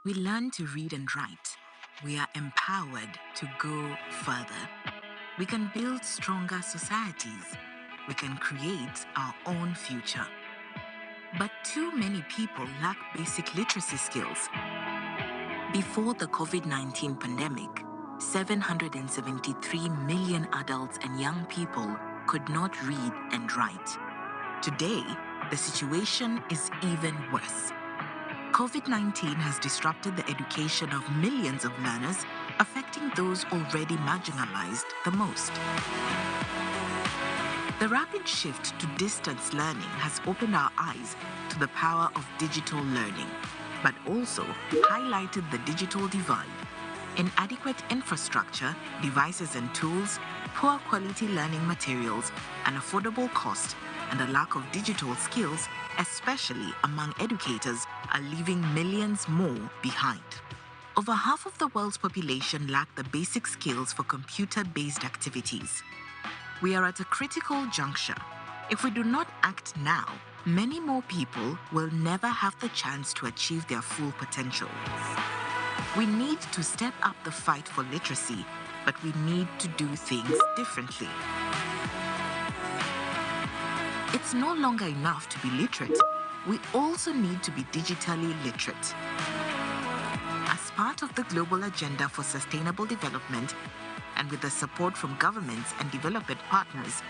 we learn to read and write, we are empowered to go further. We can build stronger societies. We can create our own future. But too many people lack basic literacy skills. Before the COVID-19 pandemic, 773 million adults and young people could not read and write. Today, the situation is even worse. COVID-19 has disrupted the education of millions of learners, affecting those already marginalized the most. The rapid shift to distance learning has opened our eyes to the power of digital learning, but also highlighted the digital divide. Inadequate infrastructure, devices and tools, poor quality learning materials, an affordable cost, and a lack of digital skills, especially among educators, are leaving millions more behind. Over half of the world's population lack the basic skills for computer-based activities. We are at a critical juncture. If we do not act now, many more people will never have the chance to achieve their full potential. We need to step up the fight for literacy, but we need to do things differently. It's no longer enough to be literate. We also need to be digitally literate. As part of the global agenda for sustainable development, and with the support from governments and development partners,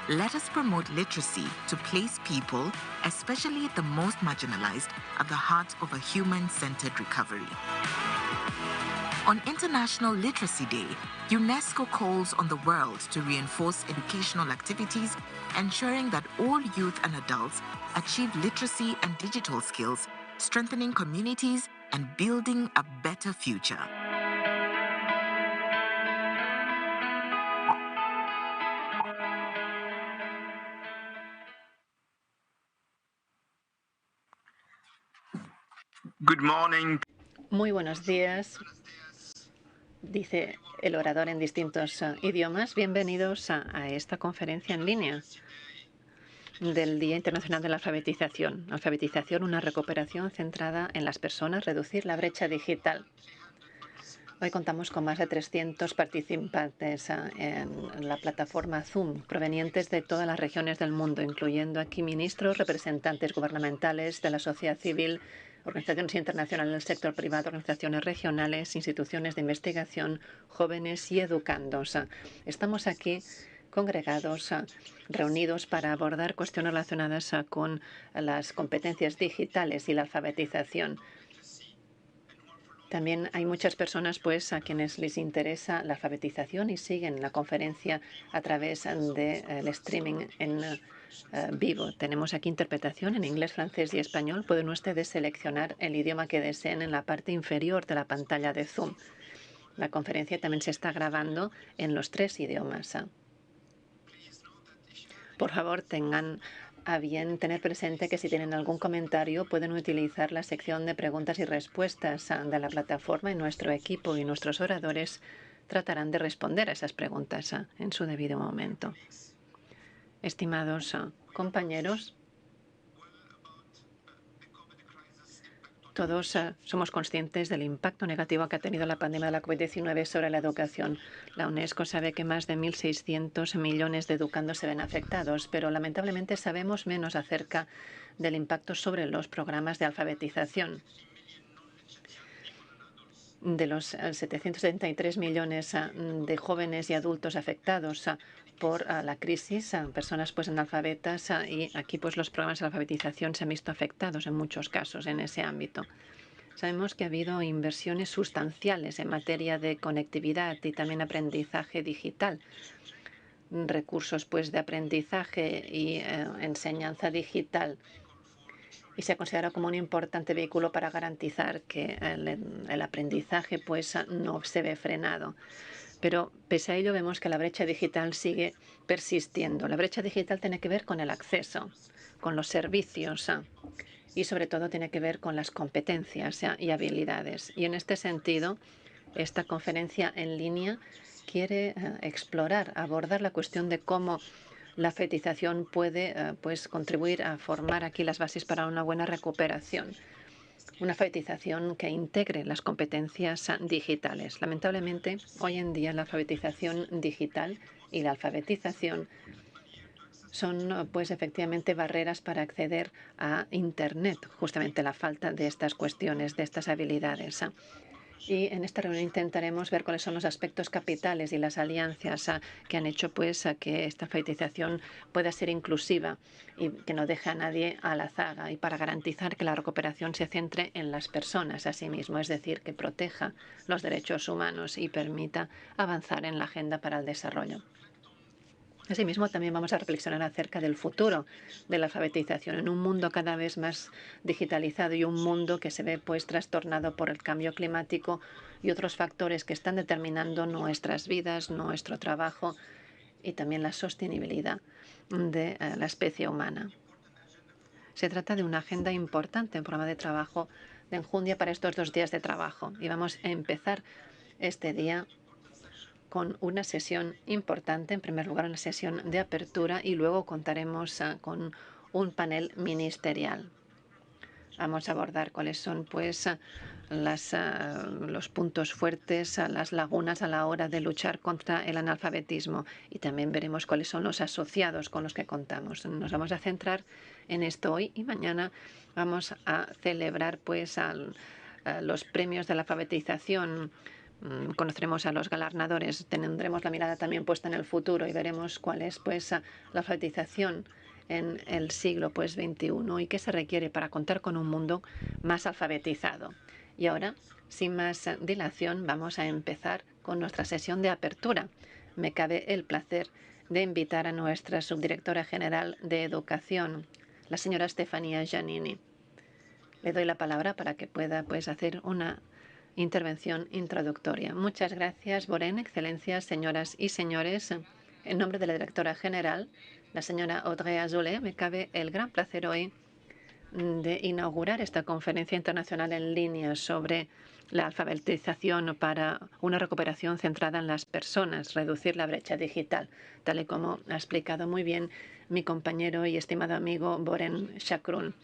let us promote literacy to place people, especially the most marginalized, at the heart of a human-centered recovery. On International Literacy Day, UNESCO calls on the world to reinforce educational activities, ensuring that all youth and adults achieve literacy and digital skills, strengthening communities and building a better future. Good morning. Muy buenos días, dice el orador en distintos idiomas. Bienvenidos a esta conferencia en línea del Día Internacional de la Alfabetización. Alfabetización, una recuperación centrada en las personas, reducir la brecha digital. Hoy contamos con más de 300 participantes en la plataforma Zoom, provenientes de todas las regiones del mundo, incluyendo aquí ministros, representantes gubernamentales de la sociedad civil, organizaciones internacionales del sector privado, organizaciones regionales, instituciones de investigación, jóvenes y educandos. Estamos aquí congregados, reunidos para abordar cuestiones relacionadas con las competencias digitales y la alfabetización. También hay muchas personas a quienes les interesa la alfabetización y siguen la conferencia a través del streaming en vivo. Tenemos aquí interpretación en inglés, francés y español. Pueden ustedes seleccionar el idioma que deseen en la parte inferior de la pantalla de Zoom. La conferencia también se está grabando en los 3 idiomas. Por favor, tengan a bien tener presente que si tienen algún comentario pueden utilizar la sección de preguntas y respuestas de la plataforma y nuestro equipo y nuestros oradores tratarán de responder a esas preguntas en su debido momento. Estimados compañeros, todos somos conscientes del impacto negativo que ha tenido la pandemia de la COVID-19 sobre la educación. La UNESCO sabe que más de 1.600 millones de educandos se ven afectados, pero lamentablemente sabemos menos acerca del impacto sobre los programas de alfabetización. De los 773 millones de jóvenes y adultos afectados por la crisis, personas analfabetas, y aquí los programas de alfabetización se han visto afectados en muchos casos en ese ámbito. Sabemos que ha habido inversiones sustanciales en materia de conectividad y también aprendizaje digital, recursos de aprendizaje y enseñanza digital, y se considera como un importante vehículo para garantizar que el aprendizaje no se ve frenado. Pero pese a ello vemos que la brecha digital sigue persistiendo. La brecha digital tiene que ver con el acceso, con los servicios y sobre todo tiene que ver con las competencias y habilidades. Y en este sentido, esta conferencia en línea quiere abordar la cuestión de cómo la alfabetización puede contribuir a formar aquí las bases para una buena recuperación. una alfabetización que integre las competencias digitales. Lamentablemente, hoy en día la alfabetización digital y la alfabetización son, pues, efectivamente barreras para acceder a Internet, justamente la falta de estas cuestiones, de estas habilidades. Y en esta reunión intentaremos ver cuáles son los aspectos capitales y las alianzas que han hecho, pues, a que esta alfabetización pueda ser inclusiva y que no deje a nadie a la zaga, y para garantizar que la recuperación se centre en las personas a sí mismo, es decir, que proteja los derechos humanos y permita avanzar en la agenda para el desarrollo. Asimismo, también vamos a reflexionar acerca del futuro de la alfabetización en un mundo cada vez más digitalizado y un mundo que se ve, pues, trastornado por el cambio climático y otros factores que están determinando nuestras vidas, nuestro trabajo y también la sostenibilidad de la especie humana. Se trata de una agenda importante, un programa de trabajo de enjundia para estos 2 días de trabajo, y vamos a empezar este día con una sesión importante. En primer lugar, una sesión de apertura, y luego contaremos con un panel ministerial. Vamos a abordar cuáles son, pues, los puntos fuertes, las lagunas a la hora de luchar contra el analfabetismo, y también veremos cuáles son los asociados con los que contamos. Nos vamos a centrar en esto hoy, y mañana vamos a celebrar, pues, a los premios de la alfabetización. Conoceremos a los galardonadores, tendremos la mirada también puesta en el futuro y veremos cuál es, pues, la alfabetización en el siglo, pues, XXI, y qué se requiere para contar con un mundo más alfabetizado. Y ahora, sin más dilación, vamos a empezar con nuestra sesión de apertura. Me cabe el placer de invitar a nuestra subdirectora general de Educación, la señora Stefania Giannini. Le doy la palabra para que pueda, pues, hacer una intervención introductoria. Muchas gracias, Boren, excelencias, señoras y señores. En nombre de la directora general, la señora Audrey Azoulay, me cabe el gran placer hoy de inaugurar esta conferencia internacional en línea sobre la alfabetización para una recuperación centrada en las personas, reducir la brecha digital, tal y como ha explicado muy bien mi compañero y estimado amigo Boren Shakrun.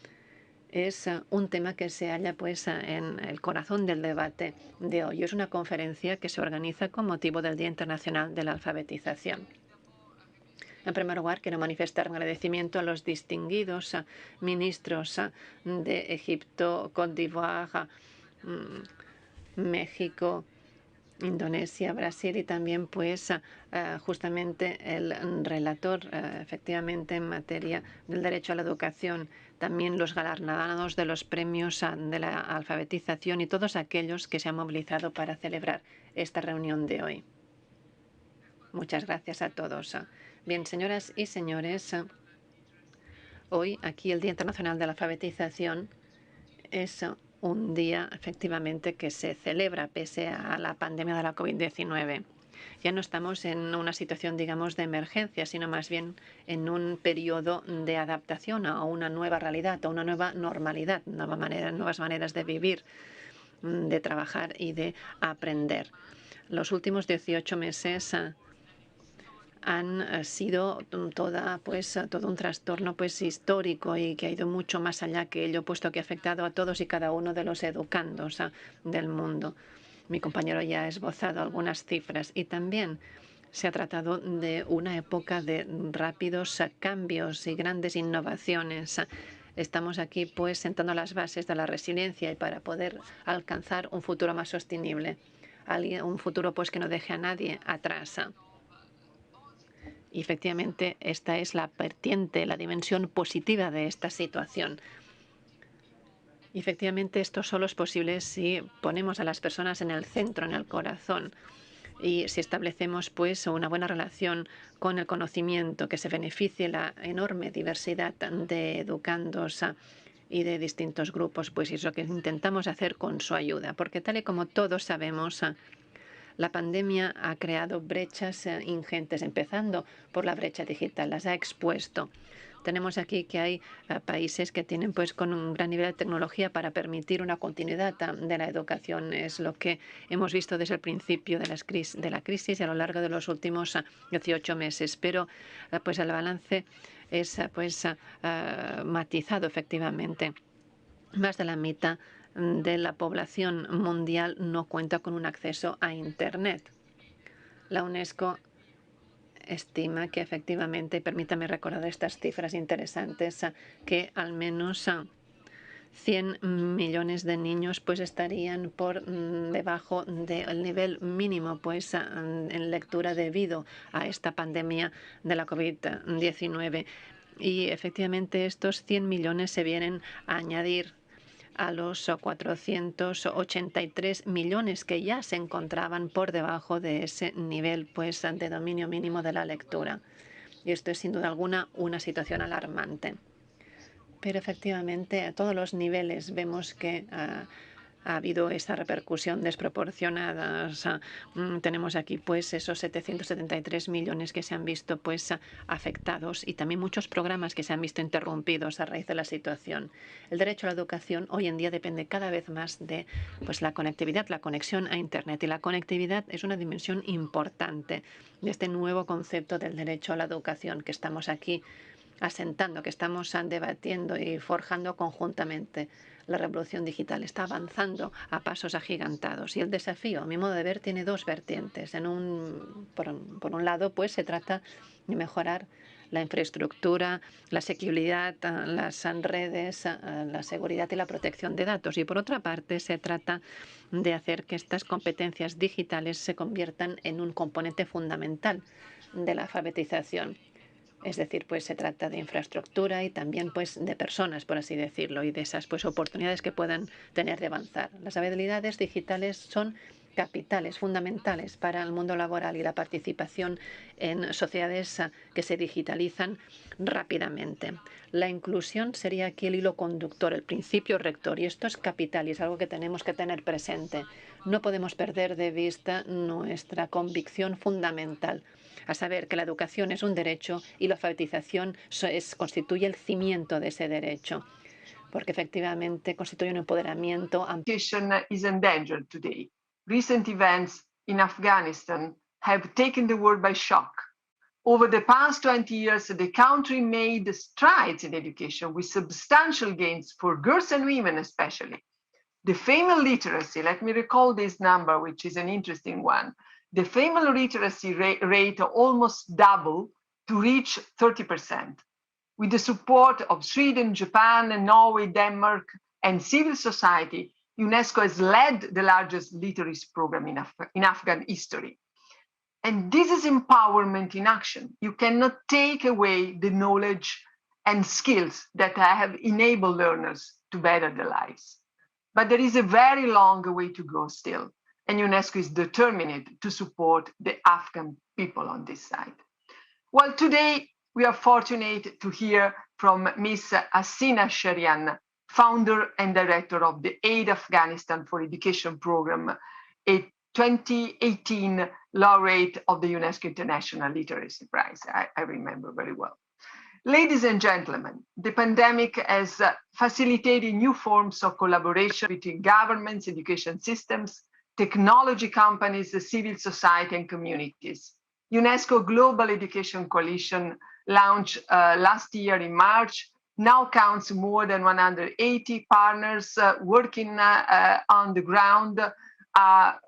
Es un tema que se halla, pues, en el corazón del debate de hoy. Es una conferencia que se organiza con motivo del Día Internacional de la Alfabetización. En primer lugar, quiero manifestar un agradecimiento a los distinguidos ministros de Egipto, Côte d'Ivoire, México, Indonesia, Brasil, y también, pues, justamente el relator, efectivamente, en materia del derecho a la educación, también los galardonados de los premios de la alfabetización y todos aquellos que se han movilizado para celebrar esta reunión de hoy. Muchas gracias a todos. Bien, señoras y señores, hoy aquí el Día Internacional de la Alfabetización es un día, efectivamente, que se celebra pese a la pandemia de la COVID-19. Ya no estamos en una situación, digamos, de emergencia, sino más bien en un periodo de adaptación a una nueva realidad, a una nueva normalidad, nuevas maneras de vivir, de trabajar y de aprender. Los últimos 18 meses han sido todo un trastorno, pues, histórico, y que ha ido mucho más allá que ello, puesto que ha afectado a todos y cada uno de los educandos del mundo. Mi compañero ya ha esbozado algunas cifras, y también se ha tratado de una época de rápidos cambios y grandes innovaciones. Estamos aquí, pues, sentando las bases de la resiliencia y para poder alcanzar un futuro más sostenible, un futuro, pues, que no deje a nadie atrás. Y efectivamente, esta es la vertiente, la dimensión positiva de esta situación. Y efectivamente, esto solo es posible si ponemos a las personas en el centro, en el corazón, y si establecemos, pues, una buena relación con el conocimiento, que se beneficie la enorme diversidad de educandos y de distintos grupos, pues, es lo que intentamos hacer con su ayuda. Porque tal y como todos sabemos, la pandemia ha creado brechas ingentes, empezando por la brecha digital, las ha expuesto. Tenemos aquí que hay países que tienen, pues, con un gran nivel de tecnología para permitir una continuidad de la educación. Es lo que hemos visto desde el principio de la crisis y a lo largo de los últimos 18 meses. Pero, pues, el balance es, pues, matizado, efectivamente. Más de la mitad de la población mundial no cuenta con un acceso a Internet. La UNESCO estima que efectivamente, permítame recordar estas cifras interesantes, que al menos 100 millones de niños pues estarían por debajo del nivel mínimo pues en lectura debido a esta pandemia de la COVID-19. Y efectivamente estos 100 millones se vienen a añadir a los 483 millones que ya se encontraban por debajo de ese nivel pues de dominio mínimo de la lectura. Y esto es sin duda alguna una situación alarmante. Pero efectivamente a todos los niveles vemos que ha habido esa repercusión desproporcionada. Tenemos aquí pues esos 773 millones que se han visto pues afectados y también muchos programas que se han visto interrumpidos a raíz de la situación. El derecho a la educación hoy en día depende cada vez más de pues la conectividad, la conexión a Internet, y la conectividad es una dimensión importante de este nuevo concepto del derecho a la educación que estamos aquí asentando, que estamos debatiendo y forjando conjuntamente. La revolución digital está avanzando a pasos agigantados y el desafío, a mi modo de ver, tiene dos vertientes. Por un lado, pues se trata de mejorar la infraestructura, la asequibilidad, las redes, la seguridad y la protección de datos. Y por otra parte, se trata de hacer que estas competencias digitales se conviertan en un componente fundamental de la alfabetización. Es decir, pues se trata de infraestructura y también pues de personas, por así decirlo, y de esas pues oportunidades que puedan tener de avanzar. Las habilidades digitales son capitales, fundamentales para el mundo laboral y la participación en sociedades que se digitalizan rápidamente. La inclusión sería aquí el hilo conductor, el principio rector, y esto es capital y es algo que tenemos que tener presente. No podemos perder de vista nuestra convicción fundamental, a saber que la educación es un derecho y la alfabetización constituye el cimiento de ese derecho, porque efectivamente constituye un empoderamiento. Education is endangered today. Recent events in Afghanistan have taken the world by shock. Over the past 20 years, the country made strides in education with substantial gains for girls and women especially. The female literacy, let me recall this number, which is an interesting one. The female literacy rate almost doubled to reach 30%. With the support of Sweden, Japan, and Norway, Denmark, and civil society, UNESCO has led the largest literacy program in Afghan history. And this is empowerment in action. You cannot take away the knowledge and skills that have enabled learners to better their lives. But there is a very long way to go still, and UNESCO is determined to support the Afghan people on this side. Well, today we are fortunate to hear from Ms. Asina Sharian, founder and director of the Aid Afghanistan for Education program, a 2018 laureate of the UNESCO International Literacy Prize. I remember very well. Ladies and gentlemen, the pandemic has facilitated new forms of collaboration between governments, education systems, technology companies, the civil society, and communities. UNESCO Global Education Coalition, launched last year in March, now counts more than 180 partners working on the ground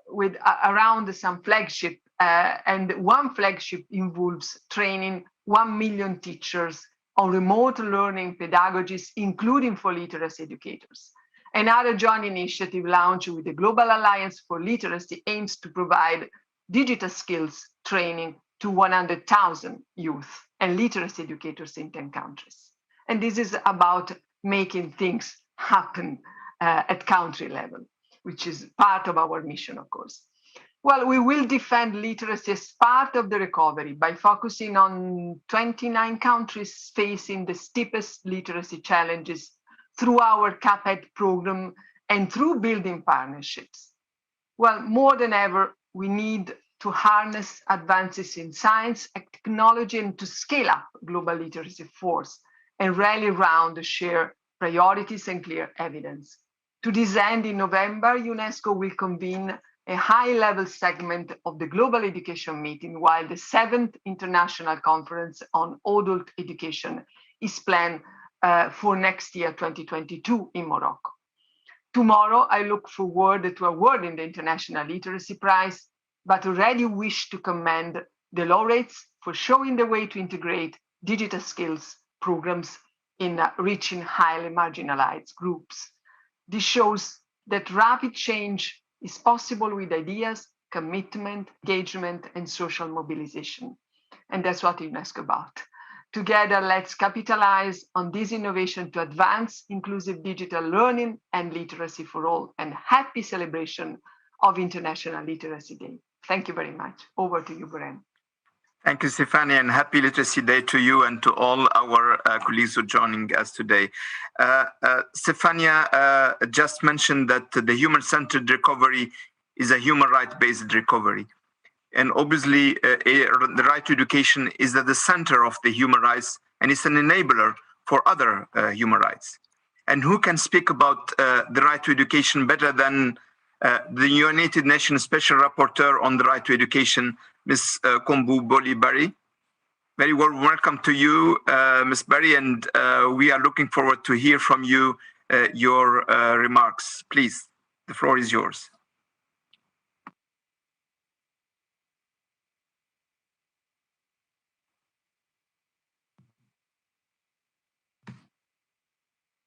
with around some flagship, and one flagship involves training 1 million teachers on remote learning pedagogies, including for literacy educators. Another joint initiative launched with the Global Alliance for Literacy aims to provide digital skills training to 100,000 youth and literacy educators in 10 countries. And this is about making things happen at country level, which is part of our mission, of course. Well, we will defend literacy as part of the recovery by focusing on 29 countries facing the steepest literacy challenges through our CAPED program and through building partnerships. Well, more than ever, we need to harness advances in science and technology and to scale up global literacy force and rally around the shared priorities and clear evidence. To this end, in November, UNESCO will convene a high-level segment of the Global Education Meeting, while the 7th International Conference on Adult Education is planned for next year, 2022, in Morocco. Tomorrow, I look forward to awarding the International Literacy Prize, but already wish to commend the laureates for showing the way to integrate digital skills programs in reaching highly marginalized groups. This shows that rapid change is possible with ideas, commitment, engagement, and social mobilization. And that's what UNESCO is about. Together, let's capitalize on this innovation to advance inclusive digital learning and literacy for all, and happy celebration of International Literacy Day. Thank you very much. Over to you, Bren. Thank you, Stefania, and happy Literacy Day to you and to all our colleagues who are joining us today. Stefania just mentioned that the human-centered recovery is a human right-based recovery. And obviously, the right to education is at the center of the human rights, and it's an enabler for other human rights. And who can speak about the right to education better than the United Nations Special Rapporteur on the right to education, Ms. Kombu Boli-Barry? Very warm welcome to you, Ms. Barry, and we are looking forward to hear from you your remarks. Please, the floor is yours.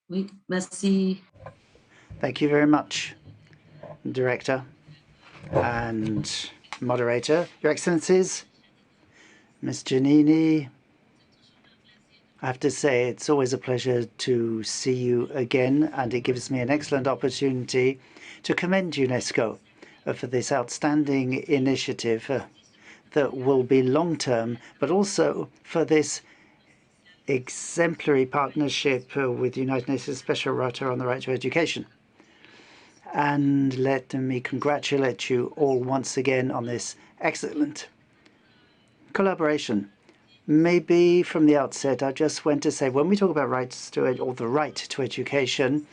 Oui, merci. Thank you very much, Director and Moderator. Your Excellencies, Ms. Giannini, I have to say it's always a pleasure to see you again, and it gives me an excellent opportunity to commend UNESCO for this outstanding initiative that will be long-term, but also for this exemplary partnership with the United Nations Special Rapporteur on the right to education. And let me congratulate you all once again on this excellent collaboration. Maybe from the outset, I just want to say, when we talk about rights to or the right to education,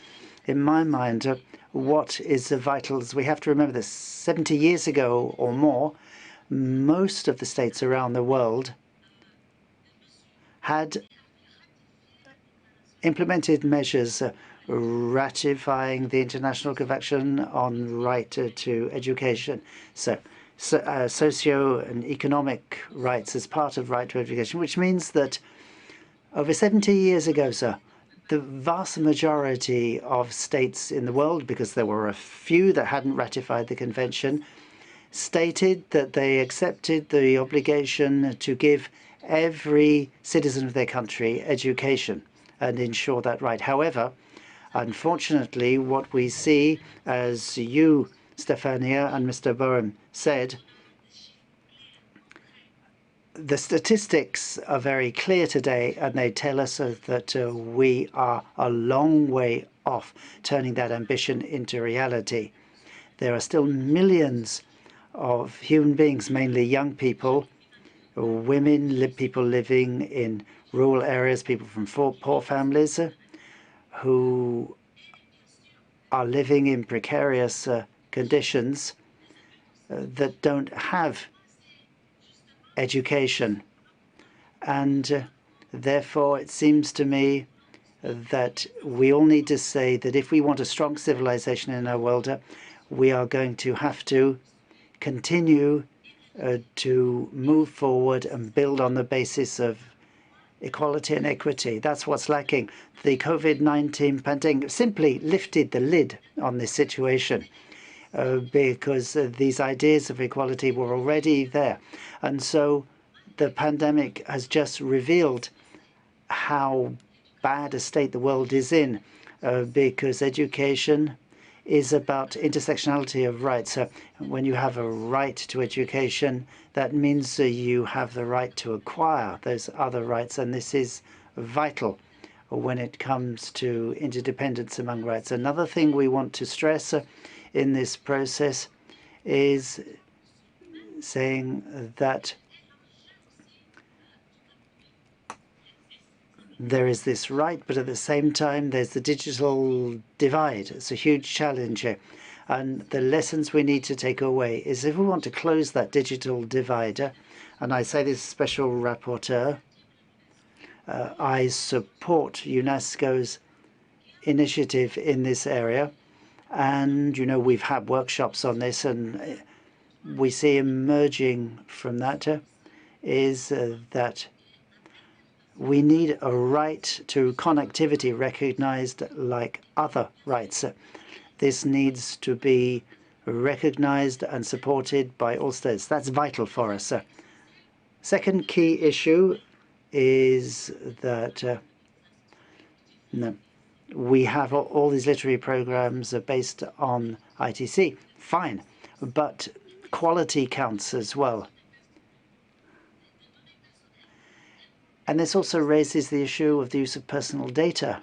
in my mind, what is vital is we have to remember this. 70 years ago or more, most of the states around the world had implemented measures ratifying the International Convention on Right to Education. So socio and economic rights as part of right to education, which means that over 70 years ago, sir, the vast majority of states in the world, because there were a few that hadn't ratified the convention, stated that they accepted the obligation to give every citizen of their country education and ensure that right. However, unfortunately, what we see, as you, Stefania, and Mr. Bowen said, the statistics are very clear today, and they tell us that we are a long way off turning that ambition into reality. There are still millions of human beings, mainly young people, women, people living in rural areas, people from poor families, who are living in precarious conditions that don't have education. And therefore, it seems to me that we all need to say that if we want a strong civilization in our world, we are going to have to continue to move forward and build on the basis of equality and equity. That's what's lacking. The COVID-19 pandemic simply lifted the lid on this situation because these ideas of equality were already there. And so the pandemic has just revealed how bad a state the world is in because education is about intersectionality of rights. So when you have a right to education, that means you have the right to acquire those other rights, and this is vital when it comes to interdependence among rights. Another thing we want to stress in this process is saying that there is this right, but at the same time, there's the digital divide. It's a huge challenge here. And the lessons we need to take away is if we want to close that digital divide, and I say this special rapporteur, I support UNESCO's initiative in this area, And, we've had workshops on this, and we see emerging from that is that we need a right to connectivity recognized like other rights. This needs to be recognized and supported by all states. That's vital for us. Second key issue is that we have all these literary programs based on ITC. Fine, but quality counts as well. And this also raises the issue of the use of personal data.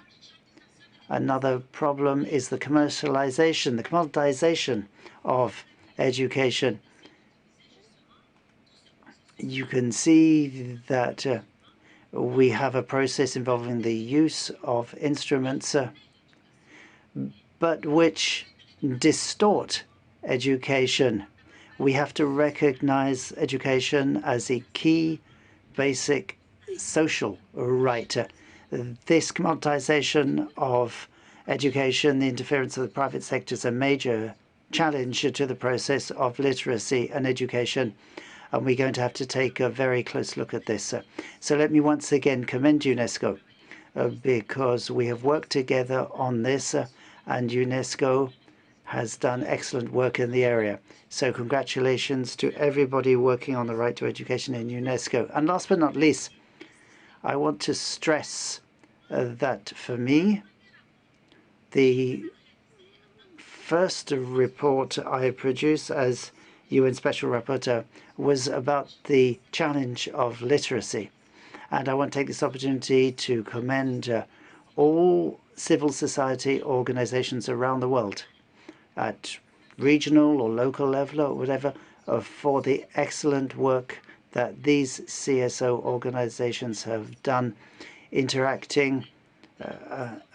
Another problem is the commercialization, the commoditization of education. You can see that we have a process involving the use of instruments, but which distort education. We have to recognize education as a key basic social right. This commoditization of education, the interference of the private sector, is a major challenge to the process of literacy and education. And we're going to have to take a very close look at this. So let me once again commend UNESCO because we have worked together on this and UNESCO has done excellent work in the area. So congratulations to everybody working on the right to education in UNESCO. And last but not least, I want to stress that for me, the first report I produced as UN Special Rapporteur was about the challenge of literacy. And I want to take this opportunity to commend all civil society organizations around the world at regional or local level or whatever for the excellent work that these CSO organizations have done, interacting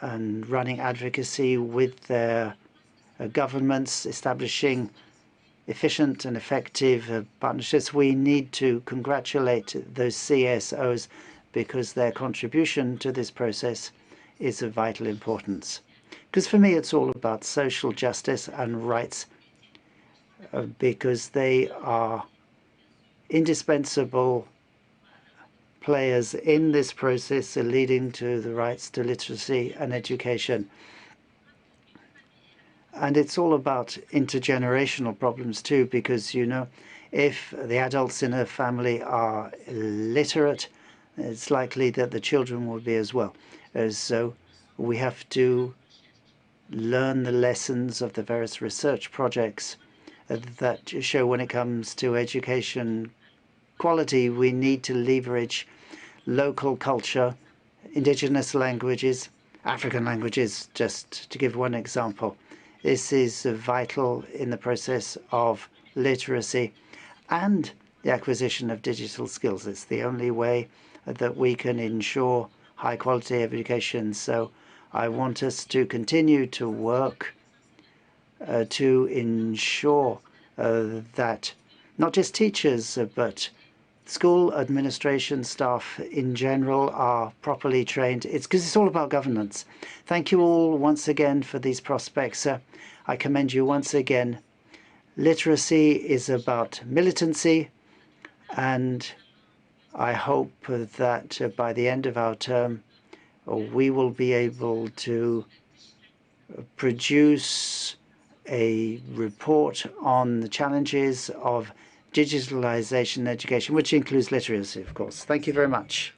and running advocacy with their governments, establishing efficient and effective partnerships. We need to congratulate those CSOs because their contribution to this process is of vital importance. Because for me, it's all about social justice and rights because they are indispensable players in this process leading to the rights to literacy and education. And it's all about intergenerational problems too, because, if the adults in a family are illiterate, it's likely that the children will be as well. So we have to learn the lessons of the various research projects that show when it comes to education quality, we need to leverage local culture, indigenous languages, African languages, just to give one example. This is vital in the process of literacy and the acquisition of digital skills. It's the only way that we can ensure high quality education. So I want us to continue to work to ensure that not just teachers, but school administration staff in general are properly trained. It's because it's all about governance. Thank you all once again for these prospects. I commend you once again. Literacy is about militancy, and I hope that by the end of our term, we will be able to produce a report on the challenges of digitalization in education, which includes literacy, of course. Thank you very much.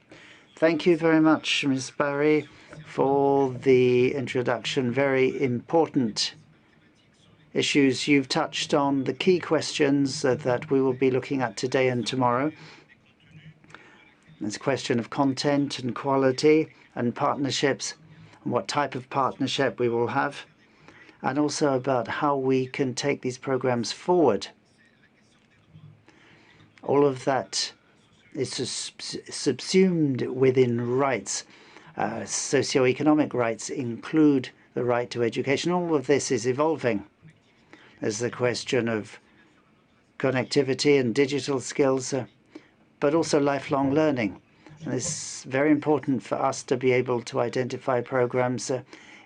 Thank you very much, Ms. Barry, for the introduction. Very important issues. You've touched on the key questions that we will be looking at today and tomorrow. It's a question of content and quality and partnerships, and what type of partnership we will have, and also about how we can take these programs forward. All of that is subsumed within rights. Socioeconomic rights include the right to education. All of this is evolving. There's the question of connectivity and digital skills, but also lifelong learning. And it's very important for us to be able to identify programs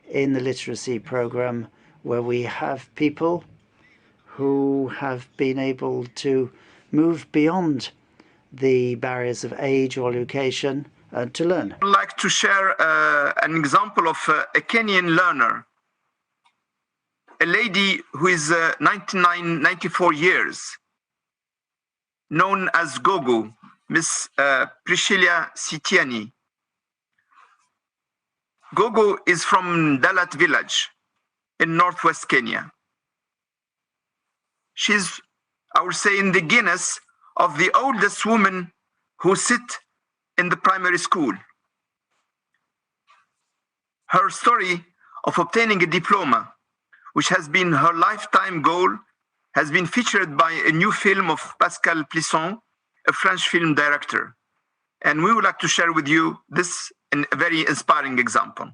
in the literacy program where we have people who have been able to move beyond the barriers of age or location to learn. I'd like to share an example of a Kenyan learner, a lady who is 94 years, known as Gogo, Miss Priscilla Sitiani. Gogo is from Dalat village in northwest Kenya. She's, I would say, in the Guinness of the oldest woman who sit in the primary school. Her story of obtaining a diploma, which has been her lifetime goal, has been featured by a new film of Pascal Plisson, a French film director. And we would like to share with you this a very inspiring example.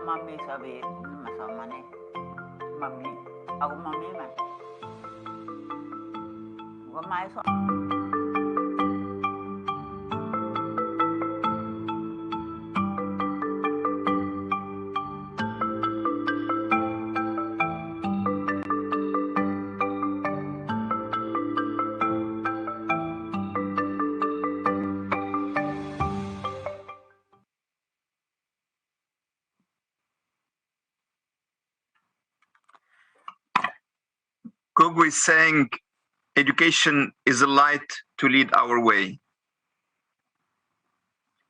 Mami sabi masama ni mami ako mami man gamay so Gogo is saying education is a light to lead our way.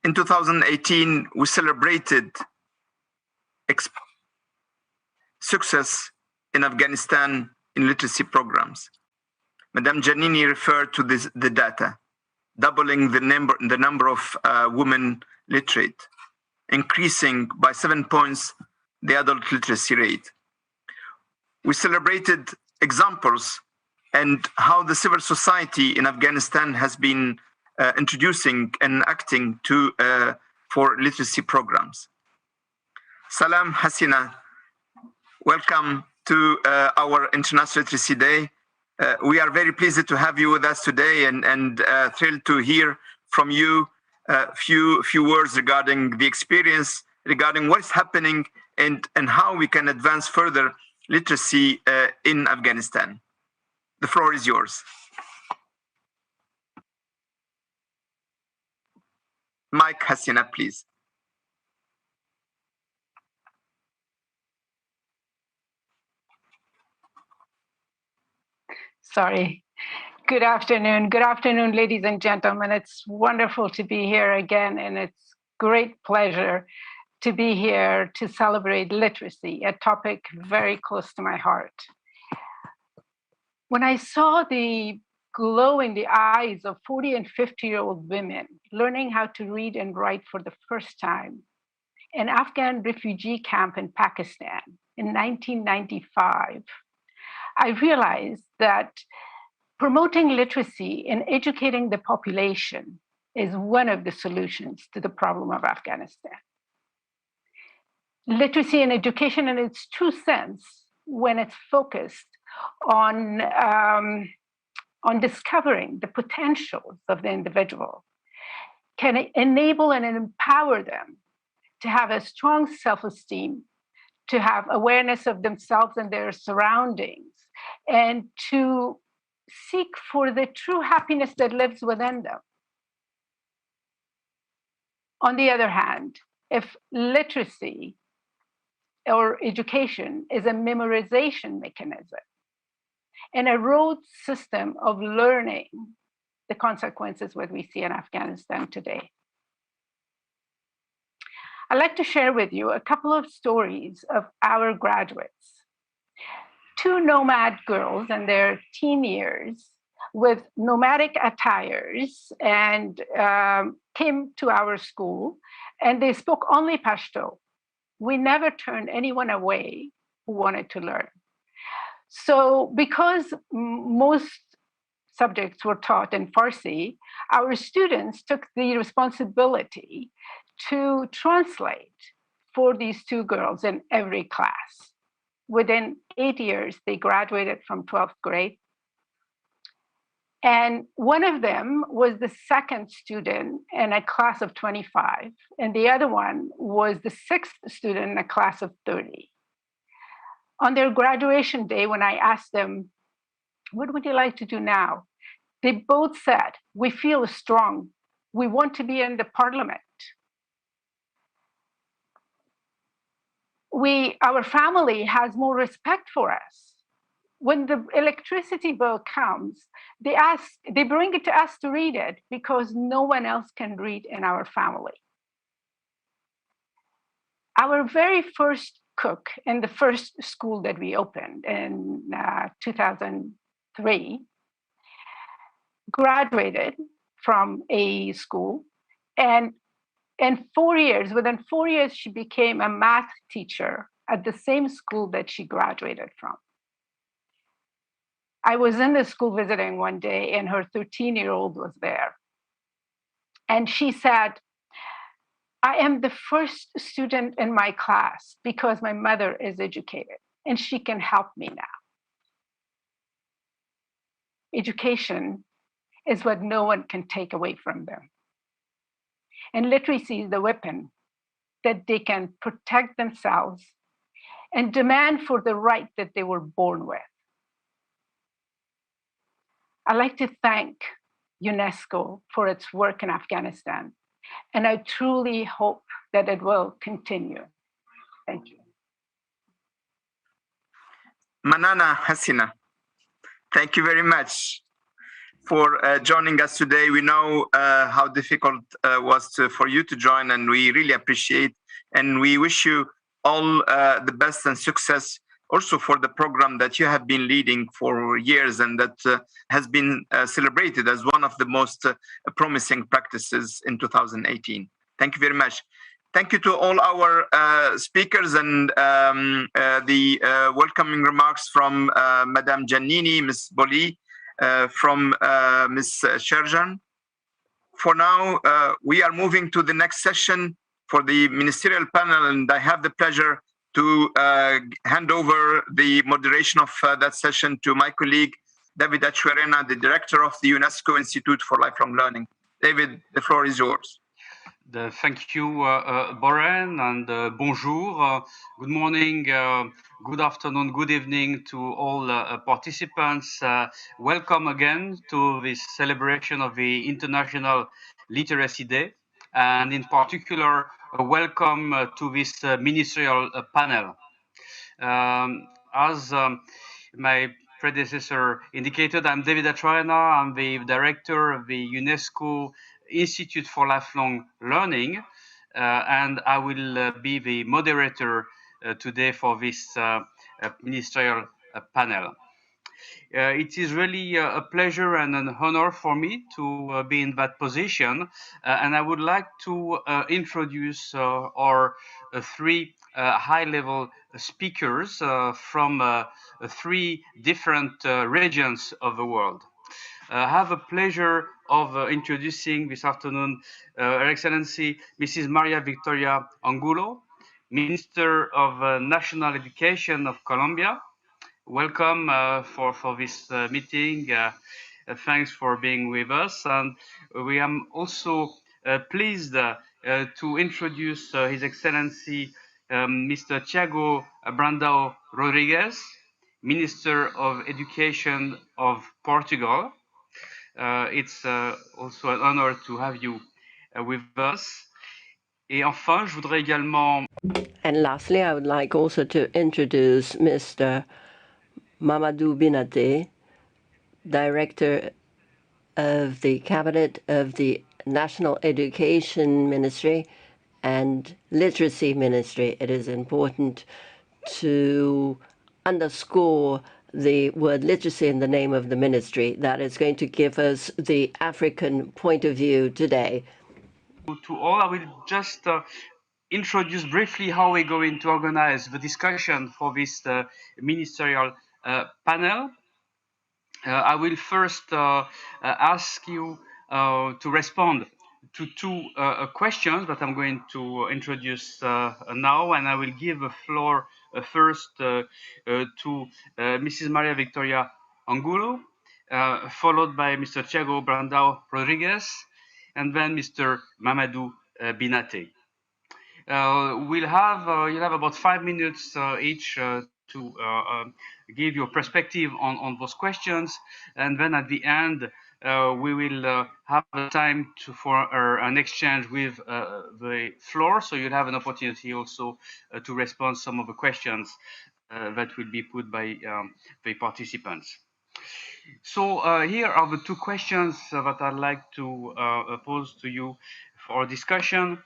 In 2018, we celebrated success in Afghanistan in literacy programs. Madame Giannini referred to the data, doubling the number of women literate, increasing by 7 points the adult literacy rate. We celebrated examples and how the civil society in Afghanistan has been introducing and acting for literacy programs. Salam Hasina, welcome to our International Literacy Day. We are very pleased to have you with us today and thrilled to hear from you a few words regarding the experience, regarding what's happening and how we can advance further literacy in Afghanistan. The floor is yours. Mike Hasina, please. Sorry. Good afternoon. Good afternoon, ladies and gentlemen. It's wonderful to be here again, and it's great pleasure to be here to celebrate literacy, a topic very close to my heart. When I saw the glow in the eyes of 40 and 50-year-old women learning how to read and write for the first time in an Afghan refugee camp in Pakistan in 1995, I realized that promoting literacy and educating the population is one of the solutions to the problem of Afghanistan. Literacy and education in its true sense, when it's focused on discovering the potentials of the individual, can enable and empower them to have a strong self-esteem, to have awareness of themselves and their surroundings, and to seek for the true happiness that lives within them. On the other hand, if literacy or education is a memorization mechanism and a road system of learning, the consequences what we see in Afghanistan today. I'd like to share with you a couple of stories of our graduates. two nomad girls in their teen years with nomadic attires and came to our school, and they spoke only Pashto. We never turned anyone away who wanted to learn. So because most subjects were taught in Farsi, our students took the responsibility to translate for these two girls in every class. Within 8 years, they graduated from 12th grade. And one of them was the second student in a class of 25, and the other one was the sixth student in a class of 30. On their graduation day, when I asked them, what would you like to do now? They both said, we feel strong. We want to be in the parliament. Our family has more respect for us. When the electricity bill comes, they bring it to us to read it because no one else can read in our family. Our very first cook in the first school that we opened in 2003 graduated from a school, and within 4 years, she became a math teacher at the same school that she graduated from. I was in the school visiting one day, and her 13-year-old was there. And she said, I am the first student in my class because my mother is educated, and she can help me now. Education is what no one can take away from them. And literacy is the weapon that they can protect themselves and demand for the right that they were born with. I'd like to thank UNESCO for its work in Afghanistan, and I truly hope that it will continue. Thank you. Manana Hasina, thank you very much for joining us today. We know how difficult it was for you to join, and we really appreciate, and we wish you all the best and success also for the program that you have been leading for years and that has been celebrated as one of the most promising practices in 2018. Thank you very much. Thank you to all our speakers and the welcoming remarks from Madame Giannini, Ms. Boli, from Ms. Sherjan. For now, we are moving to the next session for the ministerial panel, and I have the pleasure to hand over the moderation of that session to my colleague, David Achuarena, the director of the UNESCO Institute for Lifelong Learning. David, the floor is yours. Thank you, Boren, and bonjour. Good morning, good afternoon, good evening to all participants. Welcome again to this celebration of the International Literacy Day, and in particular, welcome to this ministerial panel. As my predecessor indicated, I'm David Achuarena. I'm the director of the UNESCO Institute for Lifelong Learning, and I will be the moderator today for this ministerial panel. It is really a pleasure and an honor for me to be in that position, and I would like to introduce our three high-level speakers from three different regions of the world. I have a pleasure of introducing this afternoon Her Excellency Mrs. Maria Victoria Angulo, Minister of National Education of Colombia. Welcome for this meeting. Thanks for being with us. And we are also pleased to introduce His Excellency Mr. Tiago Brandão Rodrigues, Minister of Education of Portugal. It's also an honor to have you with us. Et enfin, je voudrais également... And lastly, I would like also to introduce Mr. Mamadou Binate, Director of the Cabinet of the National Education Ministry and Literacy Ministry. It is important to underscore the word literacy in the name of the ministry that is going to give us the African point of view today. To all, I will just introduce briefly how we're going to organize the discussion for this ministerial panel. I will first ask you to respond to two questions that I'm going to introduce now, and I will give the floor first to Mrs. Maria Victoria Angulo, followed by Mr. Thiago Brandao Rodriguez, and then Mr. Mamadou Binate. You'll have about 5 minutes each to give your perspective on those questions, and then at the end we will have time for an exchange with the floor, so you'll have an opportunity also to respond some of the questions that will be put by the participants. So here are the two questions that I'd like to pose to you for discussion.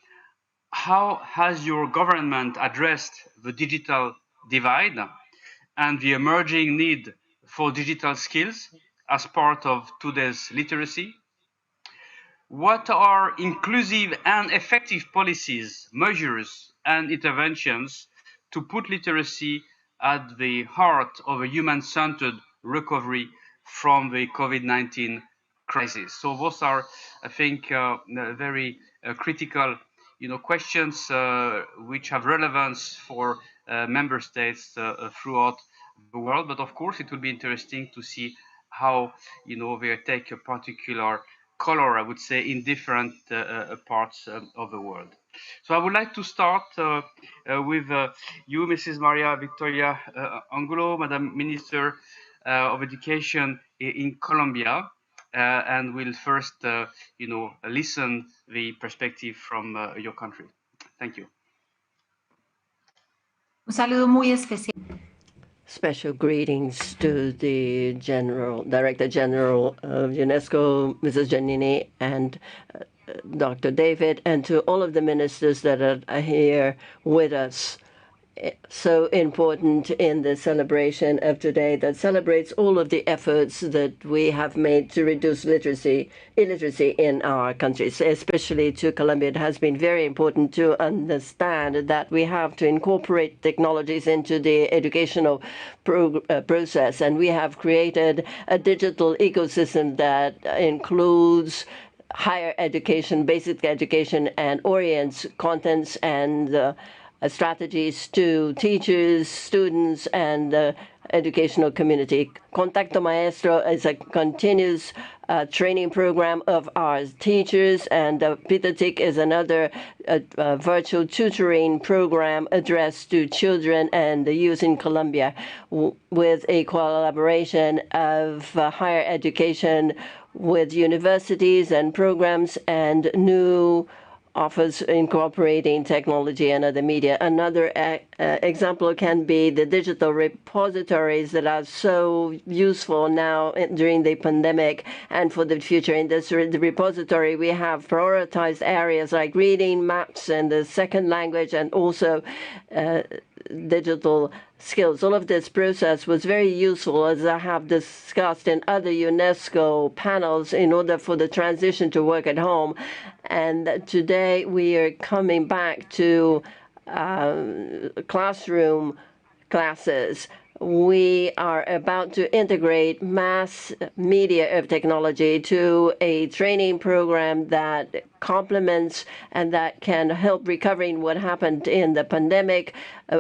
How has your government addressed the digital divide and the emerging need for digital skills as part of today's literacy? What are inclusive and effective policies, measures, and interventions to put literacy at the heart of a human-centered recovery from the COVID-19 crisis? So those are, I think, very critical, questions which have relevance for member states throughout the world. But of course, it will be interesting to see how, they take a particular color, I would say, in different parts of the world. So I would like to start with you, Mrs. Maria Victoria Angulo, Madam Minister of Education in Colombia, and we'll first, listen the perspective from your country. Thank you. Un saludo muy especial. Special greetings to the Director General of UNESCO, Mrs. Giannini, and Dr. David, and to all of the ministers that are here with us. So important in the celebration of today that celebrates all of the efforts that we have made to reduce illiteracy in our countries, especially to Colombia. It has been very important to understand that we have to incorporate technologies into the educational process, and we have created a digital ecosystem that includes higher education, basic education, and orients contents and strategies to teachers, students, and the educational community. Contacto Maestro is a continuous training program of our teachers, and Pitatic is another virtual tutoring program addressed to children and the youth in Colombia with a collaboration of higher education with universities and programs and new offers incorporating technology and other media. Another example can be the digital repositories that are so useful now during the pandemic and for the future. In this repository, we have prioritized areas like reading, maps, and the second language, and also digital skills. All of this process was very useful, as I have discussed in other UNESCO panels, in order for the transition to work at home. And today we are coming back to classroom classes. We are about to integrate mass media of technology to a training program that complements and that can help recovering what happened in the pandemic,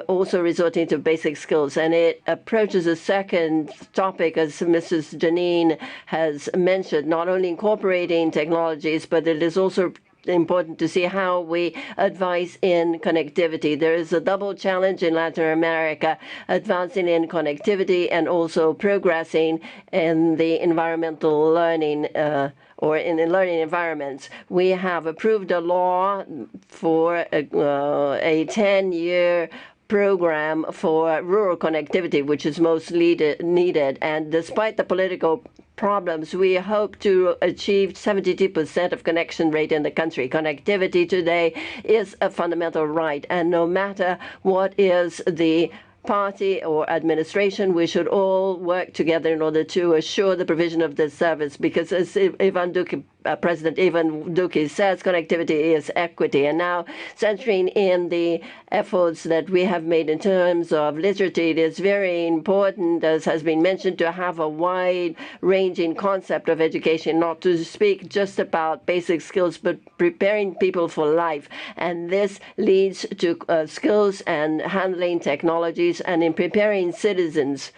also resorting to basic skills. And it approaches a second topic, as Mrs. Janine has mentioned, not only incorporating technologies, but it is also important to see how we advise in connectivity. There is a double challenge in Latin America, advancing in connectivity and also progressing in the environmental learning or in the learning environments. We have approved a law for a 10-year program for rural connectivity, which is most needed. And despite the political problems, we hope to achieve 72% of connection rate in the country. Connectivity today is a fundamental right, and no matter what is the party or administration, we should all work together in order to assure the provision of this service, because as President Ivan Duque says, connectivity is equity. And now, centering in the efforts that we have made in terms of literacy, it is very important, as has been mentioned, to have a wide-ranging concept of education, not to speak just about basic skills, but preparing people for life. And this leads to skills and handling technologies, and in preparing citizens,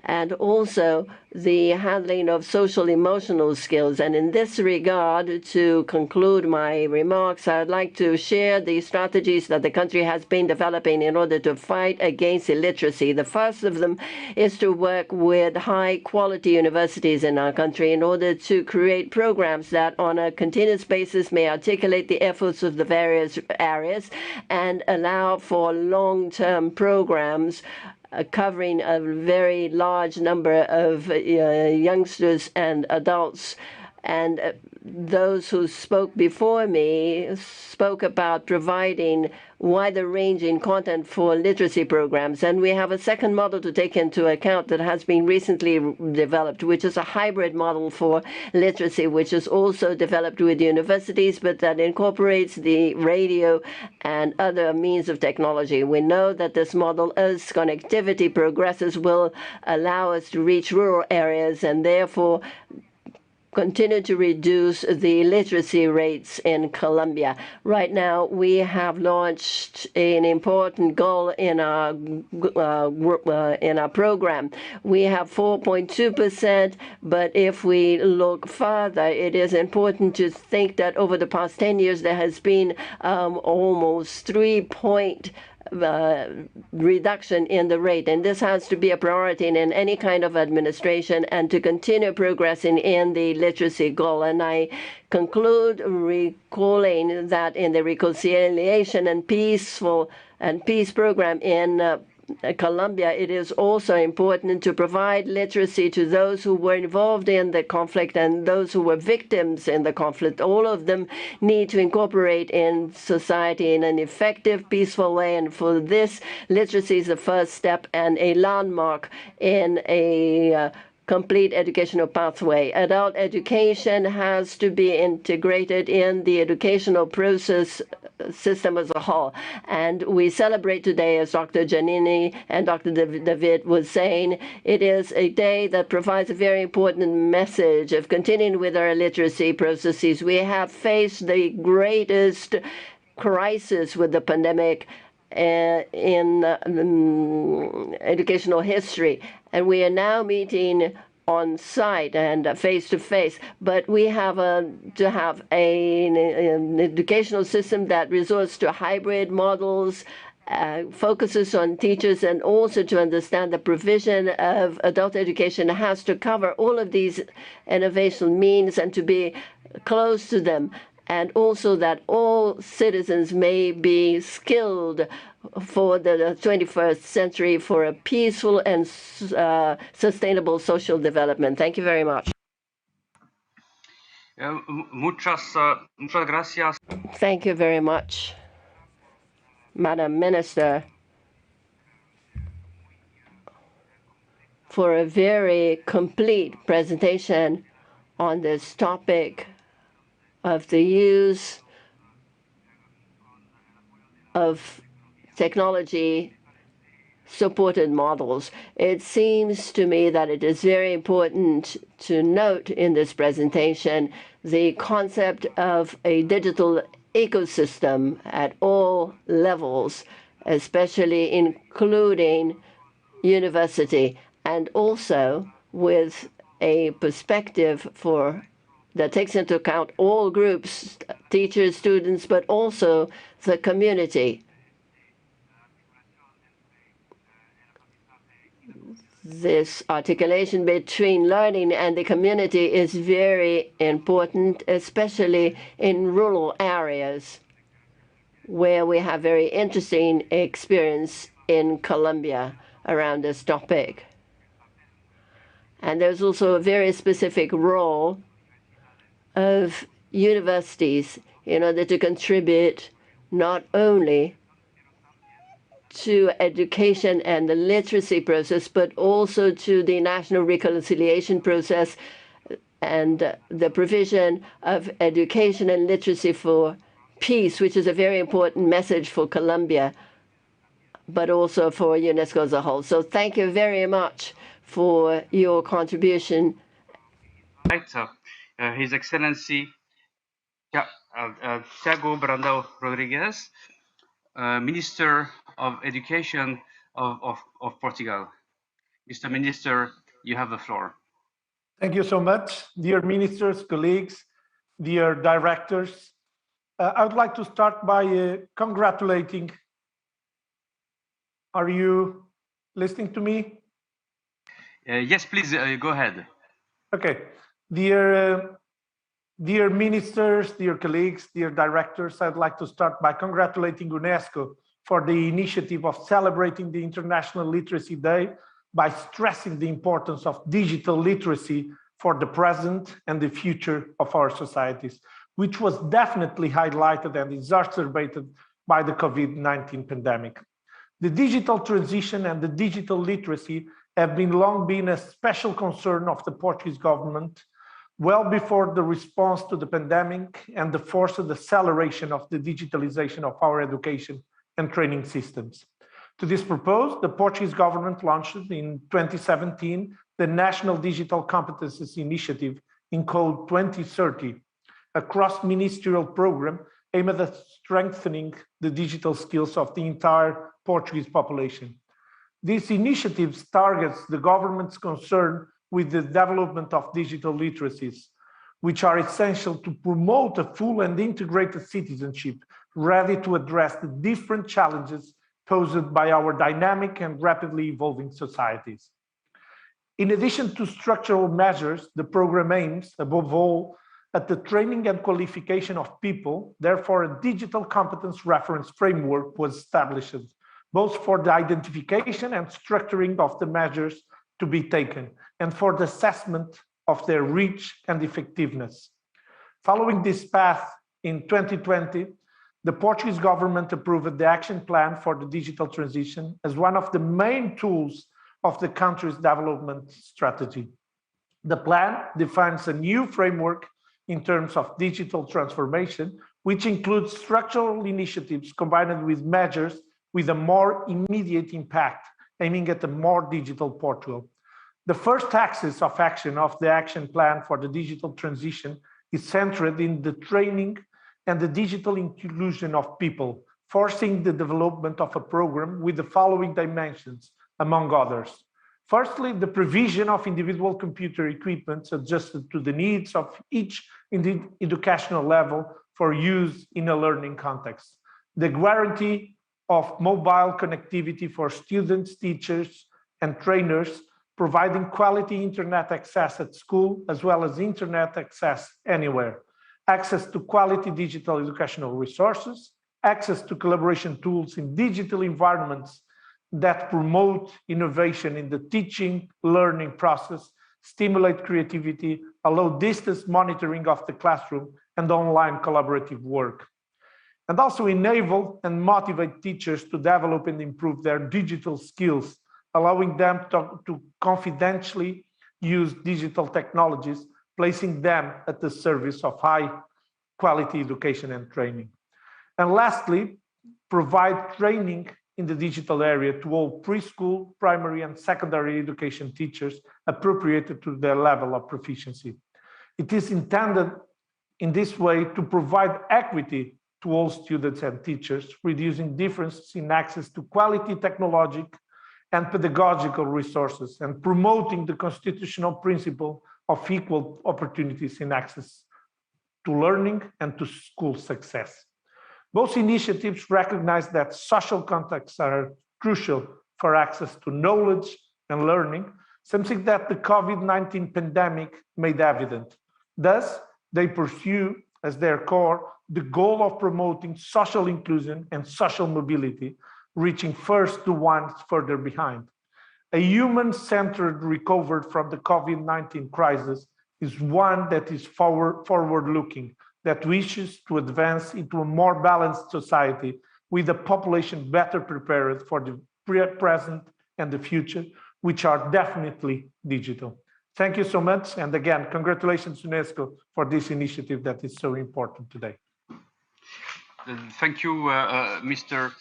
and also the handling of social emotional skills. And in this regard, to conclude my remarks, I'd like to share the strategies that the country has been developing in order to fight against illiteracy. The first of them is to work with high-quality universities in our country in order to create programs that on a continuous basis may articulate the efforts of the various areas and allow for long-term programs covering a very large number of youngsters and adults. And those who spoke before me spoke about providing wider-ranging content for literacy programs. And we have a second model to take into account that has been recently developed, which is a hybrid model for literacy, which is also developed with universities, but that incorporates the radio and other means of technology. We know that this model, as connectivity progresses, will allow us to reach rural areas and therefore continue to reduce the literacy rates in Colombia. Right now, we have launched an important goal in our program. We have 4.2%, but if we look further, it is important to think that over the past 10 years, there has been almost 3-point reduction in the rate, and this has to be a priority in any kind of administration, and to continue progressing in the literacy goal. And I conclude recalling that in the reconciliation and peace program in Colombia, it is also important to provide literacy to those who were involved in the conflict and those who were victims in the conflict. All of them need to incorporate in society in an effective, peaceful way. And for this, literacy is the first step and a landmark in a complete educational pathway. Adult education has to be integrated in the educational process system as a whole. And we celebrate today, as Dr. Giannini and Dr. David was saying, it is a day that provides a very important message of continuing with our literacy processes. We have faced the greatest crisis with the pandemic in educational history, and we are now meeting on site and face to face. But we have to have an educational system that resorts to hybrid models, focuses on teachers, and also to understand the provision of adult education has to cover all of these innovation means and to be close to them, and also that all citizens may be skilled for the 21st century for a peaceful and sustainable social development. Thank you very much. Muchas gracias. Thank you very much, Madam Minister, for a very complete presentation on this topic of the use of technology-supported models. It seems to me that it is very important to note in this presentation the concept of a digital ecosystem at all levels, especially including university, and also with a perspective that takes into account all groups, teachers, students, but also the community. This articulation between learning and the community is very important, especially in rural areas, where we have very interesting experience in Colombia around this topic. And there's also a very specific role of universities in order to contribute not only to education and the literacy process, but also to the national reconciliation process and the provision of education and literacy for peace, which is a very important message for Colombia, but also for UNESCO as a whole. So thank you very much for your contribution. His Excellency Thiago Brandão Rodrigues, Minister of Education of Portugal. Mr. Minister, you have the floor. Thank you so much, dear ministers, colleagues, dear directors. I would like to start by congratulating. Are you listening to me? Yes, please go ahead. Okay, dear ministers, dear colleagues, dear directors, I'd like to start by congratulating UNESCO for the initiative of celebrating the International Literacy Day by stressing the importance of digital literacy for the present and the future of our societies, which was definitely highlighted and exacerbated by the COVID-19 pandemic. The digital transition and the digital literacy have long been a special concern of the Portuguese government, well before the response to the pandemic and the forced acceleration of the digitalization of our education and training systems. To this purpose, the Portuguese government launched in 2017 the National Digital Competences Initiative in Code 2030, a cross-ministerial program aimed at strengthening the digital skills of the entire Portuguese population. This initiative targets the government's concern with the development of digital literacies, which are essential to promote a full and integrated citizenship, ready to address the different challenges posed by our dynamic and rapidly evolving societies. In addition to structural measures, the program aims, above all, at the training and qualification of people. Therefore, a digital competence reference framework was established, both for the identification and structuring of the measures to be taken, and for the assessment of their reach and effectiveness. Following this path, in 2020, the Portuguese government approved the action plan for the digital transition as one of the main tools of the country's development strategy. The plan defines a new framework in terms of digital transformation, which includes structural initiatives combined with measures with a more immediate impact, aiming at a more digital Portugal. The first axis of action of the action plan for the digital transition is centered in the training and the digital inclusion of people, forcing the development of a program with the following dimensions, among others. Firstly, the provision of individual computer equipment adjusted to the needs of each educational level for use in a learning context. The guarantee of mobile connectivity for students, teachers, and trainers, providing quality internet access at school, as well as internet access anywhere. Access to quality digital educational resources, access to collaboration tools in digital environments that promote innovation in the teaching, learning process, stimulate creativity, allow distance monitoring of the classroom and online collaborative work. And also enable and motivate teachers to develop and improve their digital skills, allowing them to confidentially use digital technologies, placing them at the service of high quality education and training. And lastly, provide training in the digital area to all preschool, primary, and secondary education teachers appropriated to their level of proficiency. It is intended in this way to provide equity to all students and teachers, reducing differences in access to quality technological and pedagogical resources, and promoting the constitutional principle of equal opportunities in access to learning and to school success. Both initiatives recognize that social contexts are crucial for access to knowledge and learning, something that the COVID-19 pandemic made evident. Thus, they pursue as their core the goal of promoting social inclusion and social mobility, reaching first the ones further behind. A human-centered recovery from the COVID-19 crisis is one that is forward-looking, that wishes to advance into a more balanced society with a population better prepared for the present and the future, which are definitely digital. Thank you so much. And again, congratulations, UNESCO, for this initiative that is so important today. Thank you, Mr.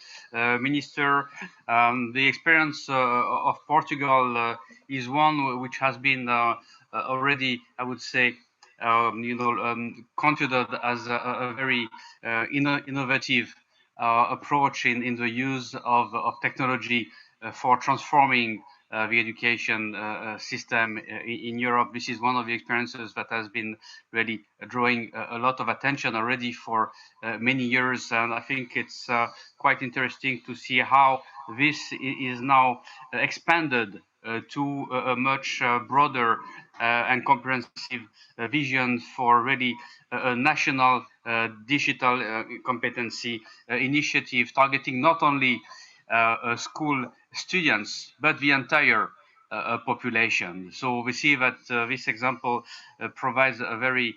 Minister. The experience of Portugal is one which has been already, I would say, considered as a very innovative approach in the use of technology for transforming the education system in Europe. This is one of the experiences that has been really drawing a lot of attention already for many years. And I think it's quite interesting to see how this is now expanded to a much broader and comprehensive vision for really a national digital competency initiative targeting not only school students, but the entire population. So we see that this example provides a very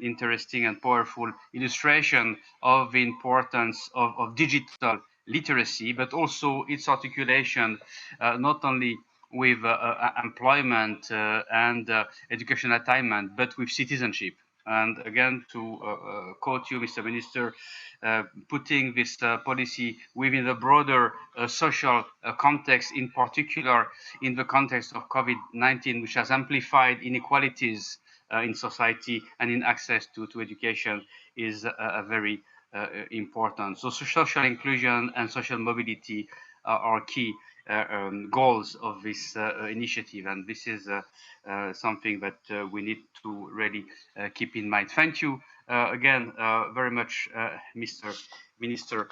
interesting and powerful illustration of the importance of digital literacy, but also its articulation not only with employment and education attainment, but with citizenship. And again, to quote you, Mr. Minister, putting this policy within the broader social context, in particular in the context of COVID-19, which has amplified inequalities in society and in access to education, is a very important. So social inclusion and social mobility are key goals of this initiative, and this is something that we need to really keep in mind. Thank you again very much, Mr. Minister.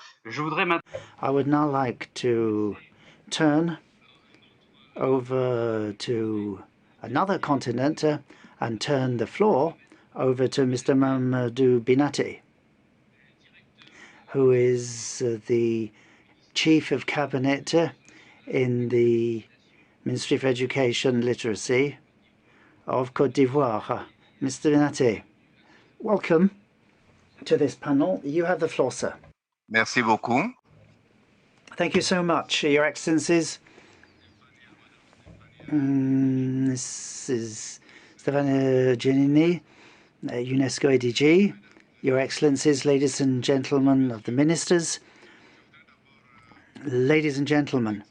I would now like to turn over to another continent and turn the floor over to Mr. Mamadou Binati, who is the Chief of Cabinet in the Ministry for Education and Literacy of Côte d'Ivoire. Mr. Binati, welcome to this panel. You have the floor, sir. Merci beaucoup. Thank you so much, Your Excellencies. This is Stefano Giannini, UNESCO ADG. Your Excellencies, ladies and gentlemen of the ministers. Ladies and gentlemen,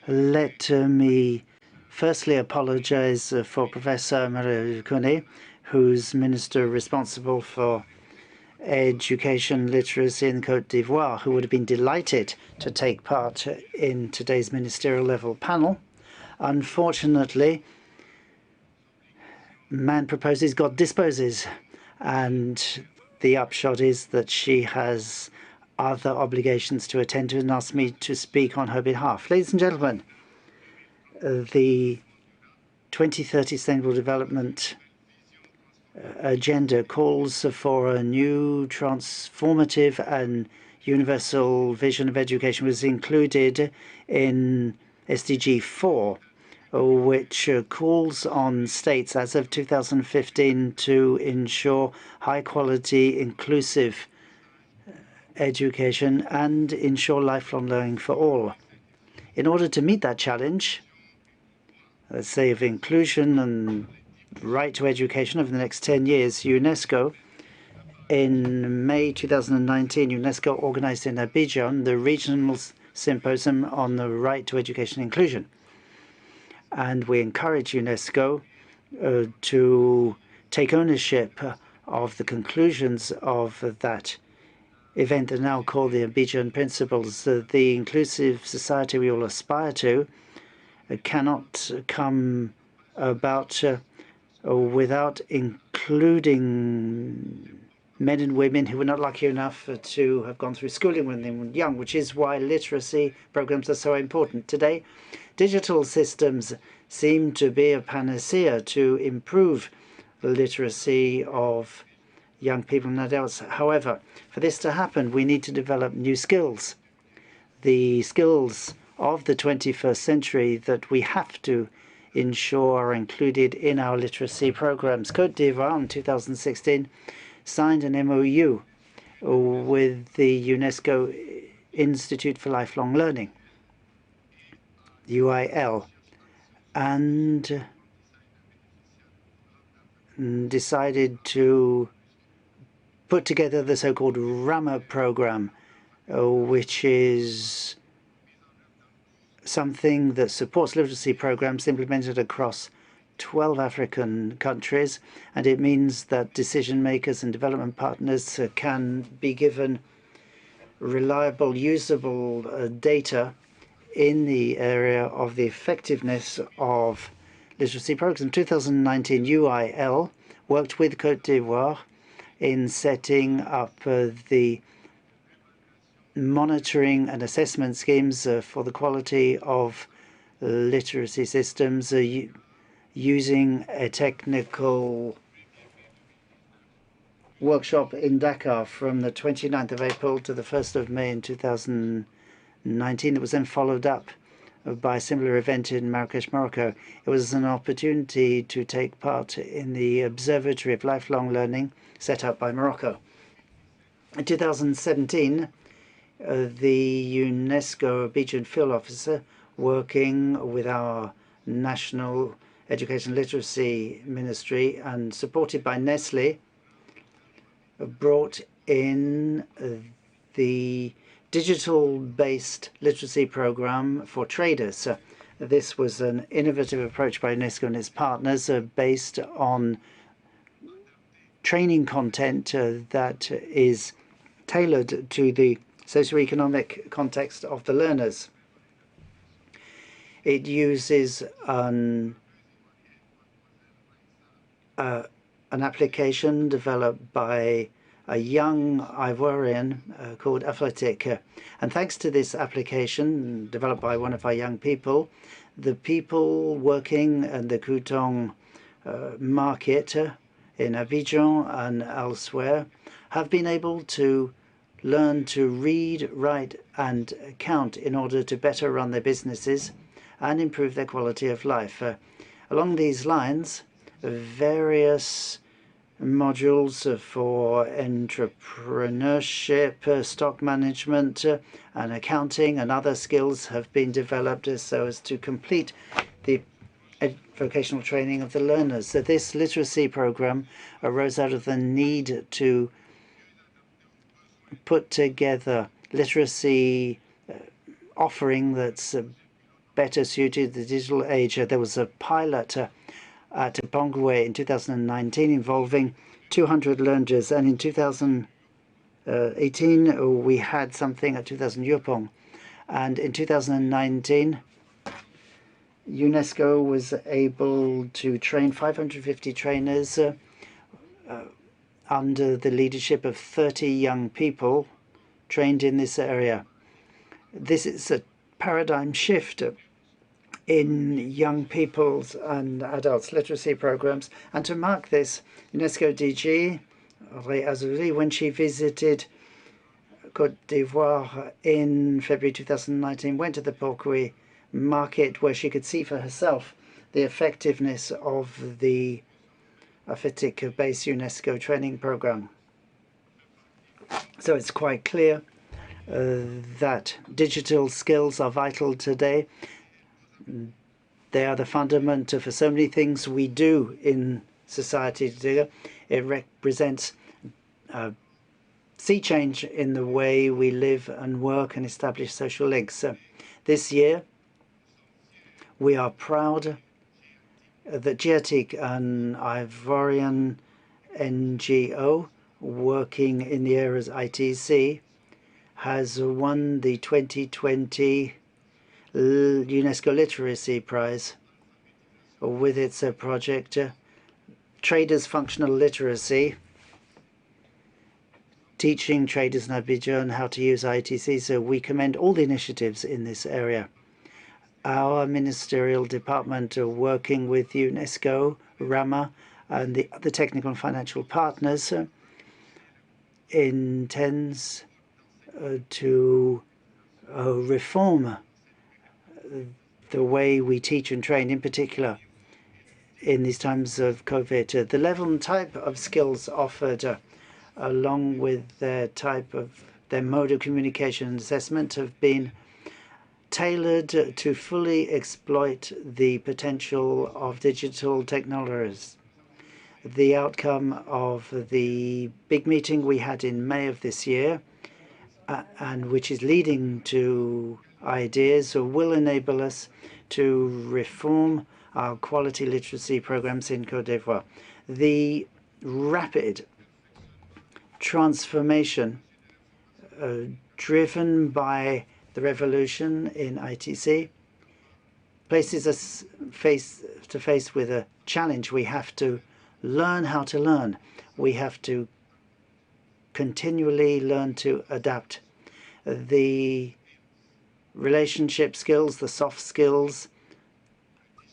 let me firstly apologize for Professor Maria Kone, who's minister responsible for education literacy in Côte d'Ivoire, who would have been delighted to take part in today's ministerial level panel. Unfortunately, man proposes, God disposes, and the upshot is that she has other obligations to attend to and asked me to speak on her behalf. Ladies and gentlemen, the 2030 Sustainable Development Agenda calls for a new transformative and universal vision of education, was included in SDG 4, which calls on states as of 2015 to ensure high-quality, inclusive education and ensure lifelong learning for all. In order to meet that challenge, let's say of inclusion and right to education over the next 10 years, UNESCO, in May 2019, UNESCO organized in Abidjan the regional symposium on the right to education inclusion. And we encourage UNESCO to take ownership of the conclusions of that event that are now called the Abidjan Principles. The inclusive society we all aspire to cannot come about without including men and women who were not lucky enough to have gone through schooling when they were young, which is why literacy programs are so important. Today, digital systems seem to be a panacea to improve the literacy of young people and adults. However, for this to happen, we need to develop new skills. The skills of the 21st century that we have to ensure are included in our literacy programs. Côte d'Ivoire in 2016 signed an MOU with the UNESCO Institute for Lifelong Learning, UIL, and decided to put together the so-called RAMA program, which is something that supports literacy programs implemented across 12 African countries, and it means that decision makers and development partners can be given reliable, usable data in the area of the effectiveness of literacy programs. In 2019, UIL worked with Côte d'Ivoire in setting up the monitoring and assessment schemes for the quality of literacy systems using a technical workshop in Dakar from the 29th of April to the 1st of May in 2019. It was then followed up by a similar event in Marrakesh, Morocco. It was an opportunity to take part in the Observatory of Lifelong Learning set up by Morocco. In 2017, the UNESCO Abidjan field officer, working with our National Education Literacy Ministry and supported by Nestlé, brought in the digital-based literacy program for traders. This was an innovative approach by UNESCO and its partners based on training content that is tailored to the socioeconomic context of the learners. It uses an application developed by a young Ivorian called Athletic. And thanks to this application developed by one of our young people, the people working in the Coutong market in Abidjan and elsewhere have been able to learn to read, write, and count in order to better run their businesses and improve their quality of life. Along these lines, various modules for entrepreneurship, stock management, and accounting and other skills have been developed so as to complete the vocational training of the learners. So this literacy program arose out of the need to put together literacy offering that's better suited to the digital age. There was a pilot at Bangwe in 2019 involving 200 learners, and in 2018 we had something at 2000 Yopong, and in 2019 UNESCO was able to train 550 trainers under the leadership of 30 young people trained in this area. This is a paradigm shift in young people's and adults' literacy programs. And to mark this, UNESCO DG, Azouli, when she visited Côte d'Ivoire in February 2019, went to the Porquet market where she could see for herself the effectiveness of the Athletic-based UNESCO training program. So it's quite clear that digital skills are vital today. They are the fundament for so many things we do in society today. It represents a sea change in the way we live and work and establish social links. This year, we are proud that GIATIC, an Ivorian NGO working in the areas ITC, has won the 2020 UNESCO Literacy Prize with its project Traders Functional Literacy, teaching traders in Abidjan how to use ITC. So we commend all the initiatives in this area. Our ministerial department, working with UNESCO, RAMA, and the other technical and financial partners, intends to reform the way we teach and train, in particular in these times of COVID. The level and type of skills offered, along with the type of their mode of communication and assessment have been tailored to fully exploit the potential of digital technologies. The outcome of the big meeting we had in May of this year, and which is leading to ideas, will enable us to reform our quality literacy programs in Côte d'Ivoire. The rapid transformation driven by the revolution in ITC places us face to face with a challenge. We have to learn how to learn. We have to continually learn to adapt. The relationship skills, the soft skills,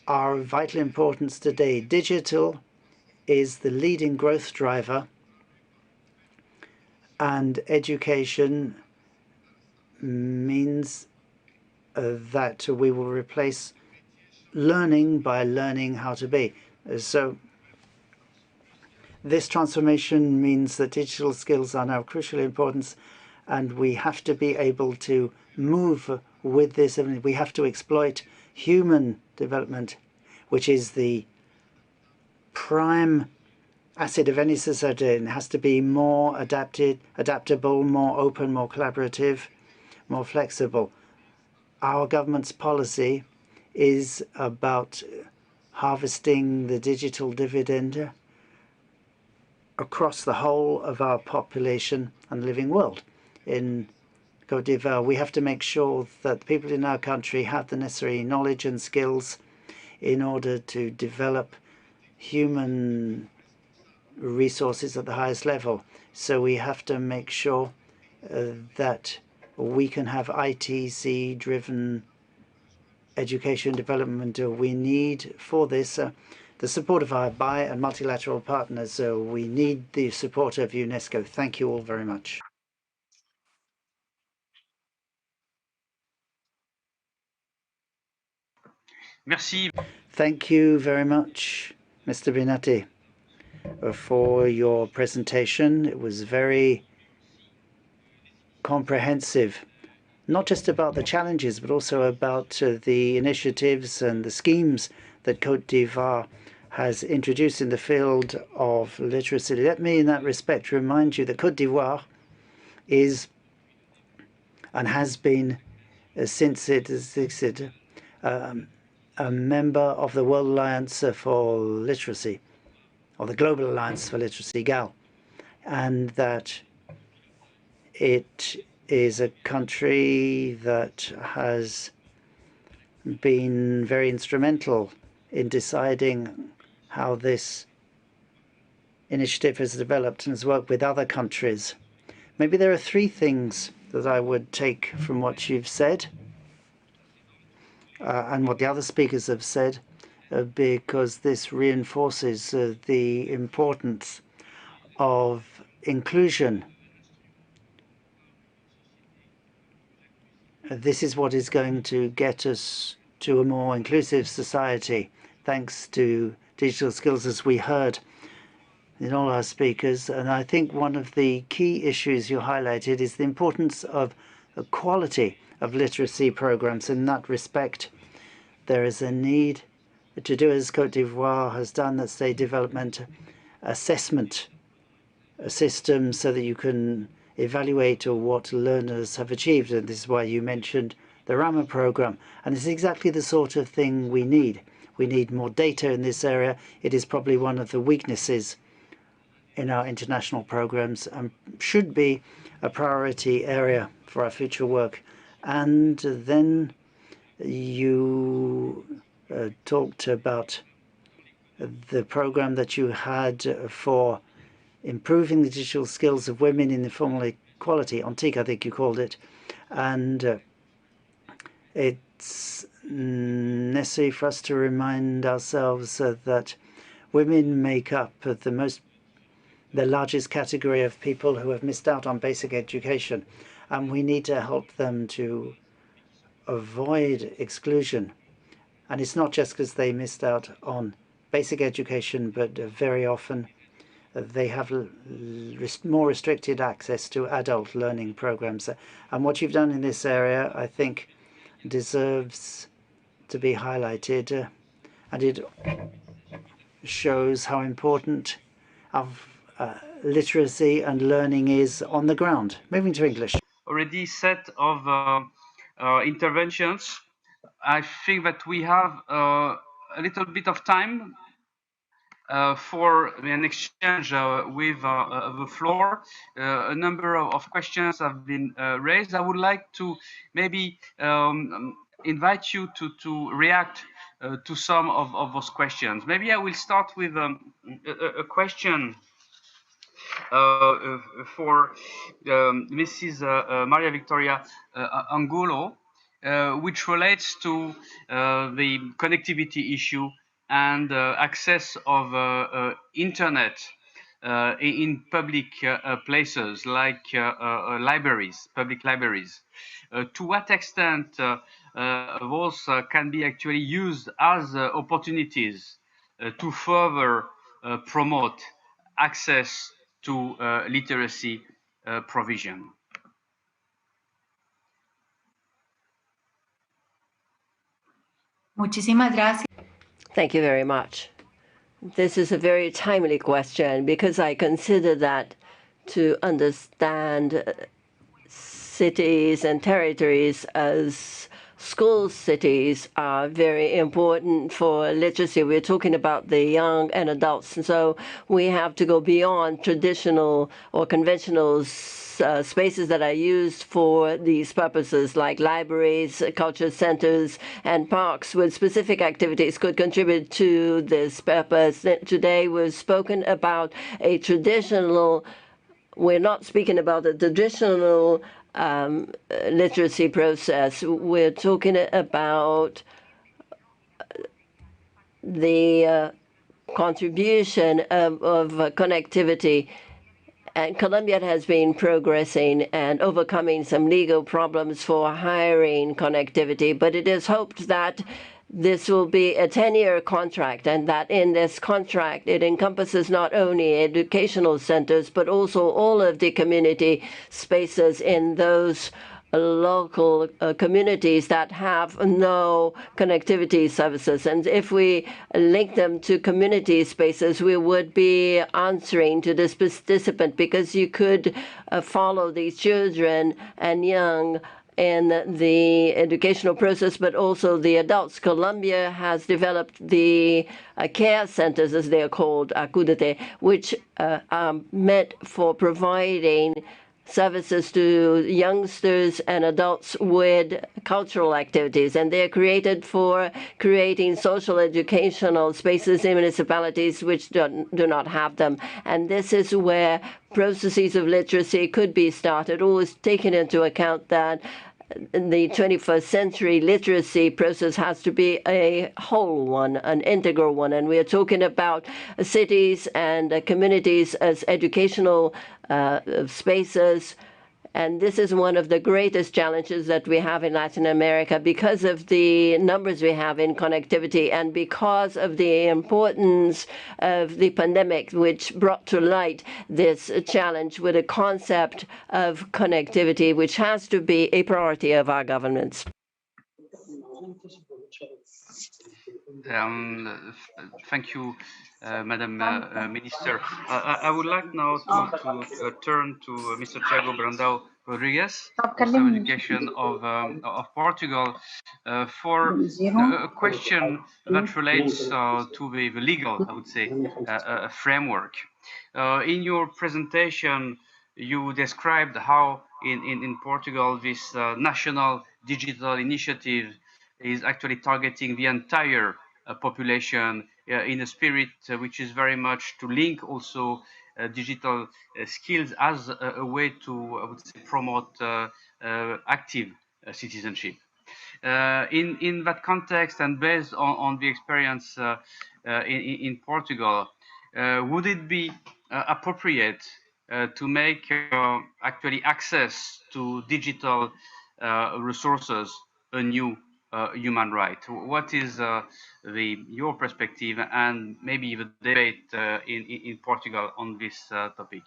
are of vital importance today. Digital is the leading growth driver, and education means that we will replace learning by learning how to be. So this transformation means that digital skills are now of crucial importance, and we have to be able to move with this. We have to exploit human development, which is the prime asset of any society. It has to be more adaptable, more open, more collaborative, more flexible. Our government's policy is about harvesting the digital dividend across the whole of our population and living world. In Côte d'Ivoire, we have to make sure that people in our country have the necessary knowledge and skills in order to develop human resources at the highest level. So we have to make sure that we can have ITC-driven education development. We need for this the support of our bi- and multilateral partners. We need the support of UNESCO. Thank you all very much. Merci. Thank you very much, Mr. Binati, for your presentation. It was very comprehensive, not just about the challenges, but also about the initiatives and the schemes that Côte d'Ivoire has introduced in the field of literacy. Let me, in that respect, remind you that Côte d'Ivoire is and has been, since it existed, a member of the World Alliance for Literacy, or the Global Alliance for Literacy, GAL, and that it is a country that has been very instrumental in deciding how this initiative has developed and has worked with other countries. Maybe there are three things that I would take from what you've said and what the other speakers have said, because this reinforces the importance of inclusion. This is what is going to get us to a more inclusive society, thanks to digital skills, as we heard in all our speakers. And I think one of the key issues you highlighted is the importance of the quality of literacy programs. In that respect, there is a need to do as Côte d'Ivoire has done, that's a development assessment system so that you can evaluate what learners have achieved. And this is why you mentioned the Rama program. And it's exactly the sort of thing we need. We need more data in this area. It is probably one of the weaknesses in our international programs and should be a priority area for our future work. And then you talked about the program that you had for improving the digital skills of women in informal equality, Antique, I think you called it. And it's necessary for us to remind ourselves that women make up the largest category of people who have missed out on basic education, and we need to help them to avoid exclusion. And it's not just because they missed out on basic education, but very often they have more restricted access to adult learning programs. And what you've done in this area, I think, deserves to be highlighted, and it shows how important literacy and learning is on the ground. Moving to English. Already set of interventions. I think that we have a little bit of time for an exchange with the floor. A number of questions have been raised. I would like to maybe invite you to react to some of those questions. Maybe I will start with a question for Mrs. Maria Victoria Angulo, which relates to the connectivity issue and access of internet in public places like libraries, public libraries. To what extent those can be actually used as opportunities to further promote access to literacy provision. Muchísimas gracias. Thank you very much. This is a very timely question because I consider that to understand cities and territories as school cities are very important for literacy. We're talking about the young and adults, and so we have to go beyond traditional or conventional spaces that are used for these purposes, like libraries, culture centers, and parks with specific activities could contribute to this purpose. Today we've spoken about a traditional, we're not speaking about a traditional literacy process. We're talking about the contribution of connectivity. And Colombia has been progressing and overcoming some legal problems for hiring connectivity, but it is hoped that this will be a 10-year contract, and that in this contract it encompasses not only educational centers but also all of the community spaces in those local communities that have no connectivity services. And if we link them to community spaces, we would be answering to this participant, because you could follow these children and young in the educational process, but also the adults. Colombia has developed the care centers, as they are called, acudete, which are meant for providing services to youngsters and adults with cultural activities, and they're created for creating social educational spaces in municipalities which do not have them. And this is where processes of literacy could be started, always taking into account that the 21st century literacy process has to be a whole one, an integral one. And we are talking about cities and communities as educational spaces. And this is one of the greatest challenges that we have in Latin America because of the numbers we have in connectivity and because of the importance of the pandemic, which brought to light this challenge with a concept of connectivity, which has to be a priority of our governments. Thank you, Madam Minister. I would like now to turn to Mr. Thiago Brandão Rodrigues, Minister of Education of Portugal, for a question that relates to the legal, I would say, framework. In your presentation, you described how in Portugal this national digital initiative is actually targeting the entire population in a spirit which is very much to link also digital skills as a way to, I would say, promote active citizenship. In that context, and based on the experience in Portugal, would it be appropriate to make actually access to digital resources a new human right. What is your perspective and maybe the debate in Portugal on this topic?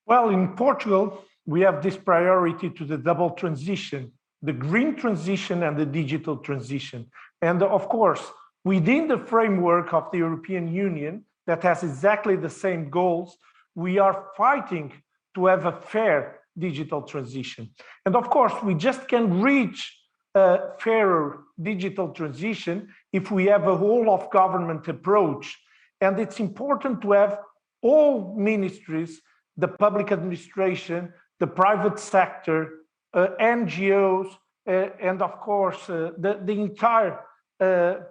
Well, in Portugal, we have this priority to the double transition, the green transition and the digital transition. And of course, within the framework of the European Union that has exactly the same goals, we are fighting to have a fair digital transition. And of course, we just can reach a fairer digital transition if we have a whole of government approach. And it's important to have all ministries, the public administration, the private sector, NGOs, and of course, the entire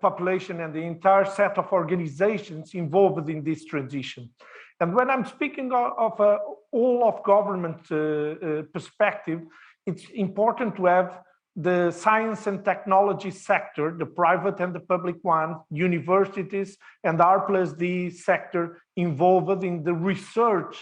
population and the entire set of organizations involved in this transition. And when I'm speaking of a all of government perspective, it's important to have the science and technology sector, the private and the public one, universities and R+D sector involved in the research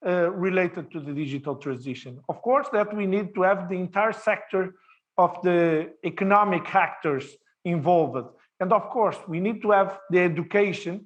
related to the digital transition. Of course, that we need to have the entire sector of the economic actors involved. And of course, we need to have the education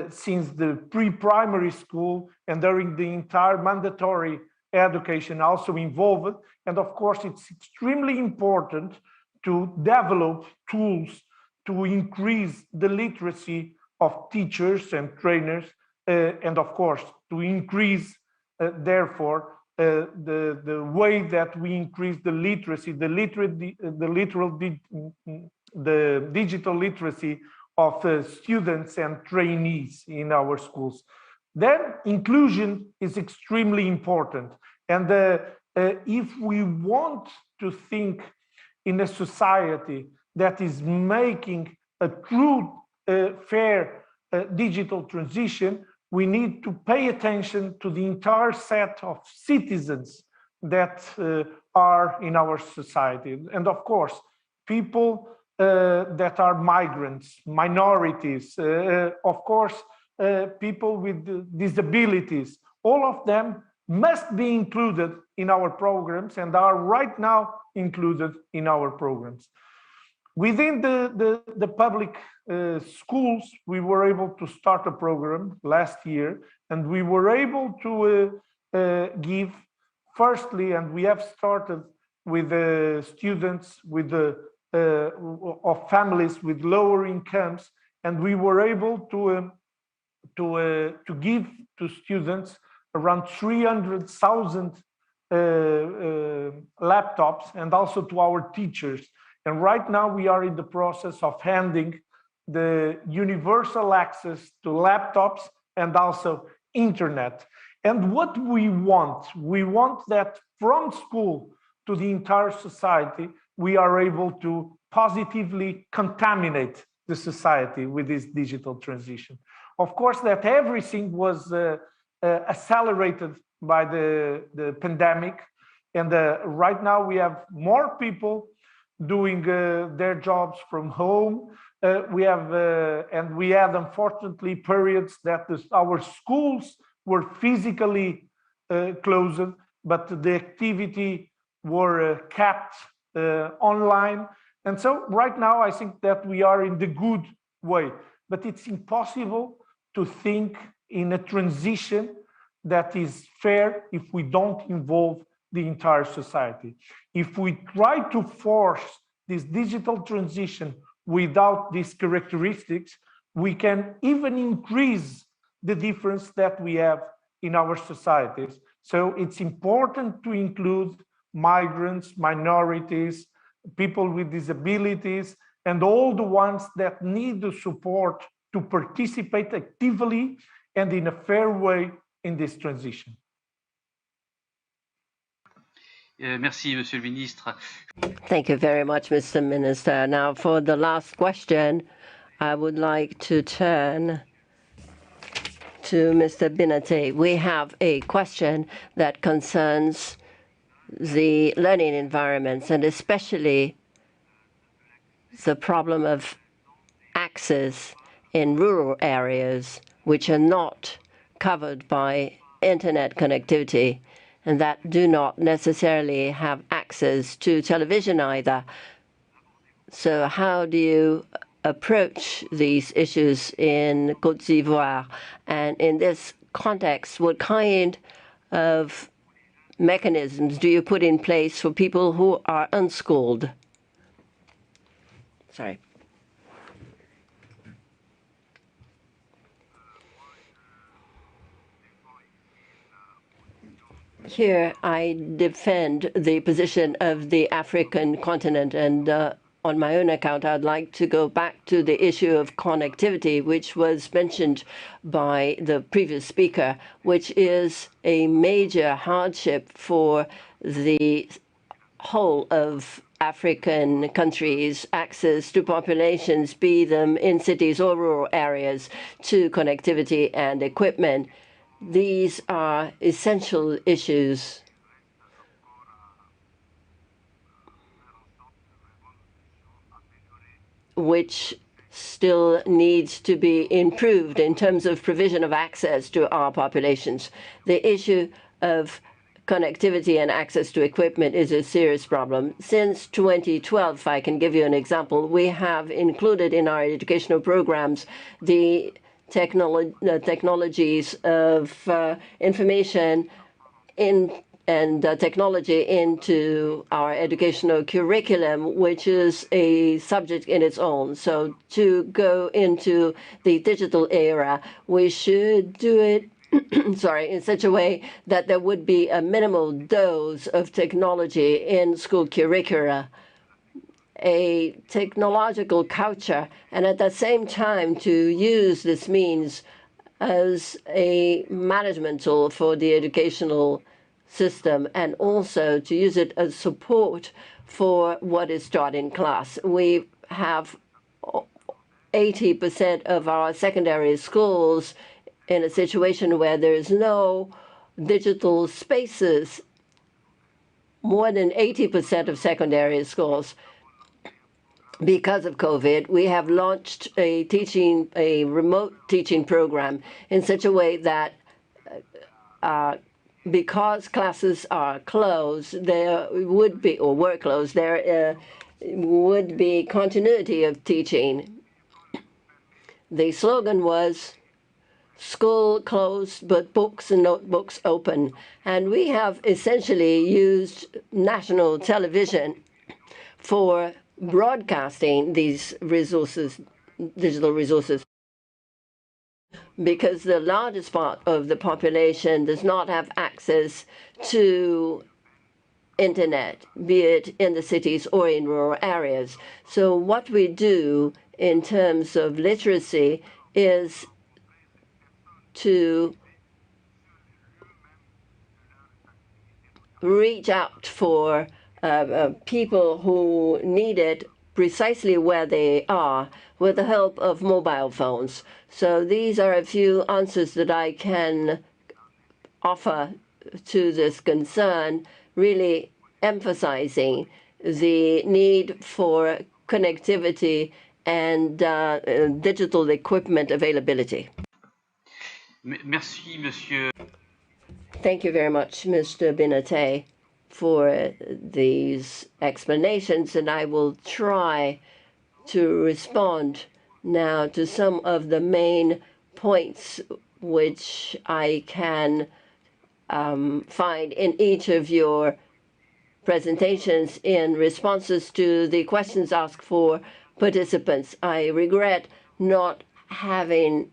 since the pre-primary school and during the entire mandatory education also involved. And of course, it's extremely important to develop tools to increase the literacy of teachers and trainers, and of course, to increase, therefore, the way that we increase the literacy, the digital literacy of students and trainees in our schools. Then inclusion is extremely important. And if we want to think in a society that is making a true fair digital transition, we need to pay attention to the entire set of citizens that are in our society. And of course, people that are migrants, minorities, of course, people with disabilities, all of them must be included in our programs and are right now included in our programs. Within the public schools, we were able to start a program last year, and we were able to give firstly, and we have started with students with of families with lower incomes, and we were able to give to students around 300,000 laptops, and also to our teachers. And right now we are in the process of handing the universal access to laptops and also internet. And what we want that from school to the entire society, we are able to positively contaminate the society with this digital transition. Of course, that everything was accelerated by the pandemic. And right now we have more people doing their jobs from home. We have, and we had unfortunately periods that our schools were physically closed, but the activity were kept online. And so right now I think that we are in the good way, but it's impossible to think in a transition that is fair if we don't involve the entire society. If we try to force this digital transition without these characteristics, we can even increase the difference that we have in our societies. So it's important to include migrants, minorities, people with disabilities, and all the ones that need the support to participate actively and in a fair way in this transition. Merci, Monsieur le Ministre. Thank you very much, Mr. Minister. Now, for the last question, I would like to turn to Mr. Binate. We have a question that concerns the learning environments, and especially the problem of access in rural areas which are not covered by internet connectivity and that do not necessarily have access access to television either. So how do you approach these issues in Côte d'Ivoire? And in this context, what kind of mechanisms do you put in place for people who are unschooled? Sorry. Here, I defend the position of the African continent, and on my own account, I'd like to go back to the issue of connectivity, which was mentioned by the previous speaker, which is a major hardship for the whole of African countries, access to populations, be them in cities or rural areas, to connectivity and equipment. These are essential issues which still needs to be improved in terms of provision of access to our populations. The issue of connectivity and access to equipment is a serious problem. Since 2012, if I can give you an example, we have included in our educational programs the technologies of information and technology into our educational curriculum, which is a subject in its own. So to go into the digital era, we should do it in such a way that there would be a minimal dose of technology in school curricula, a technological culture, and at the same time to use this means as a management tool for the educational system, and also to use it as support for what is taught in class. We have 80% of our secondary schools in a situation where there's no digital spaces. More than 80% of secondary schools. Because of COVID, we have launched a remote teaching program in such a way that because classes are closed, there would be, or were closed, there would be continuity of teaching. The slogan was, "School closed, but books and notebooks open." And we have essentially used national television for broadcasting these resources, digital resources, because the largest part of the population does not have access to internet, be it in the cities or in rural areas. So what we do in terms of literacy is to reach out for people who need it precisely where they are with the help of mobile phones. So these are a few answers that I can offer to this concern, really emphasizing the need for connectivity and digital equipment availability. Merci, Monsieur. Thank you very much, Mr. Binate, for these explanations, and I will try to respond now to some of the main points which I can find in each of your presentations in responses to the questions asked for participants. I regret not having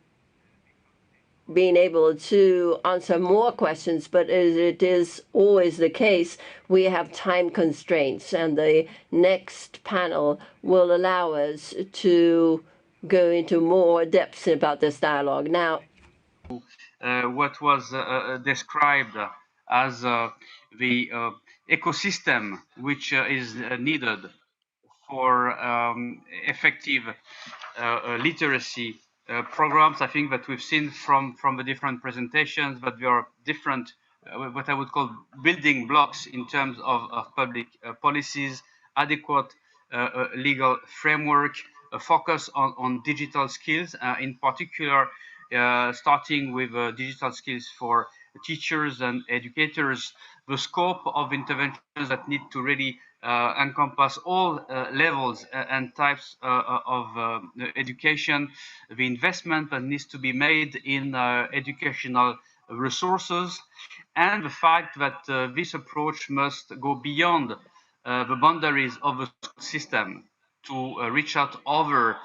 been able to answer more questions, but as it is always the case, we have time constraints, and the next panel will allow us to go into more depth about this dialogue. Now, what was described as the ecosystem which is needed for effective literacy programs. I think that we've seen from the different presentations that there are different, what I would call building blocks in terms of public policies, adequate legal framework, a focus on digital skills, in particular, starting with digital skills for teachers and educators, the scope of interventions that need to really encompass all levels and types of education, the investment that needs to be made in educational resources, and the fact that this approach must go beyond the boundaries of the system to reach out over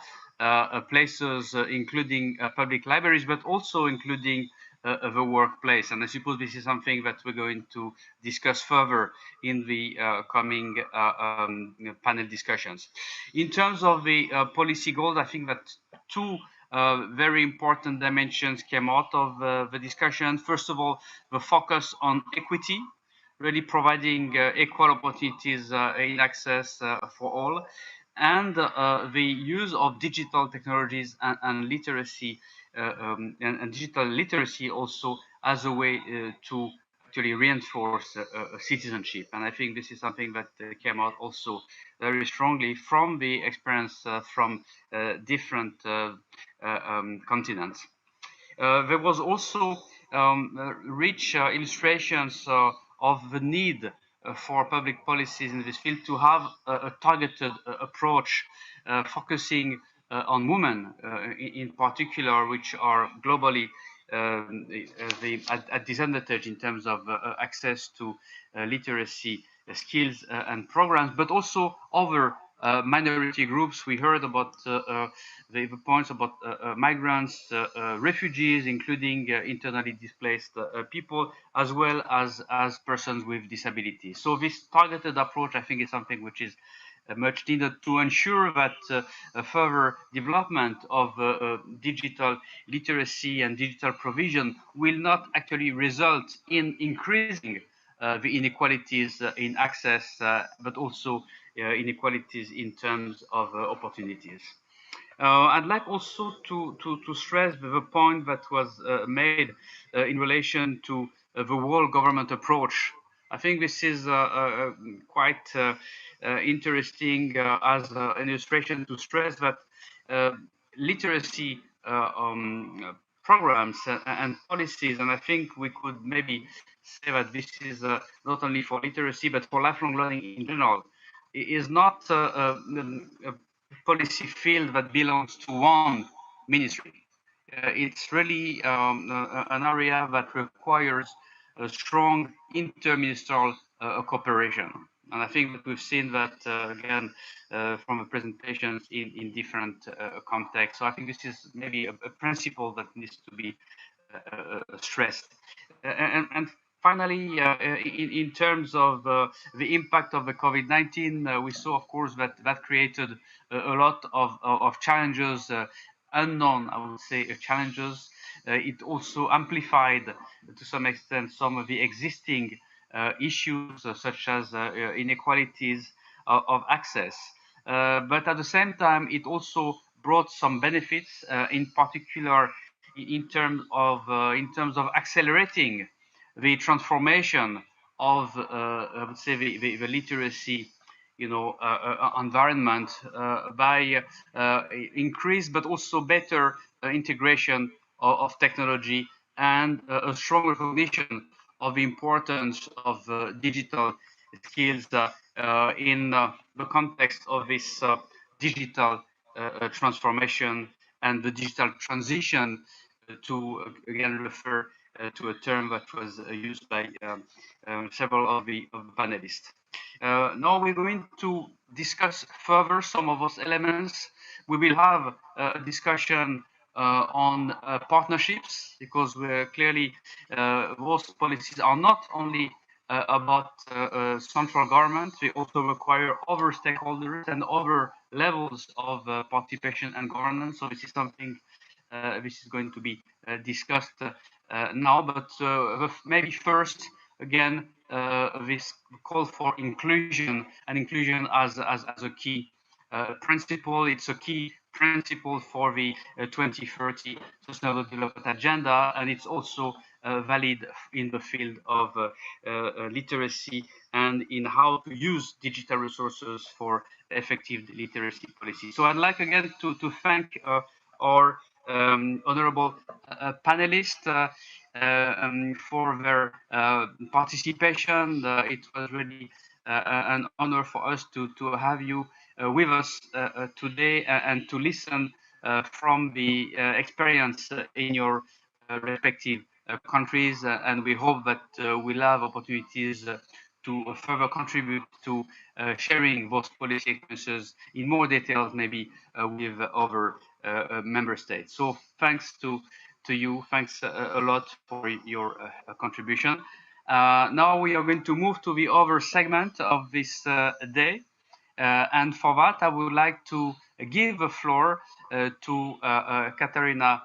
places, including public libraries, but also including the workplace. And I suppose this is something that we're going to discuss further in the coming panel discussions. In terms of the policy goals, I think that two very important dimensions came out of the discussion. First of all, the focus on equity, really providing equal opportunities in access for all, and the use of digital technologies and literacy and digital literacy also as a way to actually reinforce citizenship. And I think this is something that came out also very strongly from the experience from different continents. There was also rich illustrations of the need for public policies in this field to have a targeted approach focusing on women in particular, which are globally at disadvantage in terms of access to literacy skills and programs, but also other minority groups. We heard about the points about migrants, refugees, including internally displaced people, as well as persons with disabilities. So this targeted approach, I think, is something which is much needed to ensure that further development of digital literacy and digital provision will not actually result in increasing the inequalities in access, but also inequalities in terms of opportunities. I'd like also to stress the point that was made in relation to the whole government approach. I think this is quite interesting as an illustration to stress that literacy programs and policies, and I think we could maybe say that this is not only for literacy but for lifelong learning in general, is not a policy field that belongs to one ministry. It's really an area that requires a strong interministerial cooperation. And I think that we've seen that again from the presentations in different contexts. So I think this is maybe a principle that needs to be stressed. And finally, in terms of the impact of the COVID-19, we saw, of course, that created a lot of challenges, unknown, I would say, challenges. It also amplified, to some extent, some of the existing issues, such as inequalities of access. But at the same time, it also brought some benefits, in particular in terms of accelerating the transformation of I would say the literacy environment by increased but also better integration of technology and a strong recognition of the importance of digital skills in the context of this digital transformation and the digital transition, to again refer to a term that was used by several of the panelists. Now we're going to discuss further some of those elements. We will have a discussion on partnerships, because we're clearly those policies are not only about central government. They also require other stakeholders and other levels of participation and governance. So this is something this is going to be discussed now, but maybe first, again, this call for inclusion, and inclusion as a key principle. It's a key principle for the 2030 Sustainable Development Agenda, and it's also valid in the field of literacy and in how to use digital resources for effective literacy policy. So I'd like again to thank our honorable panelists. for their participation. It was really an honor for us to have you with us today and to listen from the experience in your respective countries. And we hope that we'll have opportunities to further contribute to sharing those policy experiences in more details, maybe with other member states. So thanks to you. Thanks a lot for your contribution. Now we are going to move to the other segment of this day. And for that, I would like to give the floor to Katarina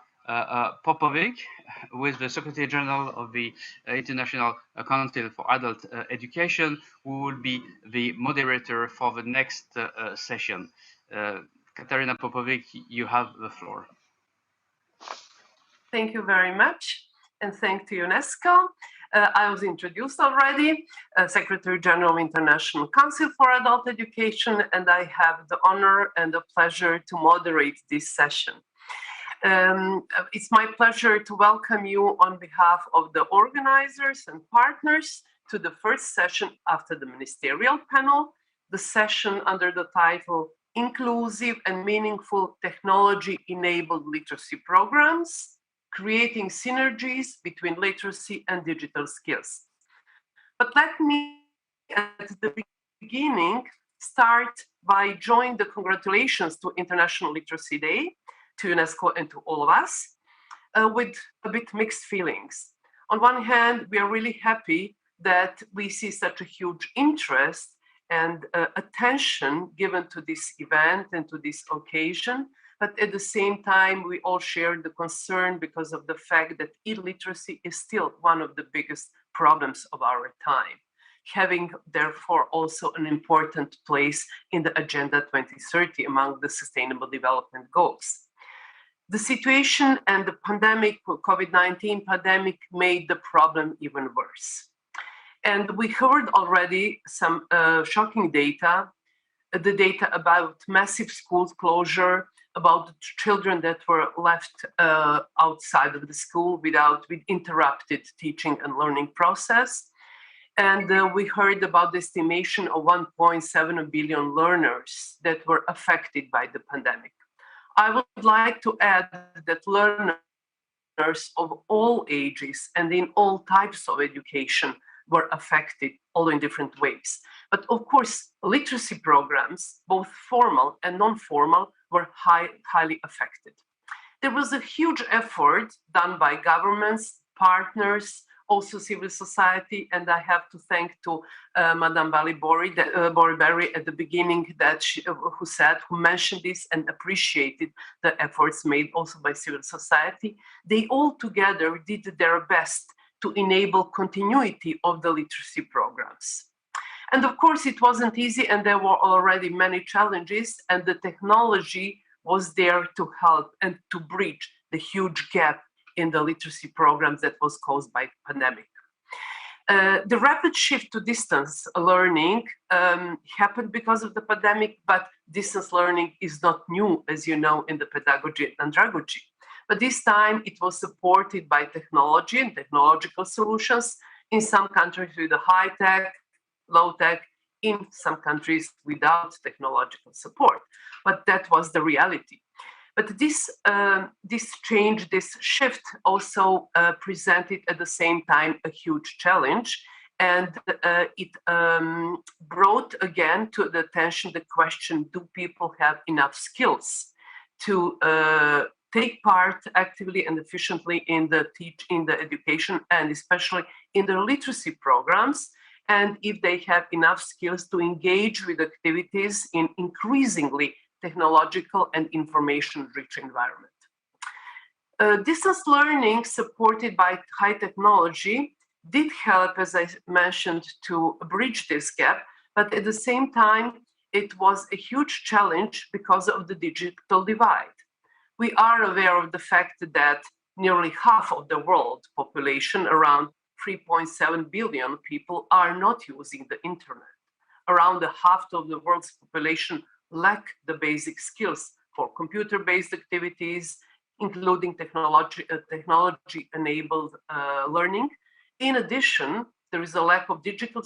Popovic, who is the Secretary General of the International Council for Adult Education, who will be the moderator for the next session. Katarina Popovic, you have the floor. Thank you very much, and thank to UNESCO. I was introduced already, Secretary General of International Council for Adult Education, and I have the honor and the pleasure to moderate this session. It's my pleasure to welcome you on behalf of the organizers and partners to the first session after the ministerial panel, the session under the title Inclusive and Meaningful Technology-Enabled Literacy Programs, Creating Synergies Between Literacy and Digital Skills. But let me, at the beginning, start by joining the congratulations to International Literacy Day, to UNESCO and to all of us, with a bit mixed feelings. On one hand, we are really happy that we see such a huge interest and attention given to this event and to this occasion. But at the same time, we all share the concern because of the fact that illiteracy is still one of the biggest problems of our time, having therefore also an important place in the Agenda 2030 among the Sustainable Development Goals. The situation and the pandemic, COVID-19 pandemic, made the problem even worse. And we heard already some shocking data, the data about massive school closure, about the children that were left outside of the school with interrupted teaching and learning process. And we heard about the estimation of 1.7 billion learners that were affected by the pandemic. I would like to add that learners of all ages and in all types of education were affected, although in different ways. But of course, literacy programs, both formal and non-formal, were highly affected. There was a huge effort done by governments, partners, also civil society, and I have to thank to Madame Bori Berry at the beginning that who mentioned this and appreciated the efforts made also by civil society. They all together did their best to enable continuity of the literacy programs. And of course, it wasn't easy, and there were already many challenges, and the technology was there to help and to bridge the huge gap in the literacy programs that was caused by the pandemic. The rapid shift to distance learning happened because of the pandemic, but distance learning is not new, as you know, in the pedagogy and andragogy. But this time it was supported by technology and technological solutions, in some countries with a high tech, low tech, in some countries without technological support. But that was the reality. But this change, this shift also presented at the same time a huge challenge. And it brought again to the attention the question, do people have enough skills to take part actively and efficiently in the education and especially in the literacy programs, and if they have enough skills to engage with activities in increasingly technological and information-rich environment. Distance learning supported by high technology did help, as I mentioned, to bridge this gap, but at the same time, it was a huge challenge because of the digital divide. We are aware of the fact that nearly half of the world population, around 3.7 billion people, are not using the internet. Around the half of the world's population lack the basic skills for computer-based activities, including technology-enabled learning. In addition, there is a lack of digital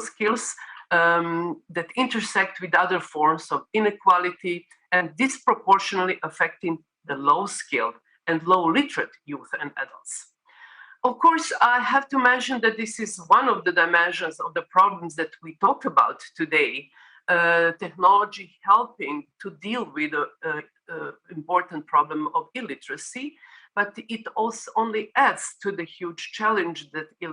skills that intersect with other forms of inequality and disproportionately affecting the low-skilled and low-literate youth and adults. Of course, I have to mention that this is one of the dimensions of the problems that we talk about today, technology helping to deal with the important problem of illiteracy, but it also only adds to the huge challenge that the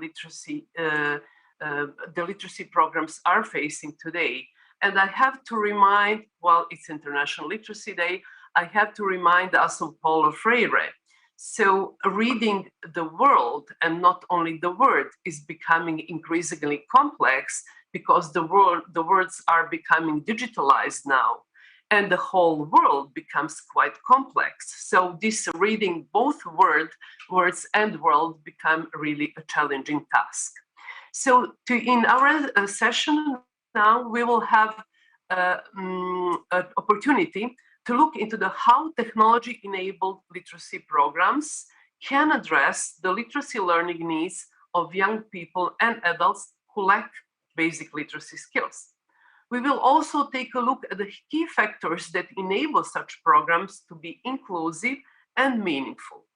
literacy programs are facing today. And I have to remind, well, it's International Literacy Day, I have to remind us of Paulo Freire. So reading the world and not only the word is becoming increasingly complex because the words are becoming digitalized now and the whole world becomes quite complex. So this reading both words and world become really a challenging task. So in our session now, we will have an opportunity to look into how technology-enabled literacy programs can address the literacy learning needs of young people and adults who lack basic literacy skills. We will also take a look at the key factors that enable such programs to be inclusive and meaningful.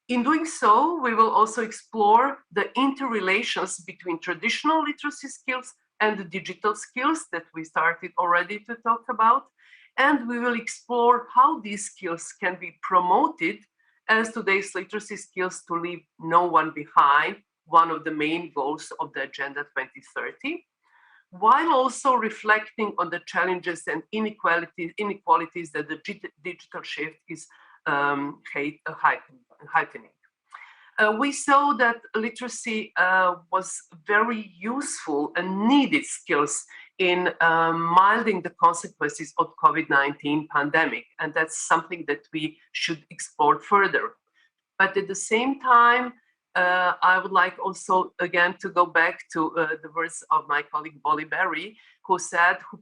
In doing so, we will also explore the interrelations between traditional literacy skills and the digital skills that we started already to talk about. And we will explore how these skills can be promoted as today's literacy skills to leave no one behind, one of the main goals of the Agenda 2030, while also reflecting on the challenges and inequalities that the digital shift is heightening. We saw that literacy was very useful and needed skills in milding the consequences of COVID-19 pandemic. And that's something that we should explore further. But at the same time, I would like also again to go back to the words of my colleague Bolly Berry, who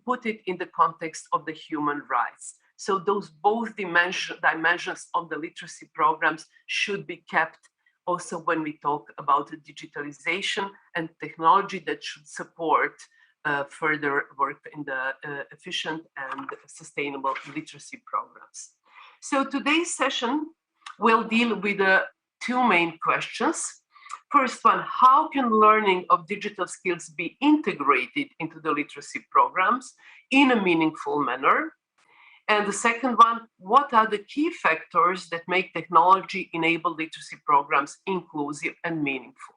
put it in the context of the human rights. So those both dimensions of the literacy programs should be kept also when we talk about the digitalization and technology that should support further work in the efficient and sustainable literacy programs. So today's session will deal with two main questions. First one, how can learning of digital skills be integrated into the literacy programs in a meaningful manner? And the second one, what are the key factors that make technology-enabled literacy programs inclusive and meaningful?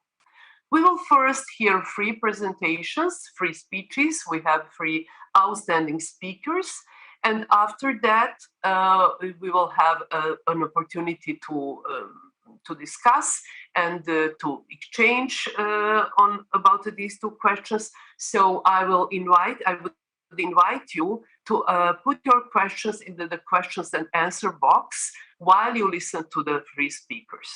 We will first hear three presentations, three speeches. We have three outstanding speakers. And after that, we will have an opportunity to discuss and to exchange about these two questions. So I would invite you to put your questions into the questions and answer box while you listen to the three speakers.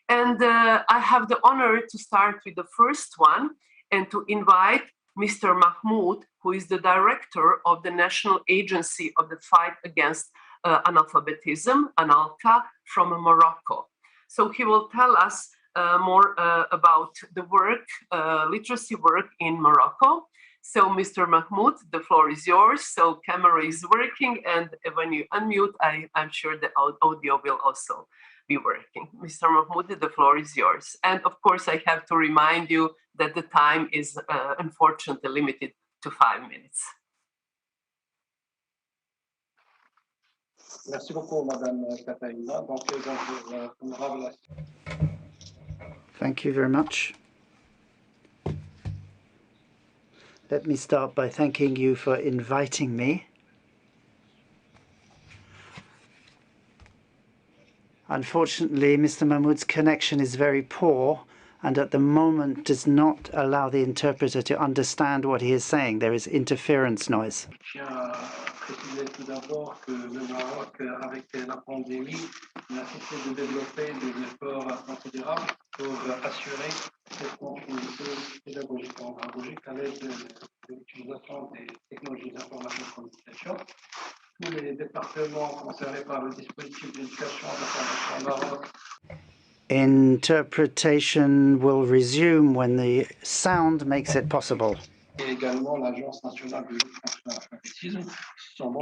And I have the honor to start with the first one and to invite Mr. Mahmoud, who is the director of the National Agency of the Fight Against Analphabetism, ANALCA, from Morocco. So he will tell us more about the work, literacy work in Morocco. So Mr. Mahmoud, the floor is yours. So camera is working, and when you unmute, I'm sure the audio will also be working. Mr. Mahmoud, the floor is yours. And of course, I have to remind you that the time is unfortunately limited to 5 minutes. Merci beaucoup, Madame Katarina. Thank you very much. Let me start by thanking you for inviting me. Unfortunately, Mr. Mahmoud's connection is very poor and at the moment does not allow the interpreter to understand what he is saying. There is interference noise. Je tiens à préciser tout d'abord que le Maroc, avec la pandémie, n'a cessé de développer des efforts considérables pour assurer cette continuité pédagogique et andragogique à l'aide de l'utilisation des technologies d'information et de communication. Tous les départements également concernés par le dispositif d'éducation et de formation au Maroc. Interpretation will resume when the sound makes it possible. Et également l'Agence nationale de lutte contre l'analphabétisme.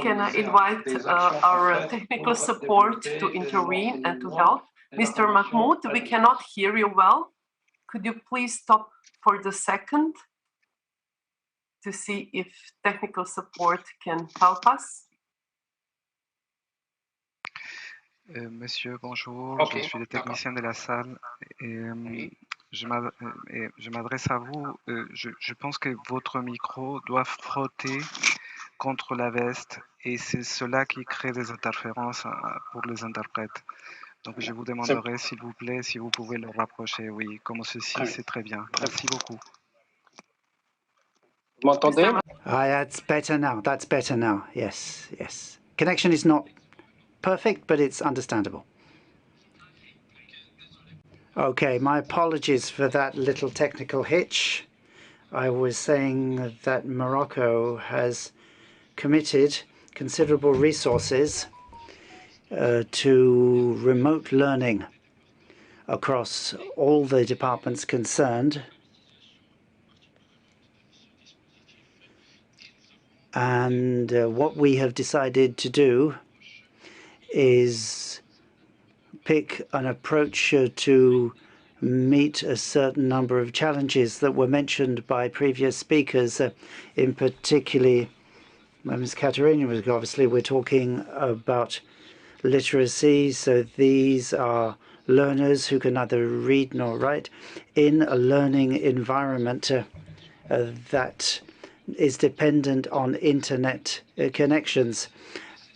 Can I invite our technical support to intervene and to help? Mr. Mahmoud, we cannot hear you well. Could you please stop for the second to see if technical support can help us? Monsieur, bonjour, Okay. je suis le technicien de la salle et je m'adresse à vous. Je pense que votre micro doit frotter contre la veste et c'est cela qui crée des interférences pour les interprètes. Donc je vous demanderai s'il vous plaît si vous pouvez le rapprocher. Oui, comme ceci, c'est très bien. Merci beaucoup. Vous m'entendez? That's better now. That's better now. Yes, yes. Connection is not perfect, but it's understandable. Okay, my apologies for that little technical hitch. I was saying that Morocco has committed considerable resources to remote learning across all the departments concerned. And what we have decided to do is pick an approach to meet a certain number of challenges that were mentioned by previous speakers, in particularly Ms. Katerina. Obviously, we're talking about literacy, so these are learners who can neither read nor write in a learning environment that is dependent on internet connections,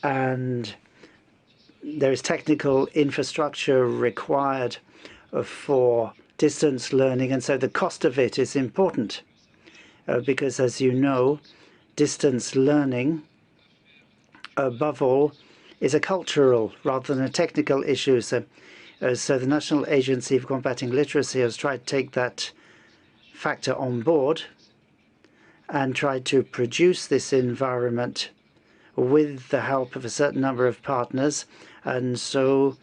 and there is technical infrastructure required for distance learning, and so the cost of it is important because, as you know, distance learning, above all, is a cultural rather than a technical issue. So the National Agency for Combating Literacy has tried to take that factor on board and tried to produce this environment with the help of a certain number of partners. And so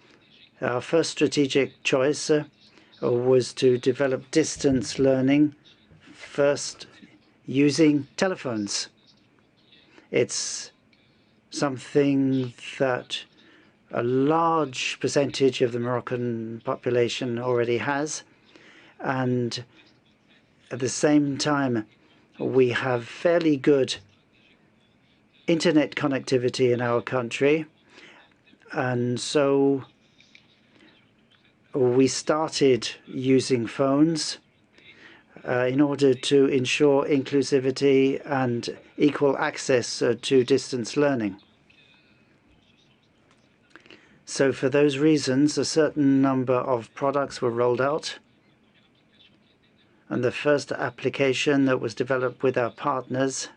our first strategic choice was to develop distance learning first using telephones. It's something that a large percentage of the Moroccan population already has, and at the same time we have fairly good internet connectivity in our country, and so we started using phones in order to ensure inclusivity and equal access to distance learning. So for those reasons, a certain number of products were rolled out, and the first application that was developed with our partners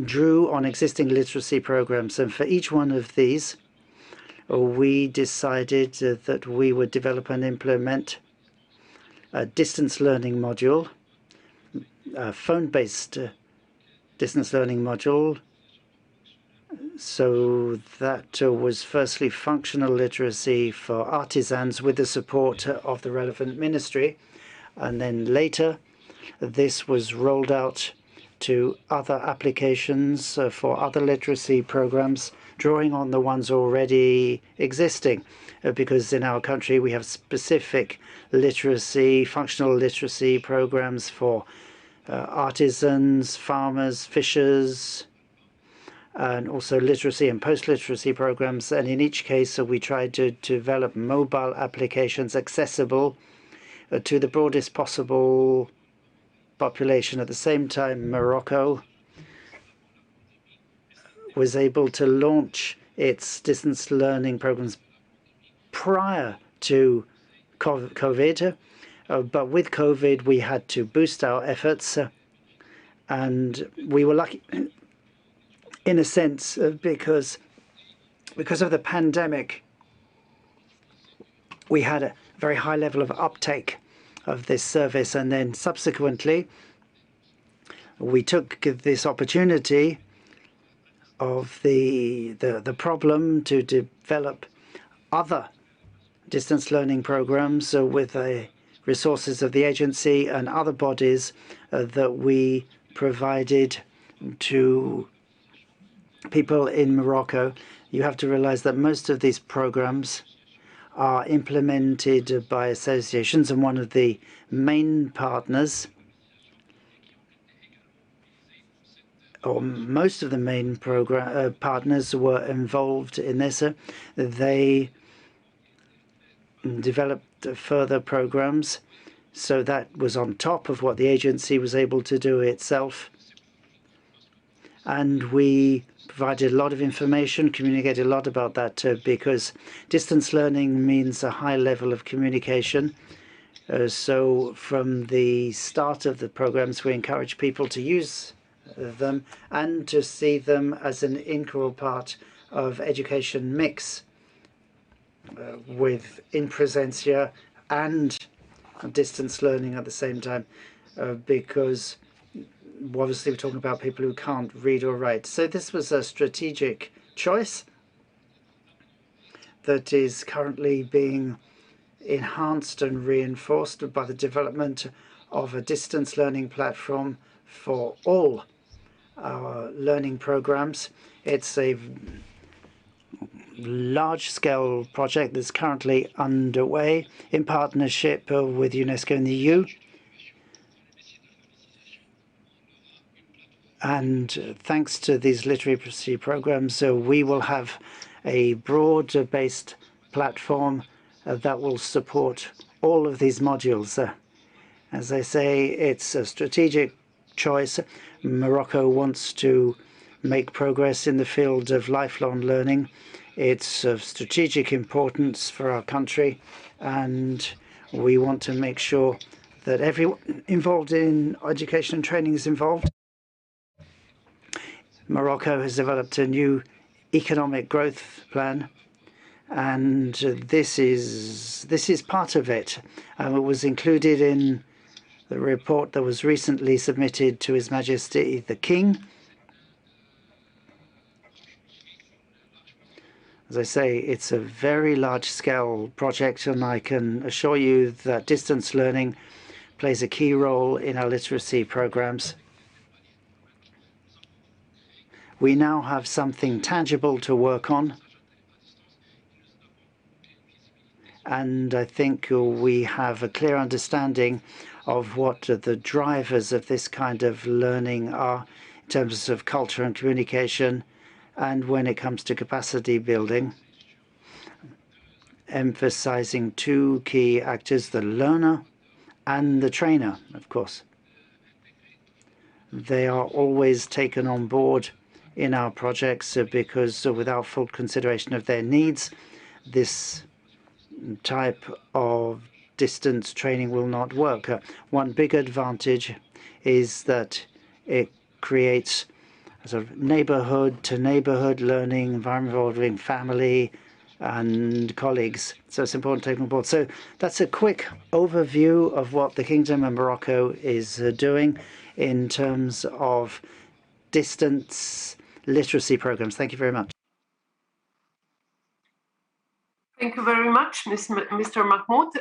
drew on existing literacy programs. And for each one of these, we decided that we would develop and implement a distance learning module, a phone-based distance learning module. So that was firstly functional literacy for artisans with the support of the relevant ministry. And then later, this was rolled out to other applications for other literacy programs, drawing on the ones already existing. Because in our country, we have specific literacy, functional literacy programs for artisans, farmers, fishers, and also literacy and post-literacy programs. And in each case, we tried to develop mobile applications accessible to the broadest possible population. At the same time, Morocco was able to launch its distance learning programs prior to COVID. But with COVID, we had to boost our efforts, and we were lucky in a sense because of the pandemic. We had a very high level of uptake of this service, and then subsequently we took this opportunity of the problem to develop other distance learning programs with the resources of the agency and other bodies that we provided to people in Morocco. You have to realize that most of these programs are implemented by associations, and one of the main partners, or most of the main partners, were involved in this. They developed further programs, so that was on top of what the agency was able to do itself. And we provided a lot of information, communicated a lot about that, because distance learning means a high level of communication. So from the start of the programs, we encourage people to use them and to see them as an integral part of education mix with in presentia and distance learning at the same time, because obviously we're talking about people who can't read or write. So this was a strategic choice that is currently being enhanced and reinforced by the development of a distance learning platform for all our learning programs. It's a large-scale project that's currently underway in partnership with UNESCO and the EU. And thanks to these literacy programs, we will have a broad-based platform that will support all of these modules. As I say, it's a strategic choice. Morocco wants to make progress in the field of lifelong learning. It's of strategic importance for our country, and we want to make sure that everyone involved in education and training is involved. Morocco has developed a new economic growth plan, and this is part of it. It was included in the report that was recently submitted to His Majesty the King. As I say, it's a very large-scale project, and I can assure you that distance learning plays a key role in our literacy programs. We now have something tangible to work on, and I think we have a clear understanding of what the drivers of this kind of learning are in terms of culture and communication, and when it comes to capacity building, emphasizing two key actors, the learner and the trainer, of course. They are always taken on board in our projects because without full consideration of their needs, this type of distance training will not work. One big advantage is that it creates a sort of neighborhood-to-neighborhood learning environment involving family and colleagues. So it's important to take on board. So that's a quick overview of what the Kingdom of Morocco is doing in terms of distance literacy programs. Thank you very much. Thank you very much, Mr. Mahmoud.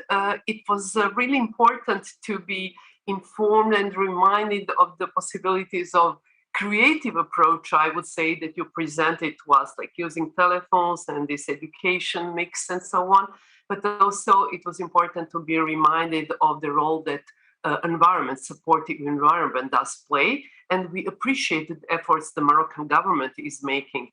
It was really important to be informed and reminded of the possibilities of creative approach, I would say, that you presented to us, like using telephones and this education mix and so on. But also it was important to be reminded of the role that supportive environment does play. And we appreciate the efforts the Moroccan government is making.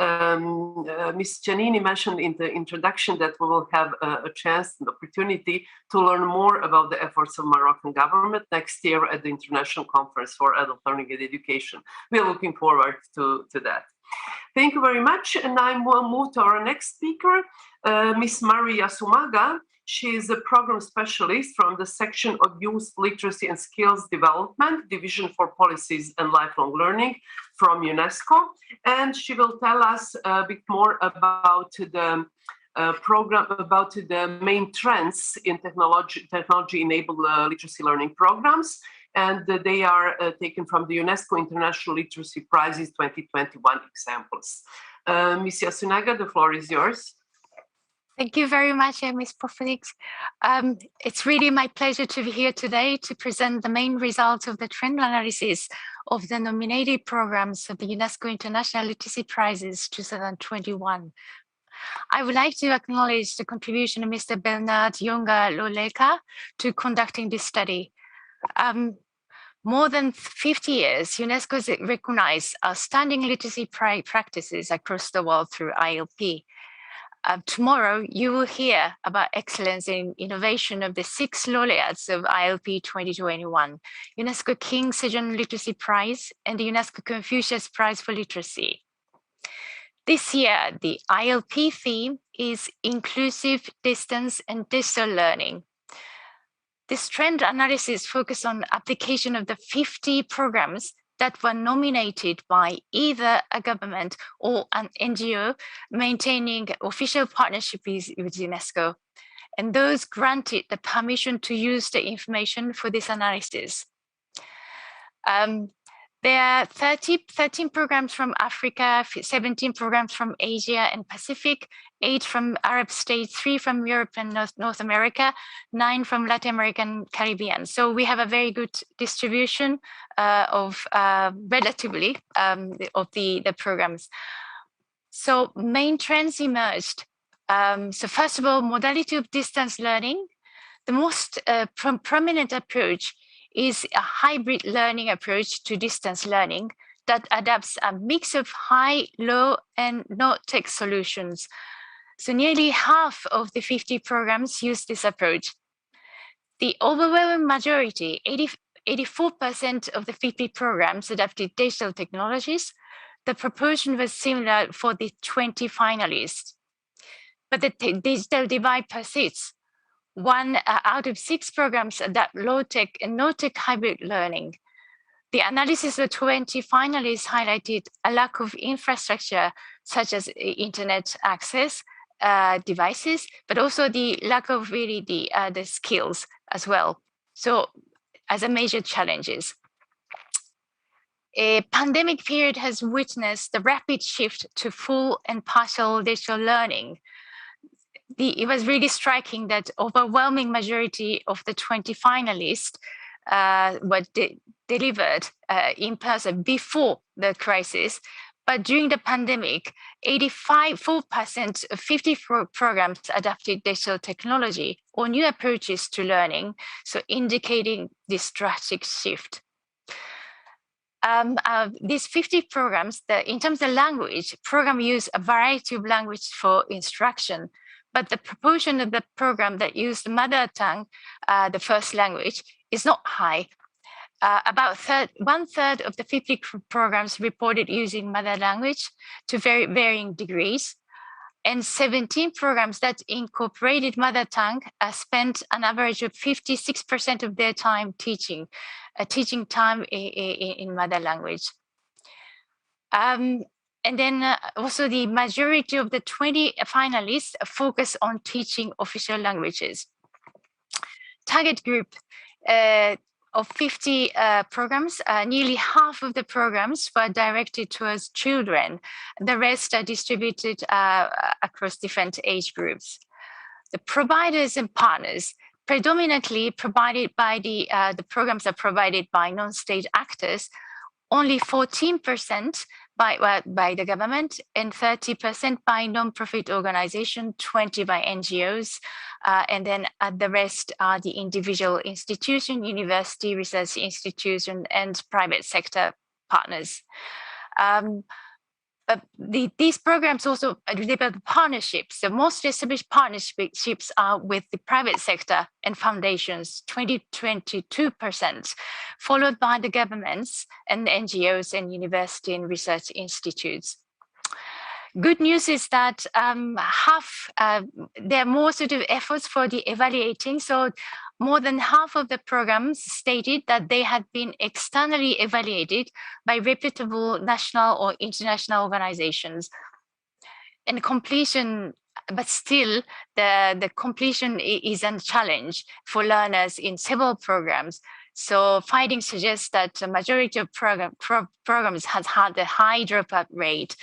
Ms. Giannini mentioned in the introduction that we will have a chance and opportunity to learn more about the efforts of Moroccan government next year at the International Conference for Adult Learning and Education. We are looking forward to that. Thank you very much. And I will move to our next speaker, Ms. Maria Sumaga. She is a program specialist from the section of Youth Literacy and Skills Development, Division for Policies and Lifelong Learning from UNESCO. And she will tell us a bit more about the program, about the main trends in technology-enabled literacy learning programs. and they are taken from the UNESCO International Literacy Prizes 2021 examples. Ms. Yasunaga, the floor is yours. Thank you very much, Ms. Pofelix. It's really my pleasure to be here today to present the main results of the trend analysis of the nominated programs of the UNESCO International Literacy Prizes 2021. I would like to acknowledge the contribution of Mr. Bernard Yonga Loleka to conducting this study. More than 50 years, UNESCO has recognized outstanding literacy practices across the world through ILP. Tomorrow, you will hear about excellence in innovation of the 6 laureates of ILP 2021, UNESCO King Sejong Literacy Prize and the UNESCO Confucius Prize for Literacy. This year, the ILP theme is Inclusive Distance and Digital Learning. This trend analysis focuses on application of the 50 programs that were nominated by either a government or an NGO maintaining official partnership with UNESCO, and those granted the permission to use the information for this analysis. There are 13 programs from Africa, 17 programs from Asia and Pacific, 8 from Arab states, 3 from Europe and North America, 9 from Latin America and Caribbean. So we have a very good distribution relatively of the programs. So main trends emerged. So first of all, modality of distance learning. The most prominent approach is a hybrid learning approach to distance learning that adapts a mix of high, low, and no-tech solutions. So nearly half of the 50 programs use this approach. The overwhelming majority, 84% of the 50 programs adapted digital technologies. The proportion was similar for the 20 finalists. But the digital divide persists. 1 out of 6 programs adapt low-tech and no-tech hybrid learning. The analysis of 20 finalists highlighted a lack of infrastructure, such as internet access, devices, but also the lack of really the skills as well. So as a major challenges. A pandemic period has witnessed the rapid shift to full and partial digital learning. It was really striking that overwhelming majority of the 20 finalists were delivered in person before the crisis. But during the pandemic, 84% of 50 programs adapted digital technology or new approaches to learning, so indicating this drastic shift. These 50 programs, in terms of language, program use a variety of language for instruction, but the proportion of the program that use the mother tongue, the first language, is not high. About 1/3 of the 50 programs reported using mother language to very varying degrees, and 17 programs that incorporated mother tongue spent an average of 56% of their time teaching time in mother language. And then also the majority of the 20 finalists focus on teaching official languages. Target group of 50 programs, nearly half of the programs were directed towards children. The rest are distributed across different age groups. The providers and partners, predominantly provided by the programs are provided by non-state actors, only 14% by the government and 30% by non-profit organization, 20 by NGOs, and then the rest are the individual institution, university, research institution, and private sector partners. But these programs also develop partnerships. The most established partnerships are with the private sector and foundations, 22%, followed by the governments and NGOs and university and research institutes. Good news is that there are more sort of efforts for the evaluating. So more than half of the programs stated that they had been externally evaluated by reputable national or international organizations. And completion, but still the completion is a challenge for learners in several programs. So findings suggest that the majority of programs has had a high dropout rate,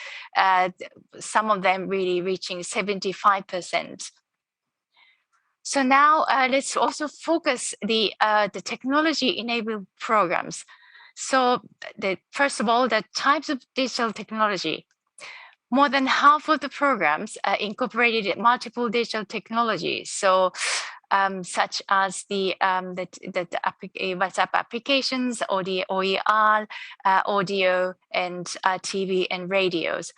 some of them really reaching 75%. So now let's also focus the technology-enabled programs. So first of all, the types of digital technology. More than half of the programs incorporated multiple digital technologies. So such as the WhatsApp applications, or the OER, audio, and TV and radios.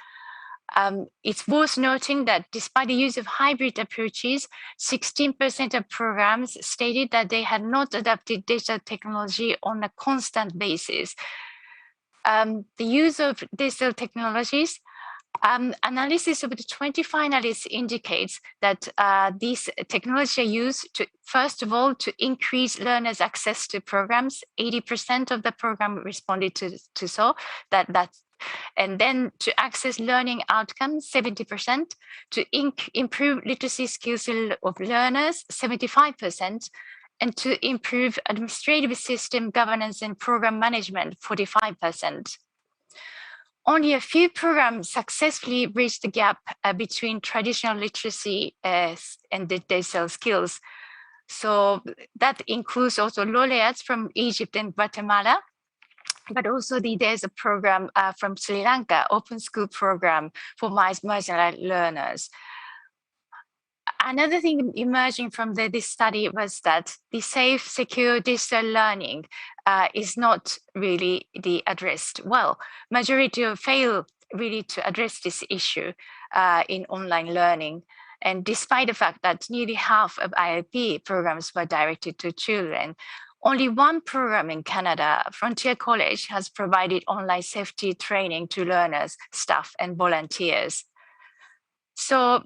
It's worth noting that despite the use of hybrid approaches, 16% of programs stated that they had not adopted digital technology on a constant basis. The use of digital technologies, analysis of the 20 finalists indicates that these technologies are used to, first of all, to increase learners' access to programs. 80% of the program responded to so that's, and then to access learning outcomes, 70%, to improve literacy skills of learners, 75%, and to improve administrative system governance and program management, 45%. Only a few programs successfully bridged the gap between traditional literacy and the digital skills. So that includes also laureates from Egypt and Guatemala, but also there's a program from Sri Lanka, Open School Program for marginalized learners. Another thing emerging from this study was that the safe, secure digital learning is not really addressed well. Majority of fail really to address this issue in online learning. And despite the fact that nearly half of ILP programs were directed to children, only one program in Canada, Frontier College, has provided online safety training to learners, staff, and volunteers. So,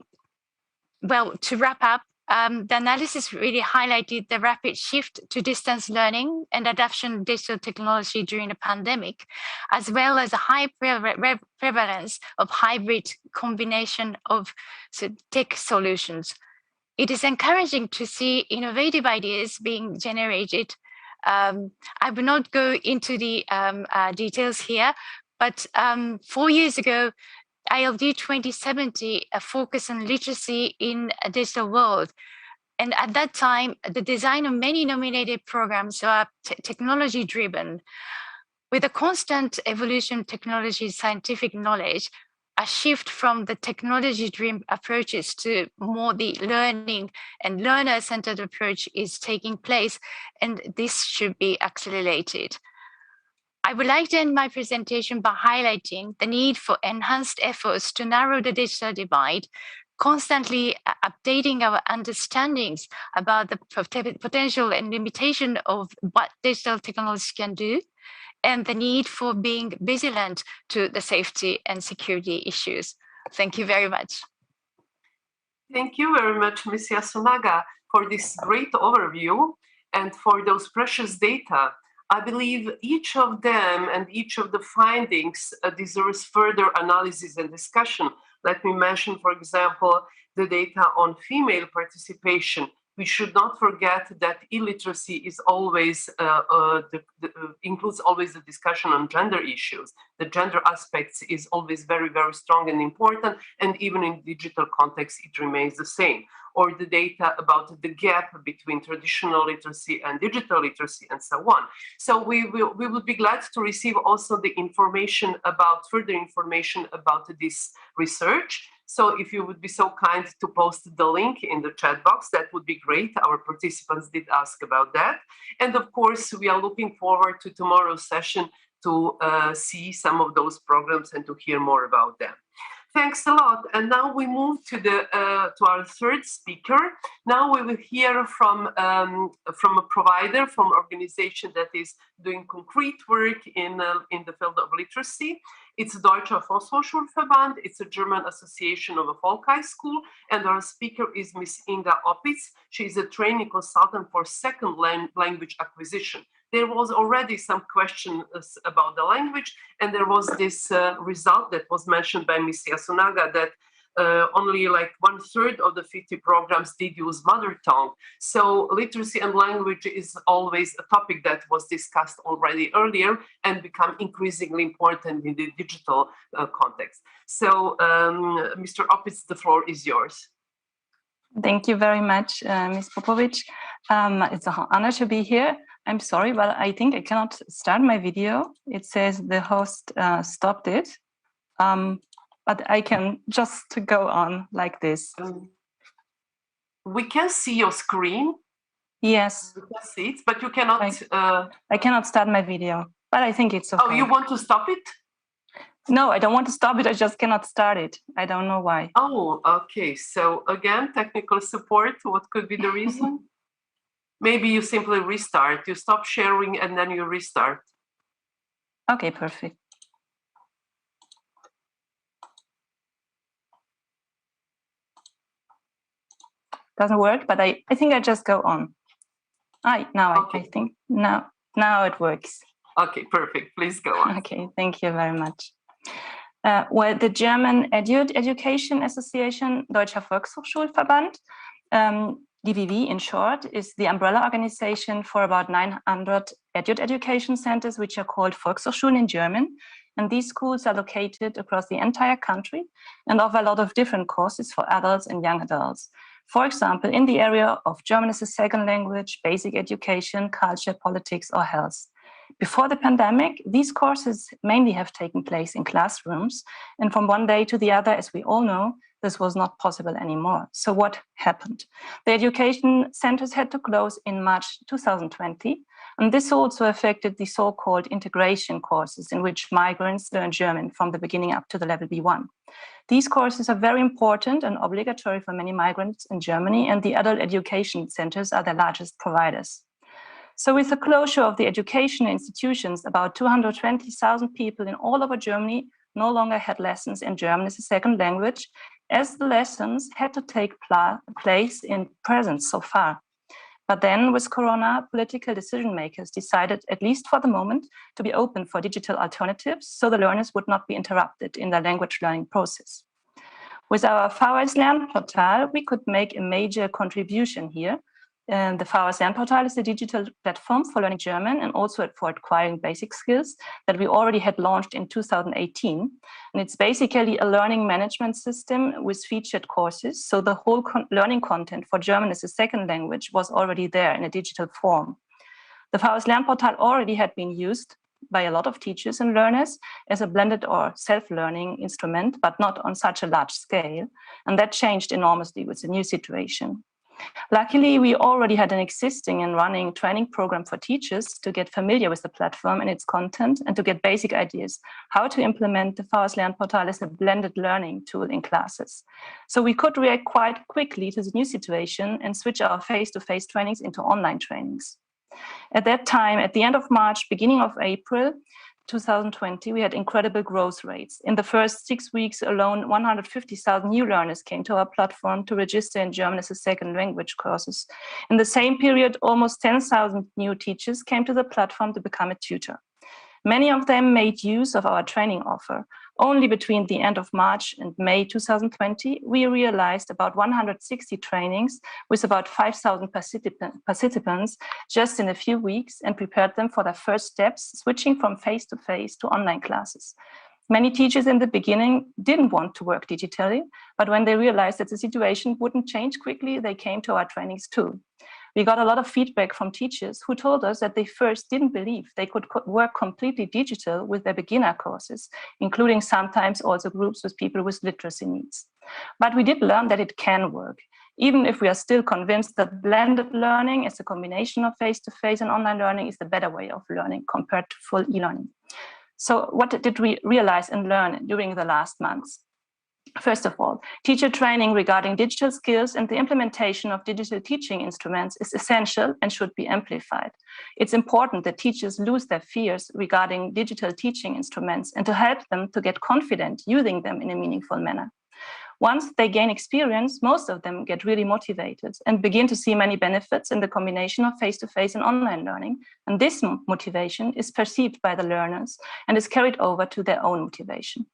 well, to wrap up, the analysis really highlighted the rapid shift to distance learning and adoption of digital technology during the pandemic, as well as a high prevalence of hybrid combination of tech solutions. It is encouraging to see innovative ideas being generated. I will not go into the details here, but 4 years ago, ILD 2070 focused on literacy in a digital world. And at that time, the design of many nominated programs were technology-driven. With a constant evolution of technology scientific knowledge, a shift from the technology-driven approaches to more the learning and learner-centered approach is taking place, and this should be accelerated. I would like to end my presentation by highlighting the need for enhanced efforts to narrow the digital divide, constantly updating our understandings about the potential and limitation of what digital technology can do, and the need for being vigilant to the safety and security issues. Thank you very much. Thank you very much, Ms. Yasunaga, for this great overview and for those precious data. I believe each of them and each of the findings deserves further analysis and discussion. Let me mention, for example, the data on female participation. We should not forget that illiteracy is always includes always the discussion on gender issues. The gender aspects is always very, very strong and important, and even in digital context, it remains the same. Or the data about the gap between traditional literacy and digital literacy, and so on. So we will be glad to receive also the information about, further information about this research. So if you would be so kind to post the link in the chat box, that would be great. Our participants did ask about that. And of course, we are looking forward to tomorrow's session to see some of those programs and to hear more about them. Thanks a lot. And now we move to our third speaker. Now we will hear from a provider, from an organization that is doing concrete work in the field of literacy. It's Deutscher Volkshochschulverband. It's a German association of a folk high school. And our speaker is Ms. Inga Opitz. She is a training consultant for second language acquisition. There was already some questions about the language, and there was this result that was mentioned by Ms. Yasunaga, that only like 1/3 of the 50 programs did use mother tongue. So literacy and language is always a topic that was discussed already earlier and become increasingly important in the digital context. So Mr. Opitz, the floor is yours. Thank you very much, Ms. Popovic. It's an honor to be here. I'm sorry, but I think I cannot start my video. It says the host stopped it, but I can just go on like this. We can see your screen. Yes. We can see it, but you cannot. I cannot start my video, but I think it's okay. Oh, you want to stop it? No, I don't want to stop it. I just cannot start it. I don't know why. Oh, okay. So again, technical support. What could be the reason? Maybe you simply restart. You stop sharing and then you restart. Okay, perfect. Doesn't work, but I think I just go on. I think now it works. Okay, perfect. Please go on. Okay, thank you very much. Well, the German Education Association, Deutscher Volkshochschulverband, DVV in short, is the umbrella organization for about 900 education centers, which are called Volkshochschulen in German. And these schools are located across the entire country and offer a lot of different courses for adults and young adults. For example, in the area of German as a second language, basic education, culture, politics, or health. Before the pandemic, these courses mainly have taken place in classrooms, and from one day to the other, as we all know, this was not possible anymore. So what happened? The education centers had to close in March 2020, and this also affected the so-called integration courses in which migrants learn German from the beginning up to the level B1. These courses are very important and obligatory for many migrants in Germany, and the adult education centers are the largest providers. So with the closure of the education institutions, about 220,000 people in all over Germany no longer had lessons in German as a second language, as the lessons had to take place in presence so far. But then with Corona, political decision makers decided, at least for the moment, to be open for digital alternatives so the learners would not be interrupted in their language learning process. With our VHS Lernportal, we could make a major contribution here. The VHS Lernportal is a digital platform for learning German and also for acquiring basic skills that we already had launched in 2018. And it's basically a learning management system with featured courses. So the whole learning content for German as a second language was already there in a digital form. The VHS Lernportal already had been used by a lot of teachers and learners as a blended or self-learning instrument, but not on such a large scale. And that changed enormously with the new situation. Luckily, we already had an existing and running training program for teachers to get familiar with the platform and its content and to get basic ideas how to implement the VHS Lernportal as a blended learning tool in classes. So we could react quite quickly to the new situation and switch our face-to-face trainings into online trainings. At that time, at the end of March, beginning of April 2020, we had incredible growth rates. In the first 6 weeks alone, 150,000 new learners came to our platform to register in German as a second language courses. In the same period, almost 10,000 new teachers came to the platform to become a tutor. Many of them made use of our training offer. Only between the end of March and May 2020, we realized about 160 trainings with about 5,000 participants just in a few weeks and prepared them for their first steps, switching from face-to-face to online classes. Many teachers in the beginning didn't want to work digitally, but when they realized that the situation wouldn't change quickly, they came to our trainings too. We got a lot of feedback from teachers who told us that they first didn't believe they could work completely digital with their beginner courses, including sometimes also groups with people with literacy needs. But we did learn that it can work, even if we are still convinced that blended learning as a combination of face-to-face and online learning is the better way of learning compared to full e-learning. So what did we realize and learn during the last months? First of all, teacher training regarding digital skills and the implementation of digital teaching instruments is essential and should be amplified. It's important that teachers lose their fears regarding digital teaching instruments and to help them to get confident using them in a meaningful manner. Once they gain experience, most of them get really motivated and begin to see many benefits in the combination of face-to-face and online learning. And this motivation is perceived by the learners and is carried over to their own motivation.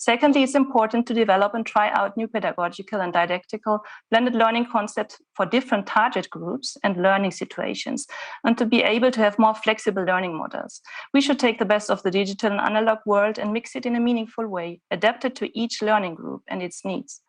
Secondly, it's important to develop and try out new pedagogical and didactical blended learning concepts for different target groups and learning situations, and to be able to have more flexible learning models. We should take the best of the digital and analog world and mix it in a meaningful way, adapted to each learning group and its needs.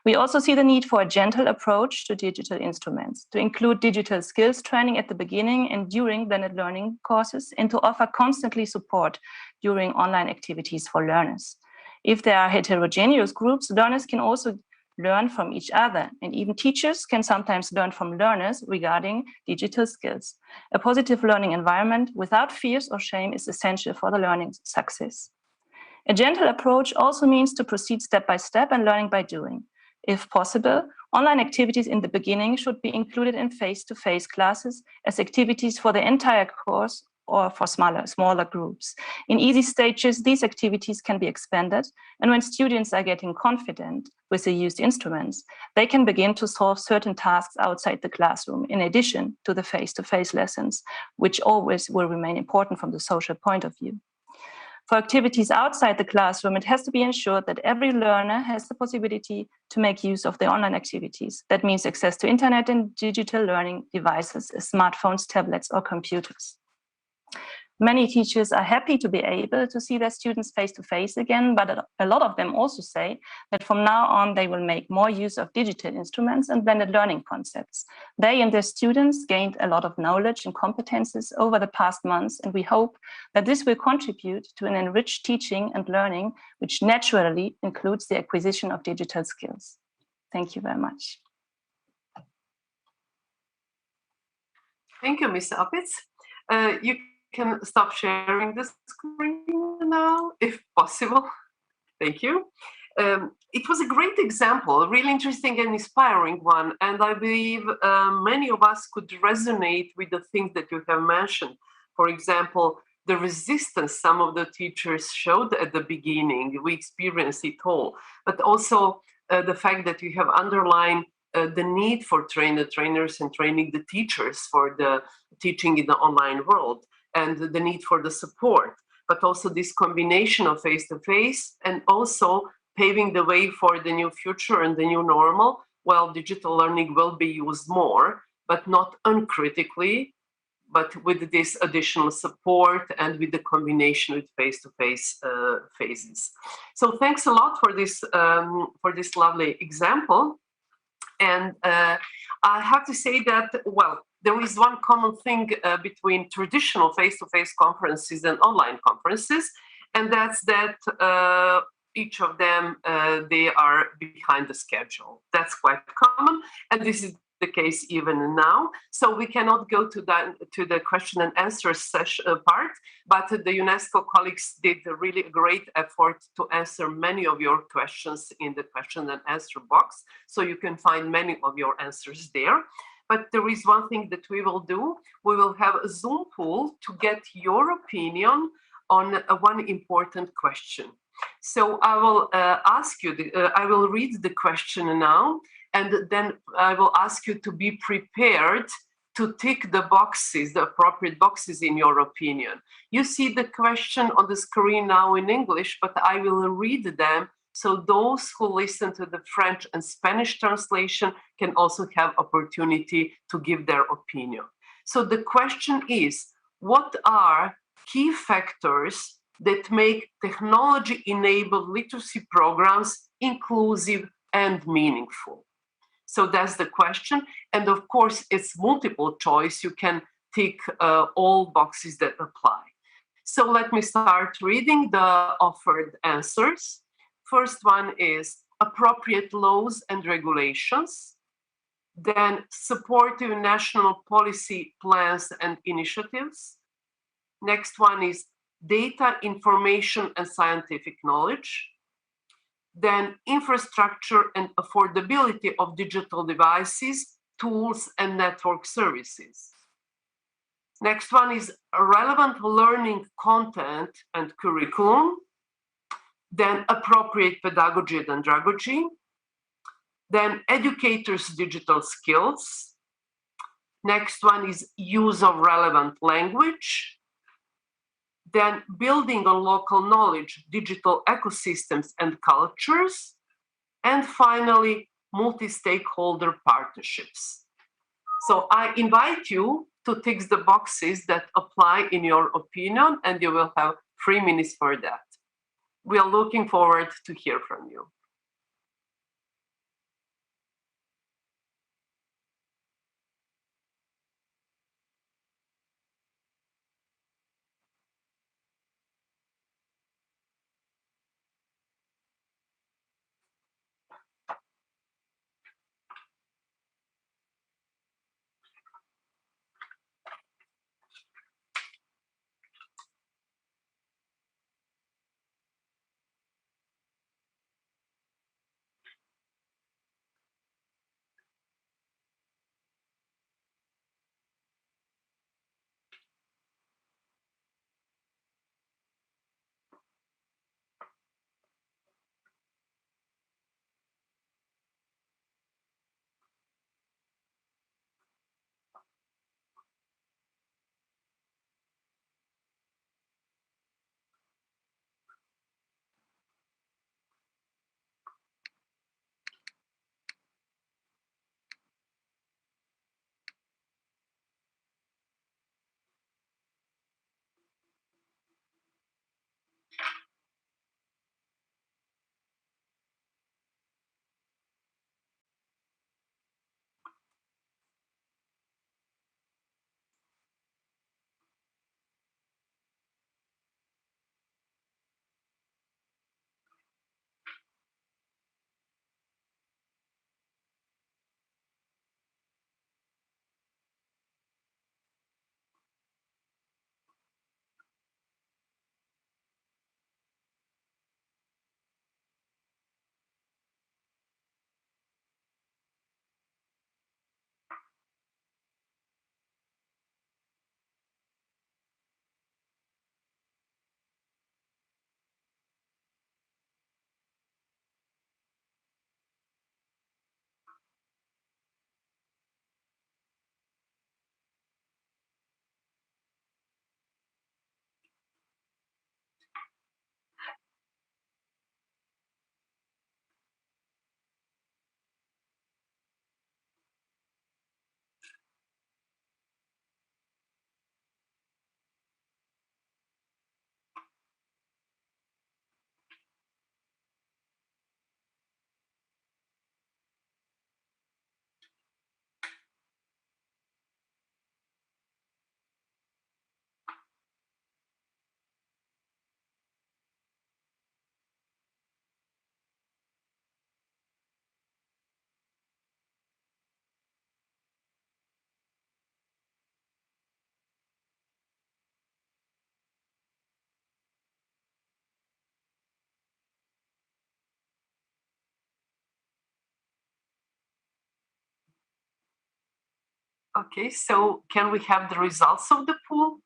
We also see the need for a gentle approach to digital instruments, to include digital skills training at the beginning and during blended learning courses, and to offer constantly support during online activities for learners. If there are heterogeneous groups, learners can also learn from each other, and even teachers can sometimes learn from learners regarding digital skills. A positive learning environment without fears or shame is essential for the learning success. A gentle approach also means to proceed step by step and learning by doing. If possible, online activities in the beginning should be included in face-to-face classes as activities for the entire course or for smaller groups. In easy stages, these activities can be expanded, and when students are getting confident with the used instruments, they can begin to solve certain tasks outside the classroom, in addition to the face-to-face lessons, which always will remain important from the social point of view. For activities outside the classroom, it has to be ensured that every learner has the possibility to make use of the online activities. That means access to internet and digital learning devices, smartphones, tablets, or computers. Many teachers are happy to be able to see their students face-to-face again, but a lot of them also say that from now on they will make more use of digital instruments and blended learning concepts. They and their students gained a lot of knowledge and competences over the past months, and we hope that this will contribute to an enriched teaching and learning, which naturally includes the acquisition of digital skills. Thank you very much. Thank you, Ms. Opitz. You can stop sharing the screen now, if possible. Thank you. It was a great example, a really interesting and inspiring one, and I believe many of us could resonate with the things that you have mentioned. For example, the resistance some of the teachers showed at the beginning, we experienced it all, but also the fact that you have underlined the need for trainers and training the teachers for the teaching in the online world, and the need for the support, but also this combination of face-to-face and also paving the way for the new future and the new normal, while digital learning will be used more, but not uncritically, but with this additional support and with the combination with face-to-face phases. So thanks a lot for this lovely example. And I have to say that, well, there is one common thing between traditional face-to-face conferences and online conferences, and that's that each of them, they are behind the schedule. That's quite common, and this is the case even now. So we cannot go to the question and answer session part, but the UNESCO colleagues did a really great effort to answer many of your questions in the question and answer box. So you can find many of your answers there. But there is one thing that we will do. We will have a Zoom poll to get your opinion on one important question. So I will ask you, I will read the question now, and then I will ask you to be prepared to tick the boxes, the appropriate boxes in your opinion. You see the question on the screen now in English, but I will read them so those who listen to the French and Spanish translation can also have opportunity to give their opinion. So the question is, what are key factors that make technology-enabled literacy programs inclusive and meaningful? So that's the question. And of course, it's multiple choice. You can tick all boxes that apply. So let me start reading the offered answers. First one is appropriate laws and regulations. Then supportive national policy plans and initiatives. Next one is data, information, and scientific knowledge. Then infrastructure and affordability of digital devices, tools, and network services. Next one is relevant learning content and curriculum. Then appropriate pedagogy and andragogy. Then educators' digital skills. Next one is use of relevant language. then building on local knowledge, digital ecosystems and cultures, and finally, multi-stakeholder partnerships. So I invite you to tick the boxes that apply in your opinion, and you will have 3 minutes for that. We are looking forward to hear from you. Okay, so can we have the results of the poll?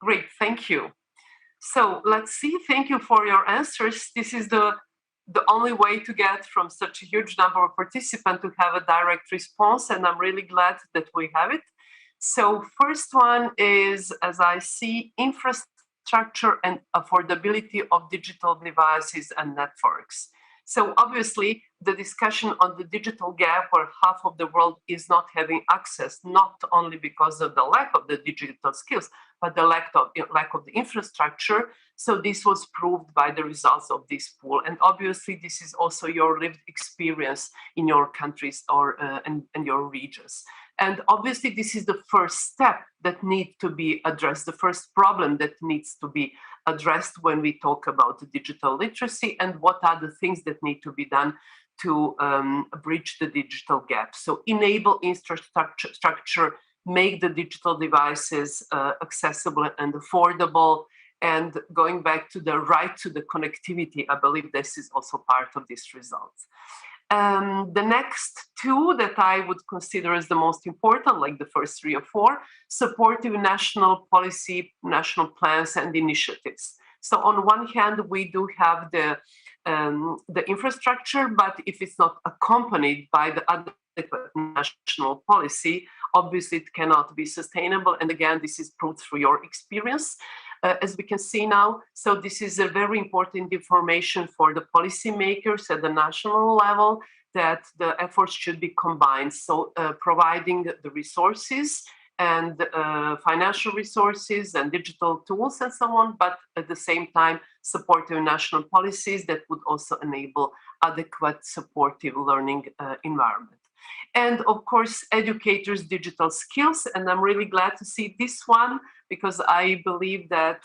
Great, thank you. So let's see, thank you for your answers. This is the only way to get from such a huge number of participants to have a direct response, and I'm really glad that we have it. So first one is, as I see, infrastructure and affordability of digital devices and networks. So obviously, the discussion on the digital gap where half of the world is not having access, not only because of the lack of the digital skills, but the lack of the infrastructure. So this was proved by the results of this poll. And obviously, this is also your lived experience in your countries or and your regions. And obviously, this is the first step that needs to be addressed, the first problem that needs to be addressed when we talk about digital literacy and what are the things that need to be done to bridge the digital gap. So enable infrastructure, make the digital devices accessible and affordable, and going back to the right to the connectivity, I believe this is also part of this result. The next two that I would consider as the most important, like the first 3 or 4, supportive national policy, national plans and initiatives. So on one hand, we do have the infrastructure, but if it's not accompanied by the adequate national policy, obviously it cannot be sustainable. And again, this is proved through your experience, as we can see now. So this is a very important information for the policymakers at the national level, that the efforts should be combined. So providing the resources and financial resources and digital tools and so on, but at the same time supporting national policies that would also enable adequate supportive learning environment. And of course, educators' digital skills, and I'm really glad to see this one, because I believe that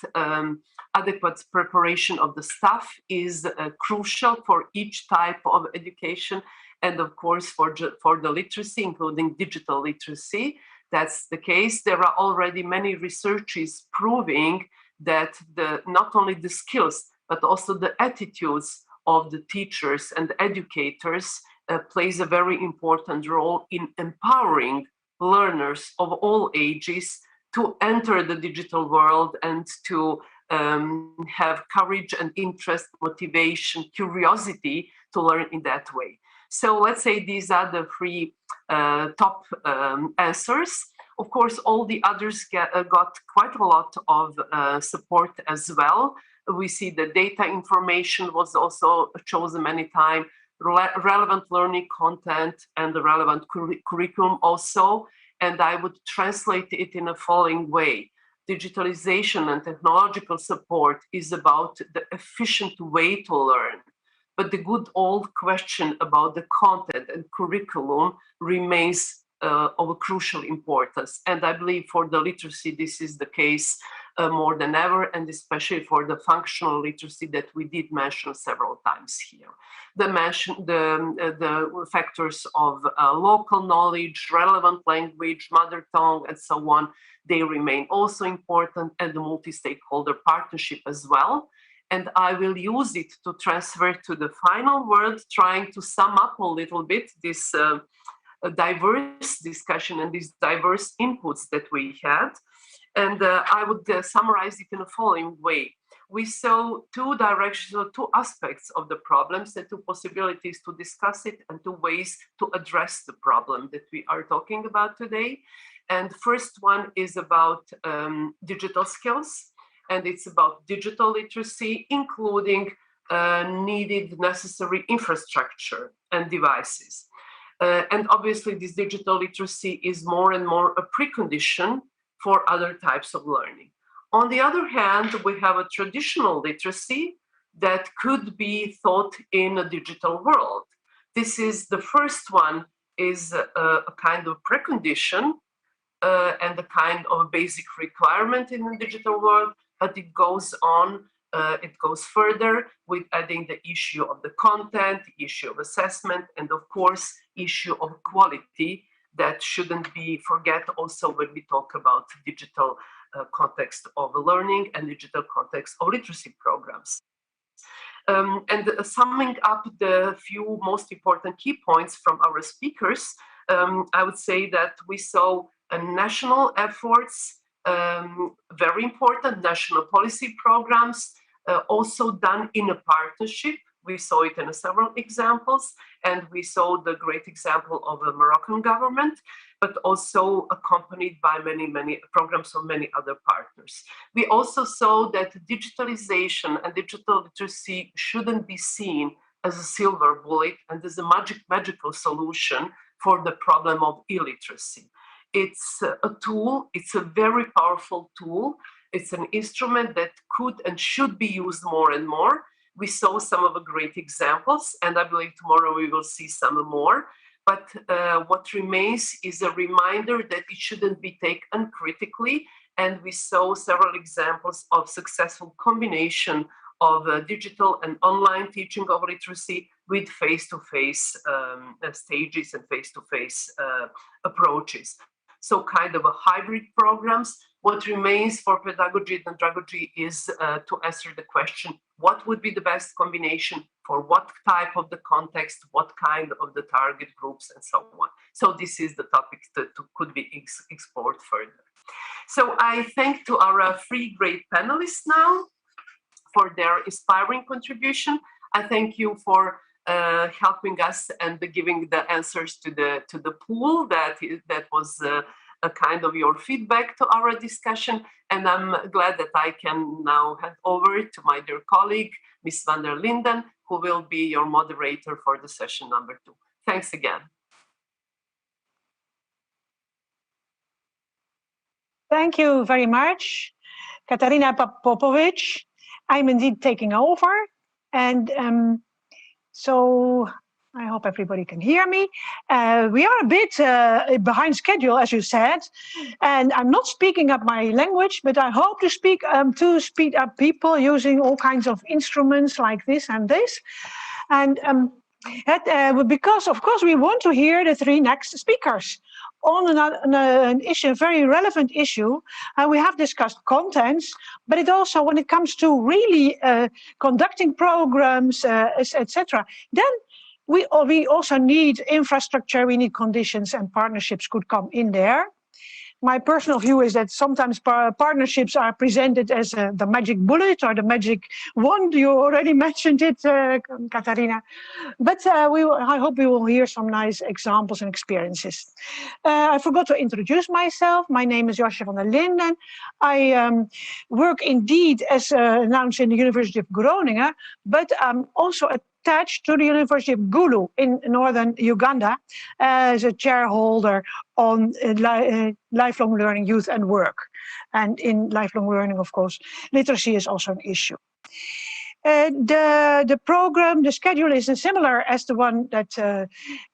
adequate preparation of the staff is crucial for each type of education, and of course for the literacy, including digital literacy. That's the case. There are already many researches proving that not only the skills, but also the attitudes of the teachers and the educators plays a very important role in empowering learners of all ages to enter the digital world and to have courage and interest, motivation, curiosity to learn in that way. So let's say these are the three top answers. Of course, all the others got quite a lot of support as well. We see the data information was also chosen many times, relevant learning content and the relevant curriculum also. And I would translate it in the following way. Digitalization and technological support is about the efficient way to learn. But the good old question about the content and curriculum remains of a crucial importance. And I believe for the literacy, this is the case more than ever, and especially for the functional literacy that we did mention several times here. The factors of local knowledge, relevant language, mother tongue, and so on, they remain also important, and the multi-stakeholder partnership as well. And I will use it to transfer to the final word, trying to sum up a little bit this diverse discussion and these diverse inputs that we had. And I would summarize it in the following way. We saw two directions or two aspects of the problems and two possibilities to discuss it and two ways to address the problem that we are talking about today. And first one is about digital skills. And it's about digital literacy, including needed necessary infrastructure and devices. And obviously, this digital literacy is more and more a precondition for other types of learning. On the other hand, we have a traditional literacy that could be taught in a digital world. This is the first one, is a kind of precondition and a kind of basic requirement in the digital world, but it goes on, it goes further with adding the issue of the content, the issue of assessment, and of course, issue of quality that shouldn't be forget also when we talk about digital context of learning and digital context of literacy programs. And summing up the few most important key points from our speakers, I would say that we saw national efforts, very important national policy programs, also done in a partnership. We saw it in several examples, and we saw the great example of the Moroccan government, but also accompanied by many programs of many other partners. We also saw that digitalization and digital literacy shouldn't be seen as a silver bullet and as a magical solution for the problem of illiteracy. It's a tool, it's a very powerful tool. It's an instrument that could and should be used more and more. We saw some of the great examples, and I believe tomorrow we will see some more. But what remains is a reminder that it shouldn't be taken uncritically. And we saw several examples of successful combination of digital and online teaching of literacy with face-to-face stages and face-to-face approaches. So kind of a hybrid programs. What remains for pedagogy and andragogy is to answer the question, what would be the best combination for what type of the context, what kind of the target groups, and so on. So this is the topic that could be explored further. So I thank to our three great panelists now for their inspiring contribution. I thank you for helping us and giving the answers to the pool. That was a kind of your feedback to our discussion. And I'm glad that I can now hand over to my dear colleague, Ms. van der Linden, who will be your moderator for the session number 2. Thanks again. Thank you very much, Katarina Popovic. I'm indeed taking over. And so I hope everybody can hear me. We are a bit behind schedule, as you said, and I'm not speaking up my language, but I hope to speak to speed up people using all kinds of instruments like this and this. And because, of course, we want to hear the 3 next speakers on an issue, a very relevant issue. And we have discussed contents, but it also, when it comes to really conducting programs, etc., then we also need infrastructure, we need conditions, and partnerships could come in there. My personal view is that sometimes partnerships are presented as the magic bullet or the magic wand. You already mentioned it, Katarina. But I hope we will hear some nice examples and experiences. I forgot to introduce myself. My name is Josje van der Linden. I work indeed as announced in the University of Groningen, but I'm also attached to the University of Gulu in northern Uganda as a chairholder on lifelong learning, youth and work. And in lifelong learning, of course, literacy is also an issue. The program, the schedule is similar as the one that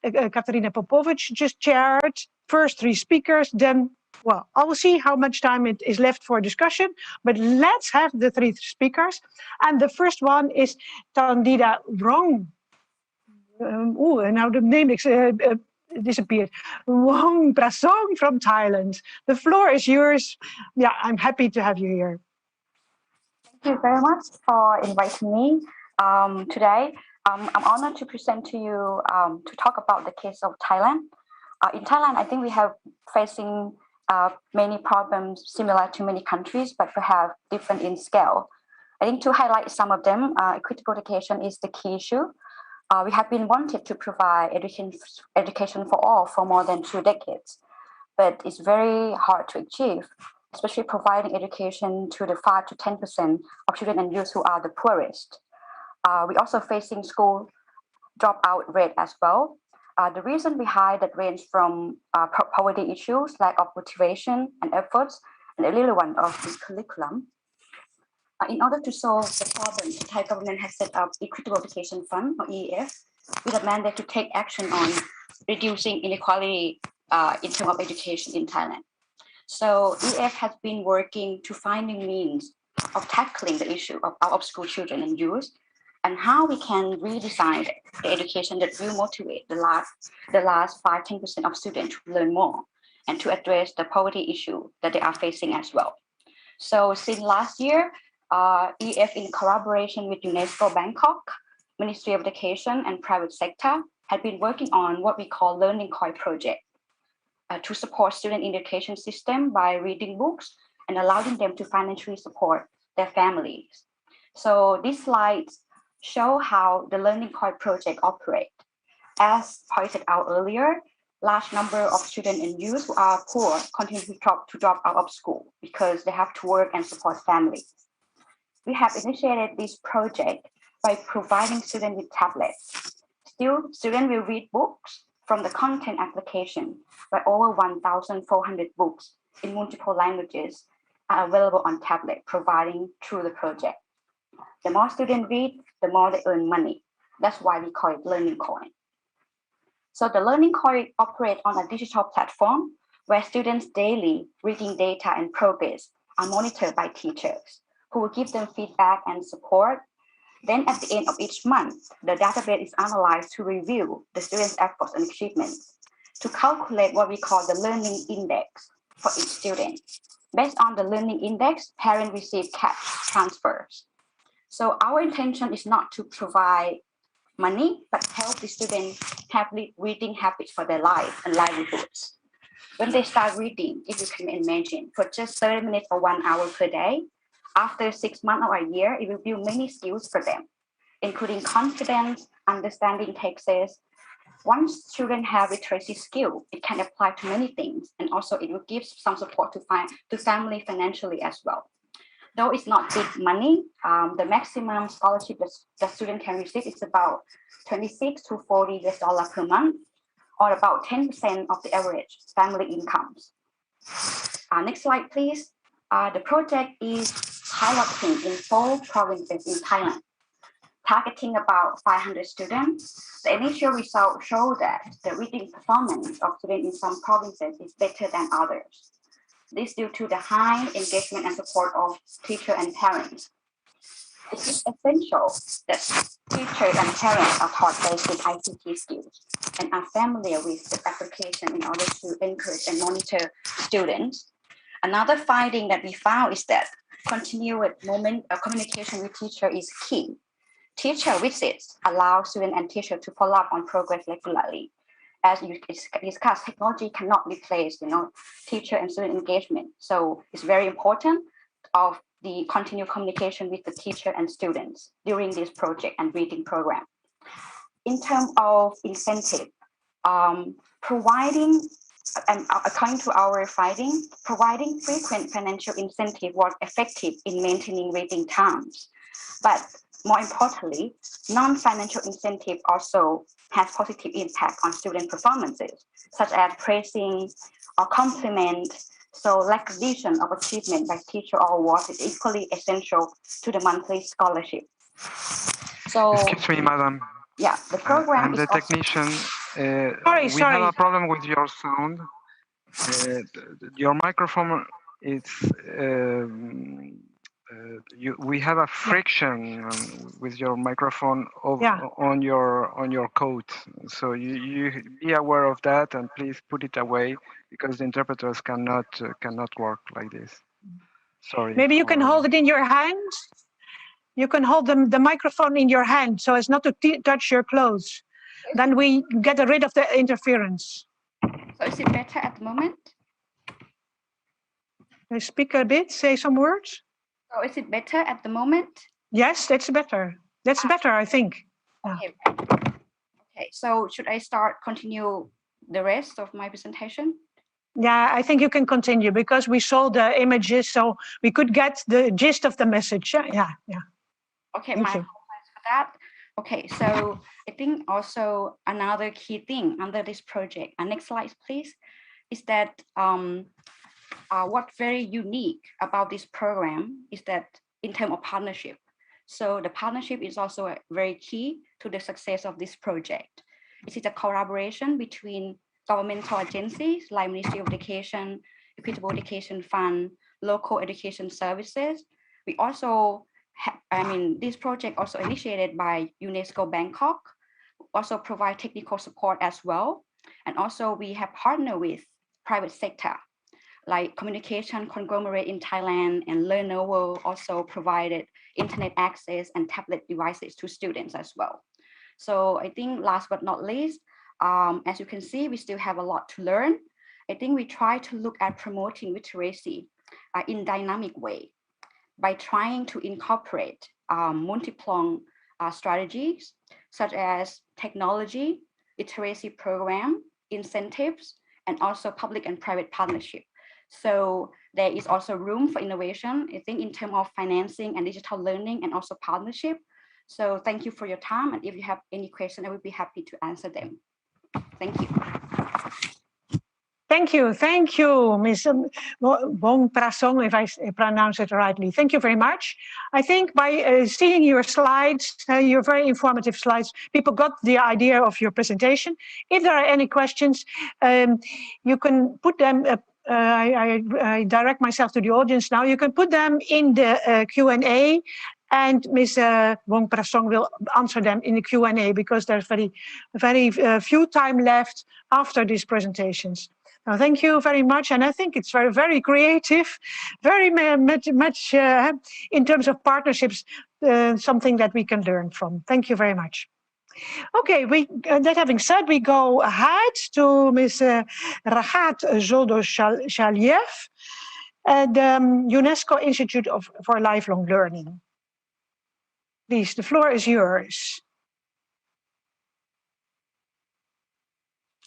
Katarina Popovic just chaired. First 3 speakers, then, well, I will see how much time it is left for discussion, but let's have the 3 speakers. And the first one is Tandida Wrong. Now the name disappeared. Wong Prasong from Thailand. The floor is yours. Yeah, I'm happy to have you here. Thank you very much for inviting me today. I'm honored to present to you to talk about the case of Thailand. In Thailand, I think we have facing many problems similar to many countries, but perhaps different in scale. I think to highlight some of them, equitable education is the key issue. We have been wanted to provide education for all for more than 2 decades, but it's very hard to achieve, especially providing education to the 5 to 10% of children and youth who are the poorest. We're also facing school dropout rate as well. The reason behind that range from poverty issues, lack of motivation and efforts, and irrelevance of the curriculum. In order to solve the problem, the Thai government has set up Equitable Education Fund, or EEF, with a mandate to take action on reducing inequality in terms of education in Thailand. So EEF has been working to finding means of tackling the issue of out-of-school children and youth, and how we can redesign the education that will motivate the last 5-10% of students to learn more and to address the poverty issue that they are facing as well. So since last year, EF in collaboration with UNESCO Bangkok, Ministry of Education and private sector had been working on what we call Learning Koi project to support student education system by reading books and allowing them to financially support their families. So these slides show how the Learning Koi project operates. As pointed out earlier, large number of students and youth who are poor continue to drop out of school because they have to work and support families. We have initiated this project by providing students with tablets. Still, students will read books from the content application, where over 1,400 books in multiple languages are available on tablet, providing through the project. The more students read, the more they earn money. That's why we call it Learning Coin. So the Learning Coin operates on a digital platform where students' daily reading data and progress are monitored by teachers who will give them feedback and support. Then at the end of each month, the database is analyzed to review the students' efforts and achievements to calculate what we call the learning index for each student. Based on the learning index, parents receive cash transfers. So our intention is not to provide money, but help the students have reading habits for their life and livelihoods. When they start reading, if you can imagine, for just 30 minutes or 1 hour per day, after 6 months or a year, it will build many skills for them. including confidence, understanding texts. Once children have literacy skill, it can apply to many things, and also it will give some support to family financially as well. Though it's not big money, the maximum scholarship that student can receive is about $26 to $40 per month, or about 10% of the average family incomes. Next slide, please. The project is piloting in 4 provinces in Thailand, targeting about 500 students. The initial results show that the reading performance of students in some provinces is better than others. This is due to the high engagement and support of teachers and parents. It is essential that teachers and parents are taught basic ICT skills and are familiar with the application in order to encourage and monitor students. Another finding that we found is that continuous communication with teacher is key. Teacher visits allow student and teacher to follow up on progress regularly. As you discussed, technology cannot replace, teacher and student engagement. So it's very important of the continued communication with the teacher and students during this project and reading program. In terms of incentive, providing, and according to our finding, providing frequent financial incentive was effective in maintaining reading times. But more importantly, non-financial incentive also has positive impact on student performances, such as praising or compliment. So recognition of achievement by teacher or award is equally essential to the monthly scholarship. So, excuse me, madam. Yeah, the program I'm is the technician. Sorry. Have a problem with your sound. Your microphone is. We have a friction with your microphone on your coat, so you be aware of that and please put it away because the interpreters cannot work like this. Sorry. Maybe you can hold it in your hand. You can hold the microphone in your hand so as not to touch your clothes. Then we get rid of the interference. So is it better at the moment? Speak a bit, say some words. So is it better at the moment? Yes, that's better. That's better, I think. Okay. Okay, so should I continue the rest of my presentation? Yeah, I think you can continue because we saw the images, so we could get the gist of the message. Yeah. Okay, Thank my you. apologies for that. Okay, so I think also another key thing under this project, and next slide, please, is that what's very unique about this program is that in terms of partnership. So the partnership is also very key to the success of this project. It is a collaboration between governmental agencies like Ministry of Education, Equitable Education Fund, local education services. We also, this project also initiated by UNESCO Bangkok, also provide technical support as well. And also we have partnered with private sector, like communication conglomerate in Thailand and Lenovo also provided internet access and tablet devices to students as well. So I think last but not least, as you can see, we still have a lot to learn. I think we try to look at promoting literacy in dynamic way by trying to incorporate multi-pronged strategies such as technology, literacy program, incentives, and also public and private partnership. So there is also room for innovation, I think, in terms of financing and digital learning and also partnership. So thank you for your time. And if you have any questions, I would be happy to answer them. Thank you. Thank you, Ms. Wong Prasong, if I pronounce it rightly. Thank you very much. I think by seeing your slides, your very informative slides, people got the idea of your presentation. If there are any questions, you can put them, I direct myself to the audience now, you can put them in the Q&A, and Ms. Wong Prasong will answer them in the Q&A because there's very few time left after these presentations. Now, thank you very much, and I think it's very, very creative, very much in terms of partnerships, something that we can learn from. Thank you very much. Okay, that having said, we go ahead to Ms. Rahat Zoldo-Shaliev at the UNESCO Institute for Lifelong Learning. Please, the floor is yours.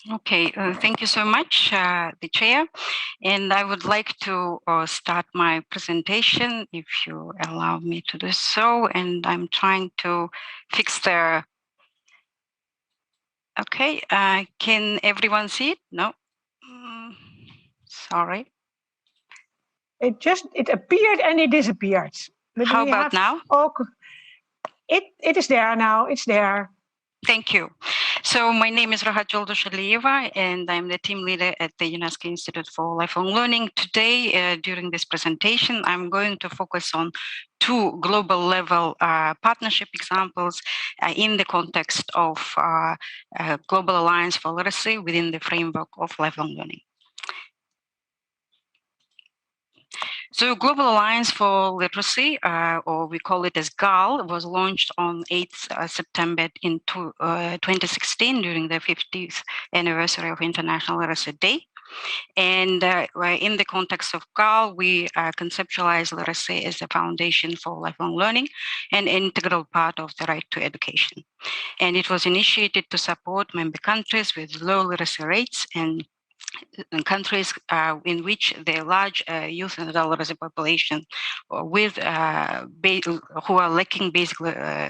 Okay, thank you so much, the chair. And I would like to start my presentation, if you allow me to do so. And I'm trying to fix the... Okay, can everyone see it? No? Sorry. It appeared and it disappeared. But how about now? Oh, it is there now, it's there. Thank you. So my name is Rahat Joldoshaliyeva, and I'm the team leader at the UNESCO Institute for Lifelong Learning. Today, during this presentation, I'm going to focus on two global level partnership examples in the context of Global Alliance for Literacy within the framework of lifelong learning. So Global Alliance for Literacy, or we call it as GAL, was launched on 8th September in 2016 during the 50th anniversary of International Literacy Day. And in the context of GAL, we conceptualize literacy as a foundation for lifelong learning, an integral part of the right to education. And it was initiated to support member countries with low literacy rates and countries in which the large youth and adult literacy population with who are lacking basic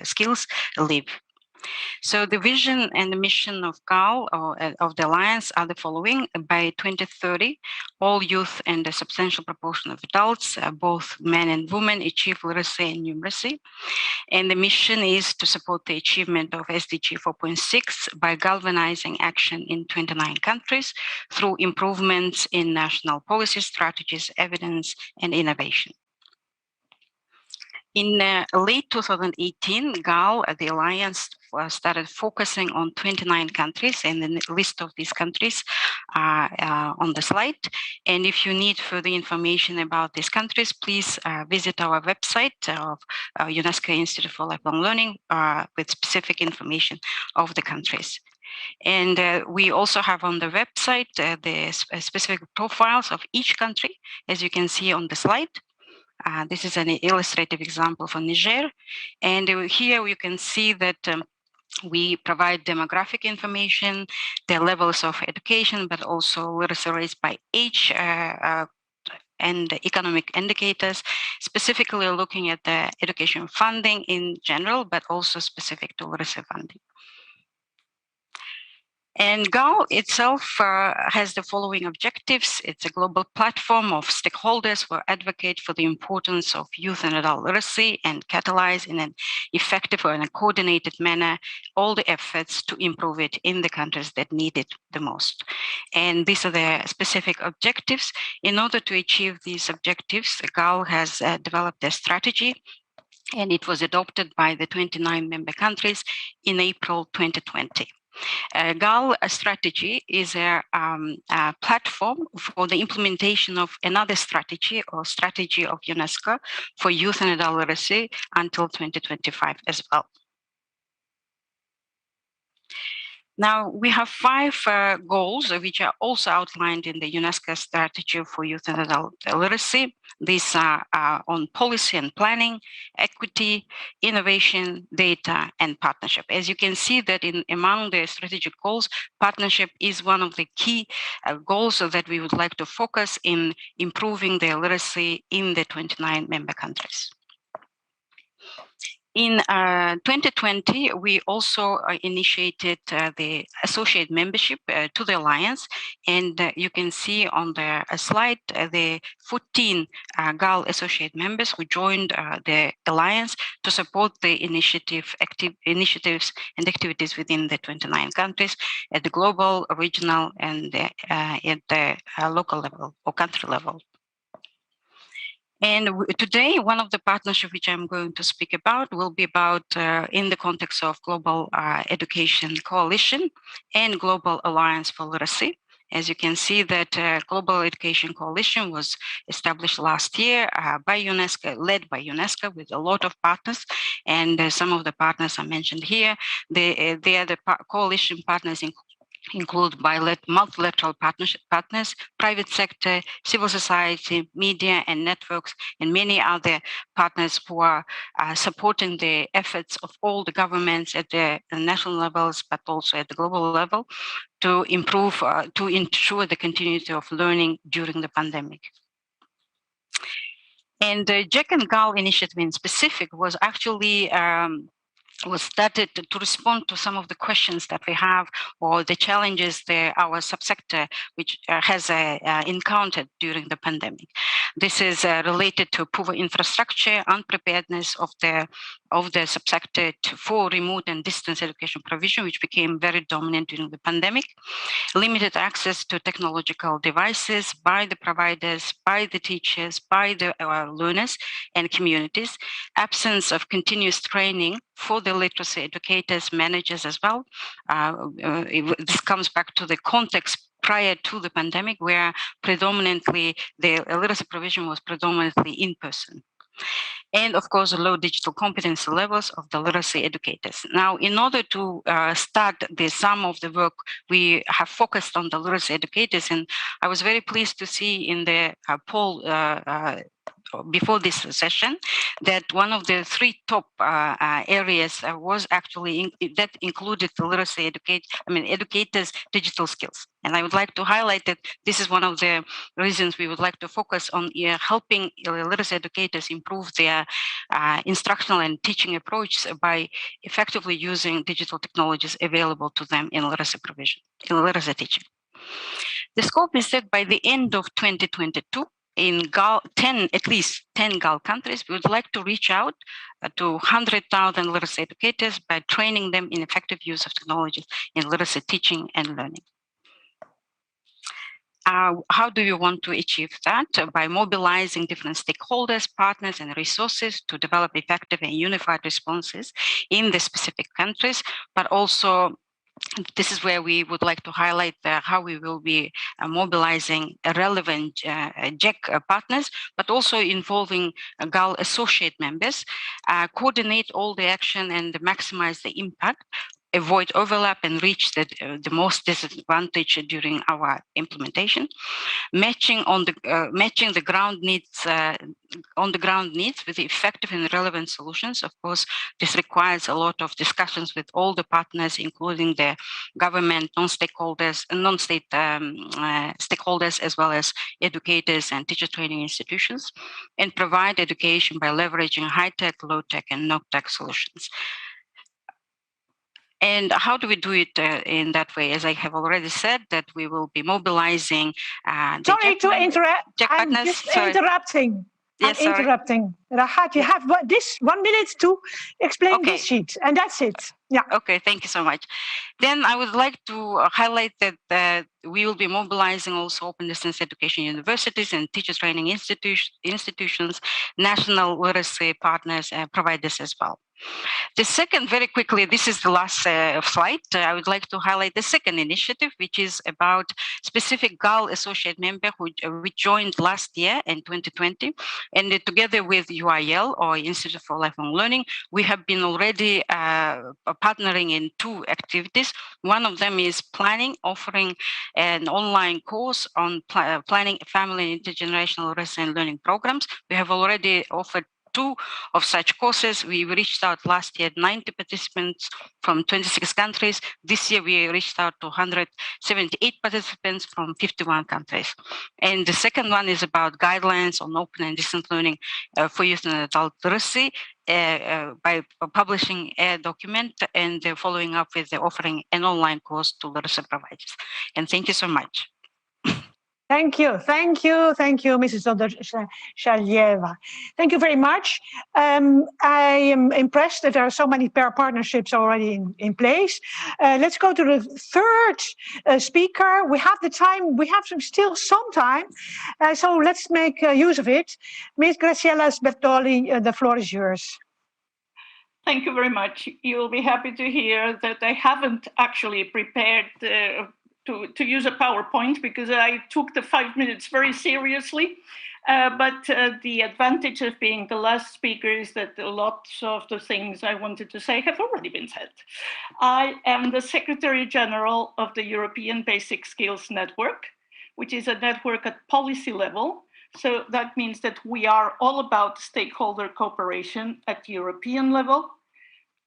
skills live. So the vision and the mission of GAL, or of the Alliance, are the following. By 2030, all youth and a substantial proportion of adults, both men and women, achieve literacy and numeracy. And the mission is to support the achievement of SDG 4.6 by galvanizing action in 29 countries through improvements in national policy strategies, evidence, and innovation. In late 2018, GAL, the Alliance, started focusing on 29 countries, and the list of these countries are on the slide. And if you need further information about these countries, please visit our website of UNESCO Institute for Lifelong Learning with specific information of the countries. And we also have on the website the specific profiles of each country, as you can see on the slide. This is an illustrative example for Niger. And here you can see that we provide demographic information, their levels of education, but also literacy rates by age and economic indicators, specifically looking at the education funding in general, but also specific to literacy funding. And GAL itself has the following objectives. It's a global platform of stakeholders who advocate for the importance of youth and adult literacy and catalyze in an effective or in a coordinated manner all the efforts to improve it in the countries that need it the most. And these are the specific objectives. In order to achieve these objectives, GAL has developed a strategy, and it was adopted by the 29 member countries in April 2020. GAL strategy is a platform for the implementation of another strategy or strategy of UNESCO for youth and adult literacy until 2025 as well. Now, we have 5 goals which are also outlined in the UNESCO strategy for youth and adult literacy. These are on policy and planning, equity, innovation, data, and partnership. As you can see that among the strategic goals, partnership is one of the key goals that we would like to focus in improving the literacy in the 29 member countries. In 2020, we also initiated the associate membership to the Alliance, and you can see on the slide the 14 GAL associate members who joined the Alliance to support the initiatives and activities within the 29 countries at the global, regional, and at the local level or country level. And today, one of the partnerships which I'm going to speak about will be about in the context of Global Education Coalition and Global Alliance for Literacy. As you can see that Global Education Coalition was established last year by UNESCO, led by UNESCO with a lot of partners. And some of the partners are mentioned here. They are the coalition partners include multilateral partners, private sector, civil society, media and networks, and many other partners who are supporting the efforts of all the governments at the national levels, but also at the global level, to improve, to ensure the continuity of learning during the pandemic. And the Jack and Gal initiative in specific was actually was started to respond to some of the questions that we have or the challenges that our subsector which has encountered during the pandemic. This is related to poor infrastructure, unpreparedness of the subsector for remote and distance education provision, which became very dominant during the pandemic, limited access to technological devices by the providers, by the teachers, by the learners and communities, absence of continuous training for the literacy educators, managers as well. This comes back to the context prior to the pandemic, where predominantly the literacy provision was predominantly in person. And of course, low digital competency levels of the literacy educators. Now, in order to start some of the work, we have focused on the literacy educators, and I was very pleased to see in the poll before this session that one of the three top areas was actually that included the literacy educators' digital skills. And I would like to highlight that this is one of the reasons we would like to focus on helping literacy educators improve their instructional and teaching approach by effectively using digital technologies available to them in literacy provision, in literacy teaching. The scope is set by the end of 2022. In at least 10 GAL countries, we would like to reach out to 100,000 literacy educators by training them in effective use of technologies in literacy teaching and learning. How do you want to achieve that? By mobilizing different stakeholders, partners, and resources to develop effective and unified responses in the specific countries, but also this is where we would like to highlight how we will be mobilizing relevant JEC partners, but also involving GAL associate members, coordinate all the action and maximize the impact, avoid overlap and reach the most disadvantaged during our implementation, matching the ground needs with the effective and relevant solutions. Of course, this requires a lot of discussions with all the partners, including the government, non-state stakeholders, as well as educators and teacher training institutions, and provide education by leveraging high-tech, low-tech, and no-tech solutions. And how do we do it in that way? As I have already said, that we will be mobilizing. Sorry to interrupt. I'm just interrupting. Yes, I'm interrupting. Rahat, you have this 1 minute to explain this sheet, and that's it. Yeah. Okay, thank you so much. Then I would like to highlight that we will be mobilizing also open distance education universities and teacher training institutions, national literacy partners, providers as well. The second, very quickly, this is the last slide. I would like to highlight the second initiative, which is about specific GAL associate member who we joined last year in 2020. And together with UIL, or Institute for Lifelong Learning, we have been already partnering in two activities. One of them is offering an online course on planning family and intergenerational literacy and learning programs. We have already offered 2 of such courses. We reached out last year 90 participants from 26 countries. This year we reached out to 178 participants from 51 countries. And the second one is about guidelines on open and distance learning for youth and adult literacy by publishing a document and following up with offering an online course to literacy providers. And thank you so much. Thank you, Mrs. Shalieva. Thank you very much. I am impressed that there are so many pair partnerships already in place. Let's go to the third speaker. We have the time, we have still some time, so let's make use of it. Ms. Graciela Sbertoli, the floor is yours. Thank you very much. You'll be happy to hear that I haven't actually prepared to use a PowerPoint because I took the 5 minutes very seriously. But the advantage of being the last speaker is that lots of the things I wanted to say have already been said. I am the Secretary General of the European Basic Skills Network, which is a network at policy level. So that means that we are all about stakeholder cooperation at European level.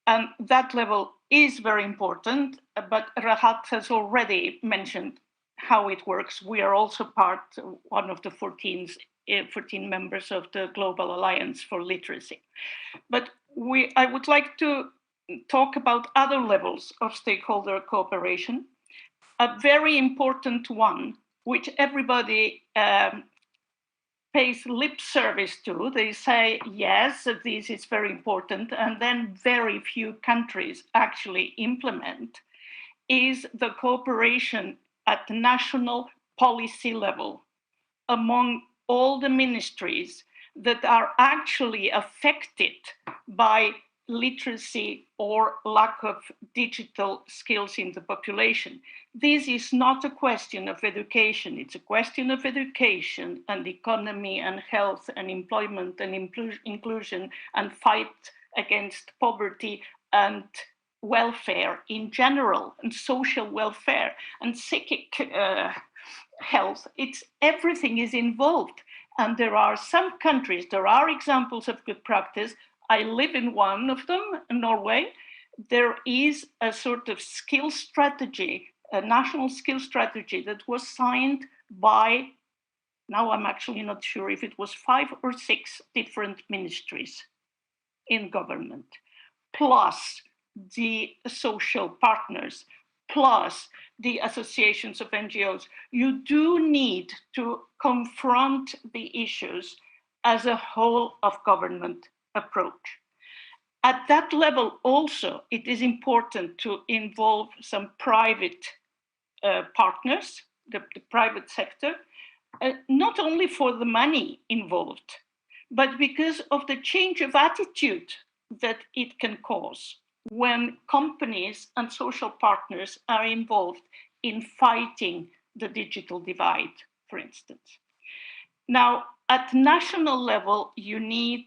And that level is very important, but Rahat has already mentioned how it works. We are also one of the 14 members of the Global Alliance for Literacy. But I would like to talk about other levels of stakeholder cooperation. A very important one, which everybody pays lip service to. They say, yes, this is very important, and then very few countries actually implement, is the cooperation at the national policy level among all the ministries that are actually affected by literacy or lack of digital skills in the population. This is not a question of education, it's a question of education and economy and health and employment and inclusion and fight against poverty and welfare in general, and social welfare and psychic health. Everything is involved. And there are some countries, there are examples of good practice. I live in one of them, in Norway. There is a sort of skill strategy, a national skill strategy that was signed by, now I'm actually not sure if it was 5 or 6 different ministries in government, plus the social partners, plus the associations of NGOs. You do need to confront the issues as a whole of government approach. At that level also, it is important to involve some private partners, the private sector, not only for the money involved, but because of the change of attitude that it can cause when companies and social partners are involved in fighting the digital divide, for instance. Now, at national level, you need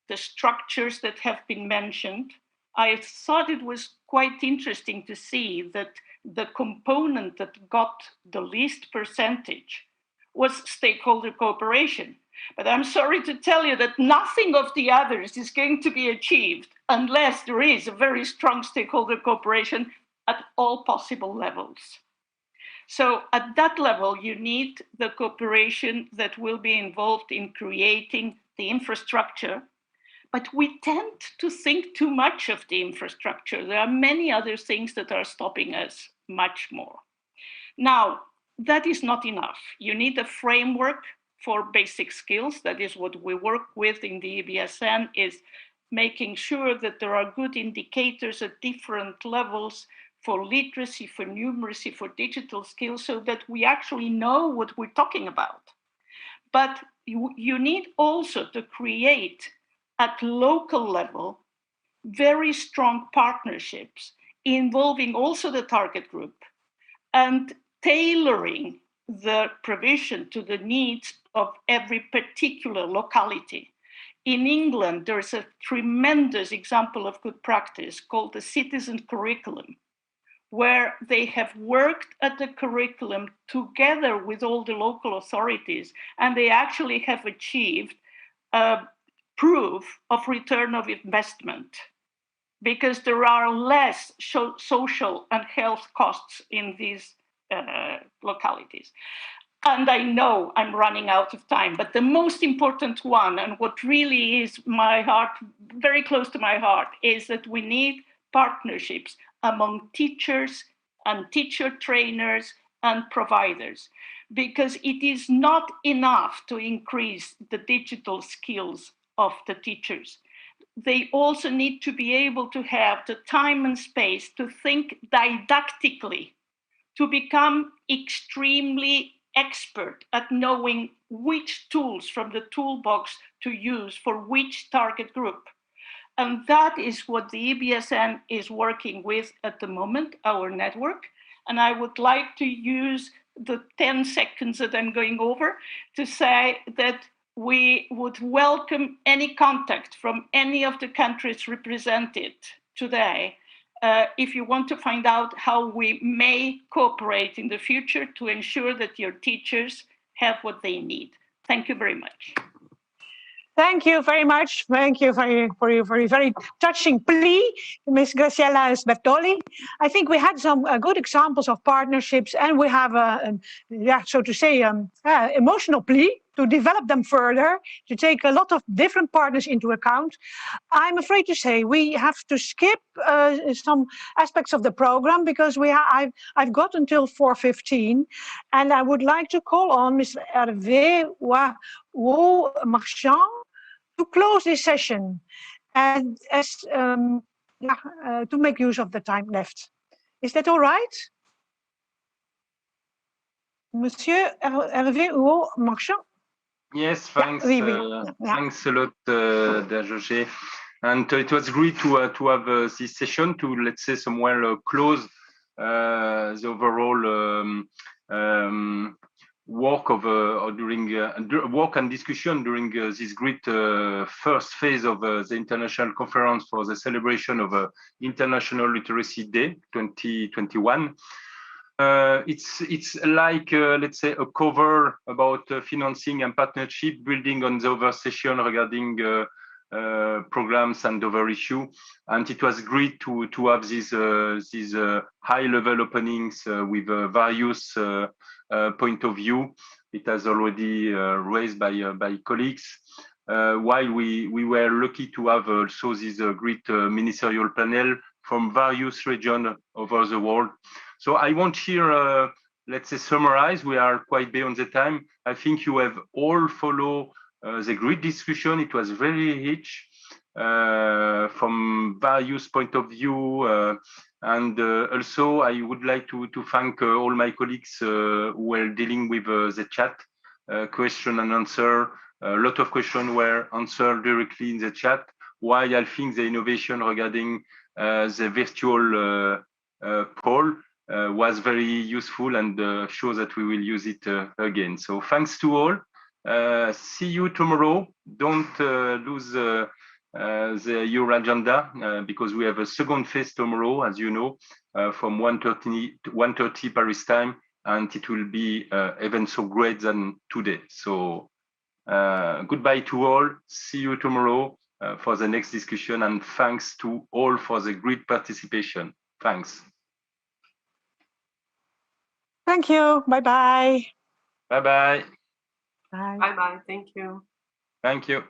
the structures that have been mentioned. I thought it was quite interesting to see that the component that got the least percentage was stakeholder cooperation. But I'm sorry to tell you that nothing of the others is going to be achieved unless there is a very strong stakeholder cooperation at all possible levels. So at that level, you need the cooperation that will be involved in creating the infrastructure. But we tend to think too much of the infrastructure. There are many other things that are stopping us much more. Now, that is not enough. You need a framework for basic skills. That is what we work with in the EBSN, is making sure that there are good indicators at different levels for literacy, for numeracy, for digital skills, so that we actually know what we're talking about. But you need also to create at local level very strong partnerships involving also the target group and tailoring the provision to the needs of every particular locality. In England, there's a tremendous example of good practice called the citizen curriculum, where they have worked at the curriculum together with all the local authorities, and they actually have achieved proof of return of investment, because there are less social and health costs in these localities. And I know I'm running out of time, but the most important one, and what really is my heart, very close to my heart, is that we need partnerships among teachers and teacher trainers and providers, because it is not enough to increase the digital skills of the teachers. They also need to be able to have the time and space to think didactically, to become extremely expert at knowing which tools from the toolbox to use for which target group. And that is what the EBSN is working with at the moment, our network. And I would like to use the 10 seconds that I'm going over to say that we would welcome any contact from any of the countries represented today if you want to find out how we may cooperate in the future to ensure that your teachers have what they need. Thank you very much. Thank you very much. Thank you for your very touching plea, Ms. Graciela Sbertoli. I think we had some good examples of partnerships, and we have so to say, emotional plea to develop them further, to take a lot of different partners into account. I'm afraid to say we have to skip some aspects of the program because I've got until 4:15, and I would like to call on Ms. Hervé Marchand to close this session and to make use of the time left. Is that all right? Monsieur Hervé Marchand? Yes, thanks. Thanks a lot, José. And it was great to have this session to, let's say, somewhere close the overall work of work and discussion during this great first phase of the International Conference for the celebration of International Literacy Day 2021. It's like, let's say, a cover about financing and partnership, building on the other session regarding programs and other issue. And it was great to have these high-level openings with various point of view. It has already raised by colleagues. While we were lucky to have also this great ministerial panel from various regions over the world. So I won't here, let's say, summarize. We are quite beyond the time. I think you have all followed the great discussion. It was very rich from various point of view. And also, I would like to thank all my colleagues who were dealing with the chat, question and answer. A lot of questions were answered directly in the chat, while I think the innovation regarding the virtual poll was very useful and shows that we will use it again. So thanks to all. See you tomorrow. Don't lose your agenda because we have a second phase tomorrow, as you know, from 1:30 Paris time, and it will be even so great than today. So goodbye to all. See you tomorrow for the next discussion, and thanks to all for the great participation. Thanks. Thank you. Bye-bye. Bye-bye. Bye. Bye-bye. Thank you. Thank you.